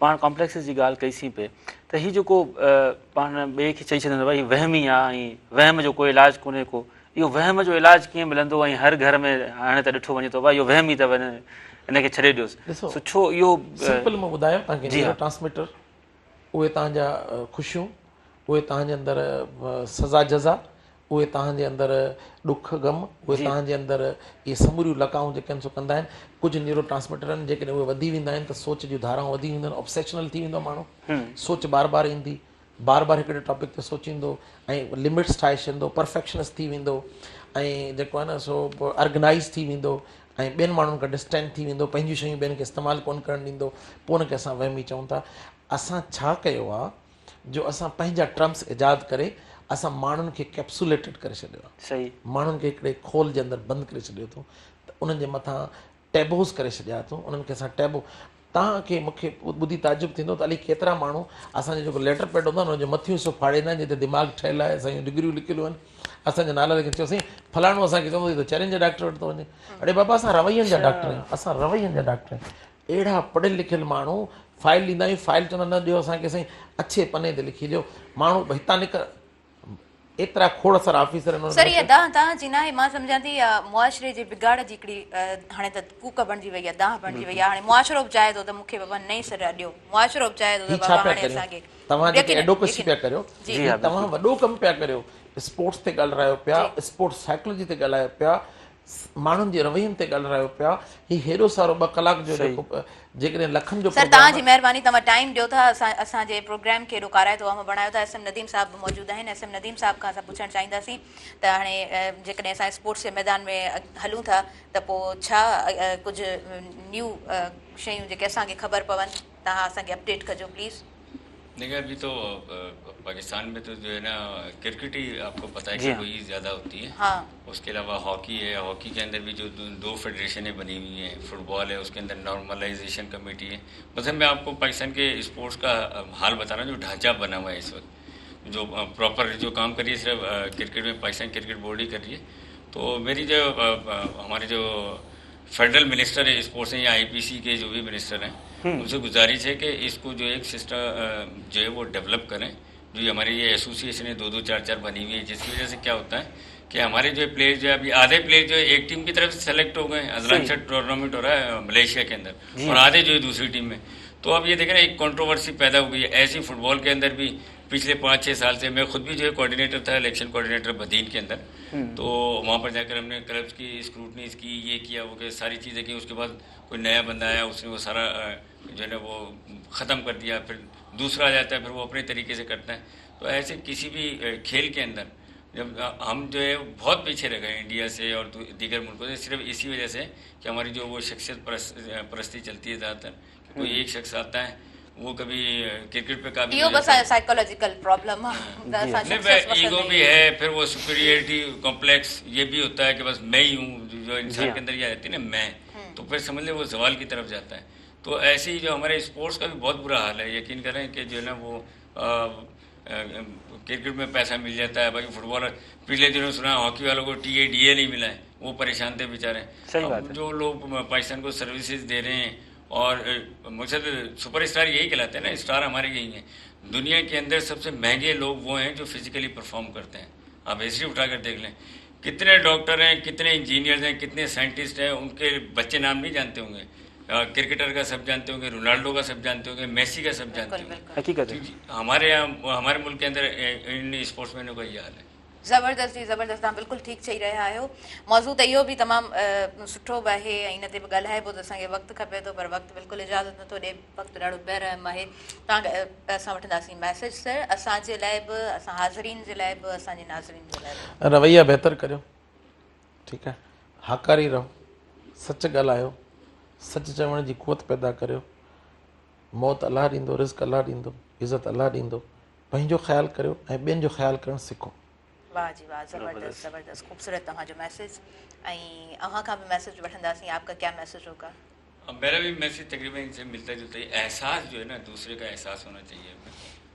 पाण कॉम्प्लेक्सिस जी ॻाल्हि कईसीं पे, त हीउ जेको पाण ॿिए खे चई छॾींदो भई वहमी आहे ऐं वहम जो कोई इलाजु कोन्हे को, इहो वहम जो इलाजु कीअं मिलंदो ऐं हर घर में हाणे त ॾिठो वञे थो भाई इहो वहमी अथव, इनखे छॾे ॾियोसि। ॾिसो छो इहो सिंपल मां ॿुधायो तव्हांखे, न्यूरो ट्रांसमीटर उहे तव्हांजा ख़ुशियूं, उहे तव्हांजे अंदरि सज़ा जज़ा, उहे तव्हांजे अंदरि ॾुख गम, उहे तव्हांजे अंदरि इहे समूरियूं लकाऊं जेके आहिनि सो कंदा आहिनि। कुझु न्यूरो ट्रांसमीटर आहिनि जेकॾहिं उहे वधी वेंदा आहिनि त सोच जूं धाराऊं वधी वेंदियूं आहिनि, ऑब्सेशनल थी वेंदो माण्हू, सोच बार बार ईंदी, बार बार हिकिड़े टॉपिक ते सोचींदो ऐं लिमिट्स ठाहे छॾींदो, परफेक्शनिस्ट थी वेंदो ऐं जेको आहे न सो ऑर्गनाइज़ थी वेंदो ऐं ॿियनि माण्हुनि खां डिस्टेंट थी वेंदो, पंहिंजियूं शयूं ॿियनि खे इस्तेमालु कोन करणु ॾींदो। पोइ हुनखे असां वहमी चऊं था। असां छा कयो आहे जो असां पंहिंजा टर्म्स ईजाद करे असां माण्हुनि खे कैप्सुलेटेड करे छॾियो आहे। सही, माण्हुनि खे हिकिड़े खोल जे अंदरि बंदि करे छॾियो अथऊं, त उन्हनि जे मथां टैबोस करे छॾिया अथऊं। उन्हनि खे असां टैबो, तव्हांखे मूंखे ॿुधी ताजुब थींदो त अली केतिरा माण्हू असांजो जेको लेटर पैड हूंदो आहे न हुनजो मथियूं हिसो फाड़ींदा आहिनि जिते दिमाग़ ठहियलु आहे, असांजूं डिग्रियूं लिखियलूं आहिनि, असांजा नाला लेकिन चयोसीं फलाणो असांखे चवंदो त चरनि जा डॉक्टर वटि थो वञे। अड़े बाबा असां रवैयनि जा डॉक्टर आहियूं, असां रवैयनि जा डॉक्टर आहियूं। अहिड़ा पढ़ियल लिखियल माण्हू फाइल ॾींदा आहियूं, फाइल चवंदा न ॾियो असांखे साईं अच्छे पने ते लिखी ॾियो, माण्हू हितां निकर एतिरा खोड़ सारा ऑफिसर आहिनि। सर इहा तव्हांजी न आहे, मां सम्झां थी मुआशरे जे बिगाड़ जी हिकिड़ी हाणे त कूक बणिजी वई आहे, दाह बणिजी वई आहे। हाणे मुआशरो बि चाहे थो त मूंखे बाबा नई सिर ॾियो, मुआशरो बि चाहे थो त बाबा हाणे असांखे तव्हां जेके एडवोकेसी पिया करियो, तव्हां वॾो कमु पिया करियो, स्पोर्ट्स ते ॻाल्हायो पिया, स्पोर्ट्स साइकोलॉजी ते ॻाल्हायो पिया, माण्हुनि जे रवैयनि ते ॻाल्हायो पिया। ही हेॾो सारो 2 कलाक जो जेको जेकॾहिं लखनि जो सर तव्हांजी महिरबानी, तव्हां टाइम ॾियो था, असांजे प्रोग्राम खे हेॾो काराइतो आहे बणायो था। SM नदीम साहब बि मौजूदु आहिनि। SM नदीम साहब खां असां पुछणु चाहींदासीं त हाणे जेकॾहिं असां स्पोर्ट्स जे मैदान में हलूं था त पोइ छा कुझु न्यू शयूं जेके असांखे ख़बर पवनि, तव्हां असांखे अपडेट कजो प्लीज़। देखिए अभी तो पाकिस्तान में तो जो है ना क्रिकेट ही आपको पता है कि वही ज़्यादा होती है। हाँ। उसके अलावा हॉकी है, हॉकी के अंदर भी जो 2 फेडरेशनें बनी हुई हैं, फुटबॉल है उसके अंदर नॉर्मलाइजेशन कमेटी है। मतलब मैं आपको पाकिस्तान के स्पोर्ट्स का हाल बता रहा हूँ, जो ढांचा बना हुआ है इस वक्त, जो प्रॉपर जो काम कर रही है सिर्फ क्रिकेट में पाकिस्तान क्रिकेट बोर्ड ही कर रही है। तो मेरी जो हमारे जो फेडरल मिनिस्टर है स्पोर्ट्स हैं या IPC के जो भी मिनिस्टर हैं, उनसे गुजारिश है कि इसको जो एक सिस्टम जो है वो डेवलप करें। जो हमारी ये एसोसिएशन है 2-2, 4-4 बनी हुई है, जिसकी वजह से क्या होता है कि हमारे जो प्लेयर जो है अभी आधे प्लेयर जो है एक टीम की तरफ से सेलेक्ट हो गए, अजलान टूर्नामेंट हो रहा है मलेशिया के अंदर, और आधे जो है दूसरी टीम में। तो अब ये देखें ना एक कंट्रोवर्सी पैदा हो गई है। ऐसी फुटबॉल के अंदर भी पिछले 5-6 साल से, मैं खुद भी जो है कोऑर्डिनेटर था, इलेक्शन कोऑर्डिनेटर बदीन के अंदर, तो वहाँ पर जाकर हमने क्लब्स की स्क्रूटनीज की, ये किया वो किया, सारी चीज़ें की। उसके बाद कोई नया बंदा आया, उसने वो सारा जो है ना वो ख़त्म कर दिया, फिर दूसरा आ जाता है, फिर वो अपने तरीके से करता है। तो ऐसे किसी भी खेल के अंदर जब हम जो है बहुत पीछे रह गए इंडिया से और दीगर मुल्कों से, सिर्फ इसी वजह से कि हमारी जो वो शख्सियत परस्ती चलती है ज़्यादातर। कोई एक शख्स आता है, वो कभी क्रिकेट पे काफी साइकोलॉजिकल प्रॉब्लम ईगो भी है, फिर वो सुपीरियरिटी कॉम्प्लेक्स ये भी होता है कि बस मैं ही हूँ, जो इंसान के अंदर ये रहती है ना मैं, तो फिर समझ ले वो जवाल की तरफ जाता है। तो ऐसे ही जो हमारे स्पोर्ट्स का भी बहुत बुरा हाल है। यकीन करें कि जो है ना वो क्रिकेट में पैसा मिल जाता है, बाकी फुटबॉलर पिछले दिनों सुना हॉकी वालों को टीए डीए नहीं मिला है, वो परेशान थे बेचारे। सही बात है। जो लोग पाकिस्तान को सर्विसेज दे रहे हैं और मकसद सुपरस्टार यही कहलाते हैं ना, स्टार हमारे यही हैं। दुनिया के अंदर सबसे महंगे लोग वो हैं जो फिजिकली परफॉर्म करते हैं। आप हिस्ट्री उठाकर देख लें, कितने डॉक्टर हैं, कितने इंजीनियर्स हैं, कितने साइंटिस्ट हैं, उनके बच्चे नाम नहीं जानते होंगे। क्रिकेटर का सब जानते होंगे, रोनाल्डो का सब जानते होंगे, मेसी का सब जानते होंगे। हकीकत है। हमारे यहाँ हमारे मुल्क के अंदर इन स्पोर्ट्समैनों का ये हाल है। ज़बरदस्त जी ज़बरदस्त, तव्हां बिल्कुलु ठीकु चई रहिया आहियो। मौज़ू त इहो बि तमामु सुठो बि आहे ऐं हिन ते बि ॻाल्हाइबो त असांखे वक़्तु खपे थो, पर वक़्तु बिल्कुलु इजाज़त नथो ॾिए, वक़्तु ॾाढो बेरहम आहे। असां वठंदासीं मैसेज सर, असांजे लाइ बि, असां हाज़रीन जे लाइ बि, असांजे नाज़रीन जे लाइ बि। रवैया बहितर करियो, ठीकु आहे, हाकारी रहो, सच ॻाल्हायो, सच चवण जी कुवत पैदा करियो। मौत अलाह ॾींदो, रिज़्क़ अलाह ॾींदो, इज़त अलाह ॾींदो। पंहिंजो ख़्यालु करियो ऐं ॿियनि जो ख़्यालु करणु सिखो। वाह जी वाह, ज़बरदस्त ज़बरदस्त, ख़ूबसूरत तव्हांजो मैसेज। ऐं अव्हां खां बि मैसेज वठंदासीं, आपका क्या मैसेज होगा? मेरा भी मैसेज तकरीबन इनसे मिलता जुलता ही, एहसास जो है ना, दूसरे का एहसास होना चाहिए।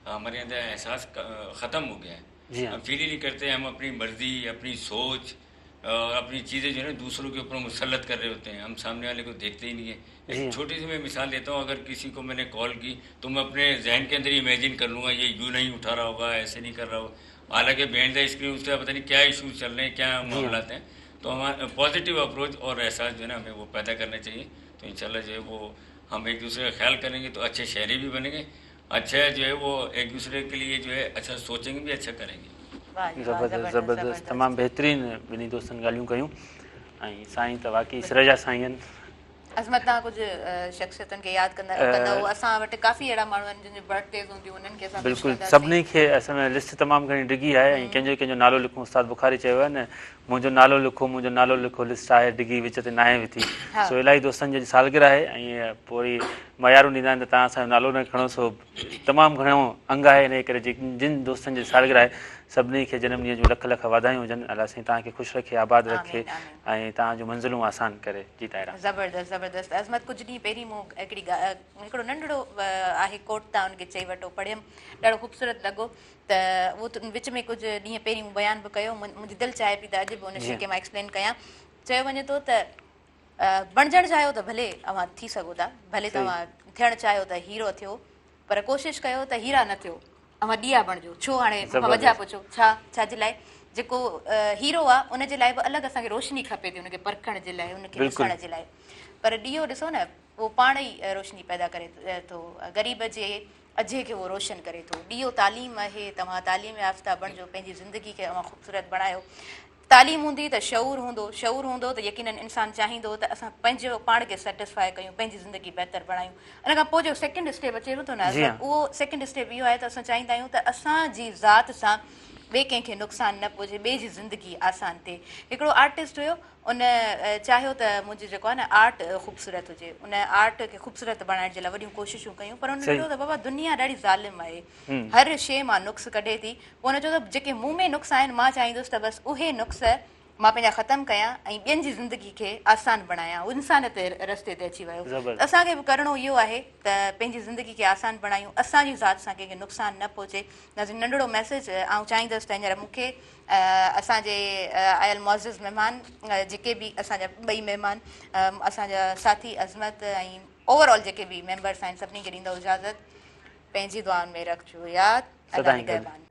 हमारे अंदर एहसास ख़त्म हो गया है, हम फील ही नहीं करते। हम अपनी मर्जी, अपनी सोच और अपनी चीज़ें जो है ना दूसरों के ऊपर मुसल्लत कर रहे होते हैं, हम सामने वाले को देखते ही नहीं है। एक छोटी सी मैं मिसाल देता हूँ, अगर किसी को मैंने कॉल की तो मैं अपने जहन के अंदर इमेजिन कर लूँगा ये यूँ नहीं उठा रहा होगा, ऐसे नहीं कर रहा होगा, हालांकि बिहाइंड द स्क्रीन उसका पता नहीं क्या इशूज़ चल रहे हैं, क्या मामला हैं। तो हमारा पॉजिटिव अप्रोच और एहसास जो है ना हमें वो पैदा करना चाहिए। तो इंशाल्लाह जो है वो हम एक दूसरे का ख्याल करेंगे तो अच्छे शहरी भी बनेंगे, अच्छा जो है वो एक दूसरे के लिए जो है अच्छा सोचेंगे भी, अच्छा करेंगे। ज़बरदस्त ज़बरदस्त, तमामु बहितरीन ॿिन्ही दोस्तनि ॻाल्हियूं कयूं। ऐं साईं त वाक़ई सिरजा साईं आहिनि। अज़मत, तव्हां कुझु शख़्सियतुनि खे यादि कंदा, असां वटि काफ़ी अहिड़ा माण्हू आहिनि जिन जी बर्थडेज़ हूंदियूं, उन्हनि खे असां बिल्कुलु सभिनी खे असां लिस्ट तमामु घणी डिघी आहे ऐं कंहिंजो नालो लिखूं। उस्ताद बुखारी चयो आहे न, मुंहिंजो नालो लिखो, मुंहिंजो नालो लिखो, लिस्ट आहे डिघी, विच ते नाहे विधी। सो इलाही दोस्तनि जी सालगिरह आहे ऐं पोइ वरी मयारूं ॾींदा आहिनि त तव्हां असांजो नालो न खणो। सो तमामु घणो अंग आहे, इन करे जिन दोस्तनि जी सालगिरह आहे सभिनी खे जनम ॾींहं जूं लख लख वाधायूं हुजनि। अलाह साईं तव्हांखे ख़ुशि रखे, आबाद रखे ऐं तव्हांजूं मंज़िलूं आसान करे। जी ताहिरा, ज़बरदस्त ज़बरदस्त। अज़मत, कुझु ॾींहं पहिरीं मूं हिकिड़ो नंढड़ो आहे कोट, तव्हां उनखे चई वठो, पढ़ियमि, ॾाढो ख़ूबसूरत लॻो। त उहो विच में कुझु ॾींहं पहिरीं मूं बयानु बि कयो, मुंहिंजी दिलि चाहे पई त अॼु बि उन शइ खे मां एक्सप्लेन कयां। चयो वञे थो त बणजणु चाहियो त भले अव्हां थी सघो था, भले तव्हां थियणु चाहियो त हीरो थियो, पर कोशिशि कयो त हीरा न थियो, अव्हां ॾीआ बणिजो। छो हाणे वजह पुछो, छाजे लाइ? जेको हीरो आहे उनजे लाइ बि अलॻि असांखे रोशनी खपे थी, उनखे परखण जे लाइ, उनखे ॾिसण जे लाइ। पर ॾीओ ॾिसो न, उहो पाण ई रोशनी पैदा करे थो, ग़रीब जे अझे खे उहो रोशन करे थो। ॾीओ तालीम आहे, तव्हां तालीम याफ़्ता बणिजो, पंहिंजी ज़िंदगी खे तव्हां ख़ूबसूरत बणायो। तालीम हूंदी त शऊर हूंदो त यकीनन इंसानु चाहींदो त असां पंहिंजो पाण खे सेटिस्फाई कयूं, पंहिंजी ज़िंदगी बहितर बणायूं। इन खां पोइ जो सेकेंड स्टेप अचे थो न, उहो सेकेंड स्टेप इहो आहे त असां चाहींदा आहियूं त असांजी ज़ात सां ॿिए कंहिंखे नुक़सानु न पहुचे, ॿिए जी ज़िंदगी आसान थिए। हिकिड़ो आर्टिस्ट हुयो, उन चाहियो त मुंहिंजो जेको आहे न आर्ट ख़ूबसूरत हुजे, उन आर्ट खे ख़ूबसूरत बणाइण जे लाइ वॾियूं कोशिशूं कयूं, पर उन चयो त बाबा दुनिया ॾाढी ज़ालिम आहे, हर शइ मां नुक्स कढे थी। पोइ उन चयो त जेके मूं में नुक्स आहिनि, मां चाहींदुसि त बसि उहे नुक्स मां पंहिंजा ख़तमु कयां ऐं ॿियनि जी ज़िंदगी खे आसान बणायां। उहो इंसानियत रस्ते ते अची वियो। असांखे बि करिणो इहो आहे त पंहिंजी ज़िंदगी खे आसान बणायूं, असांजी ज़ात सां कंहिंखे नुक़सानु न पहुचे। नंढड़ो मैसेज आउं चाहींदसि त हींअर मूंखे असांजे आयल मुअज़्ज़िज़ महिमान, जेके बि असांजा ॿई महिमान, असांजा साथी अज़मत ऐं ओवरऑल जेके बि मेंबर्स आहिनि, सभिनी खे ॾींदो इजाज़त। पंहिंजी दुआउनि में रखिजो यादि। अलाह निगहबान।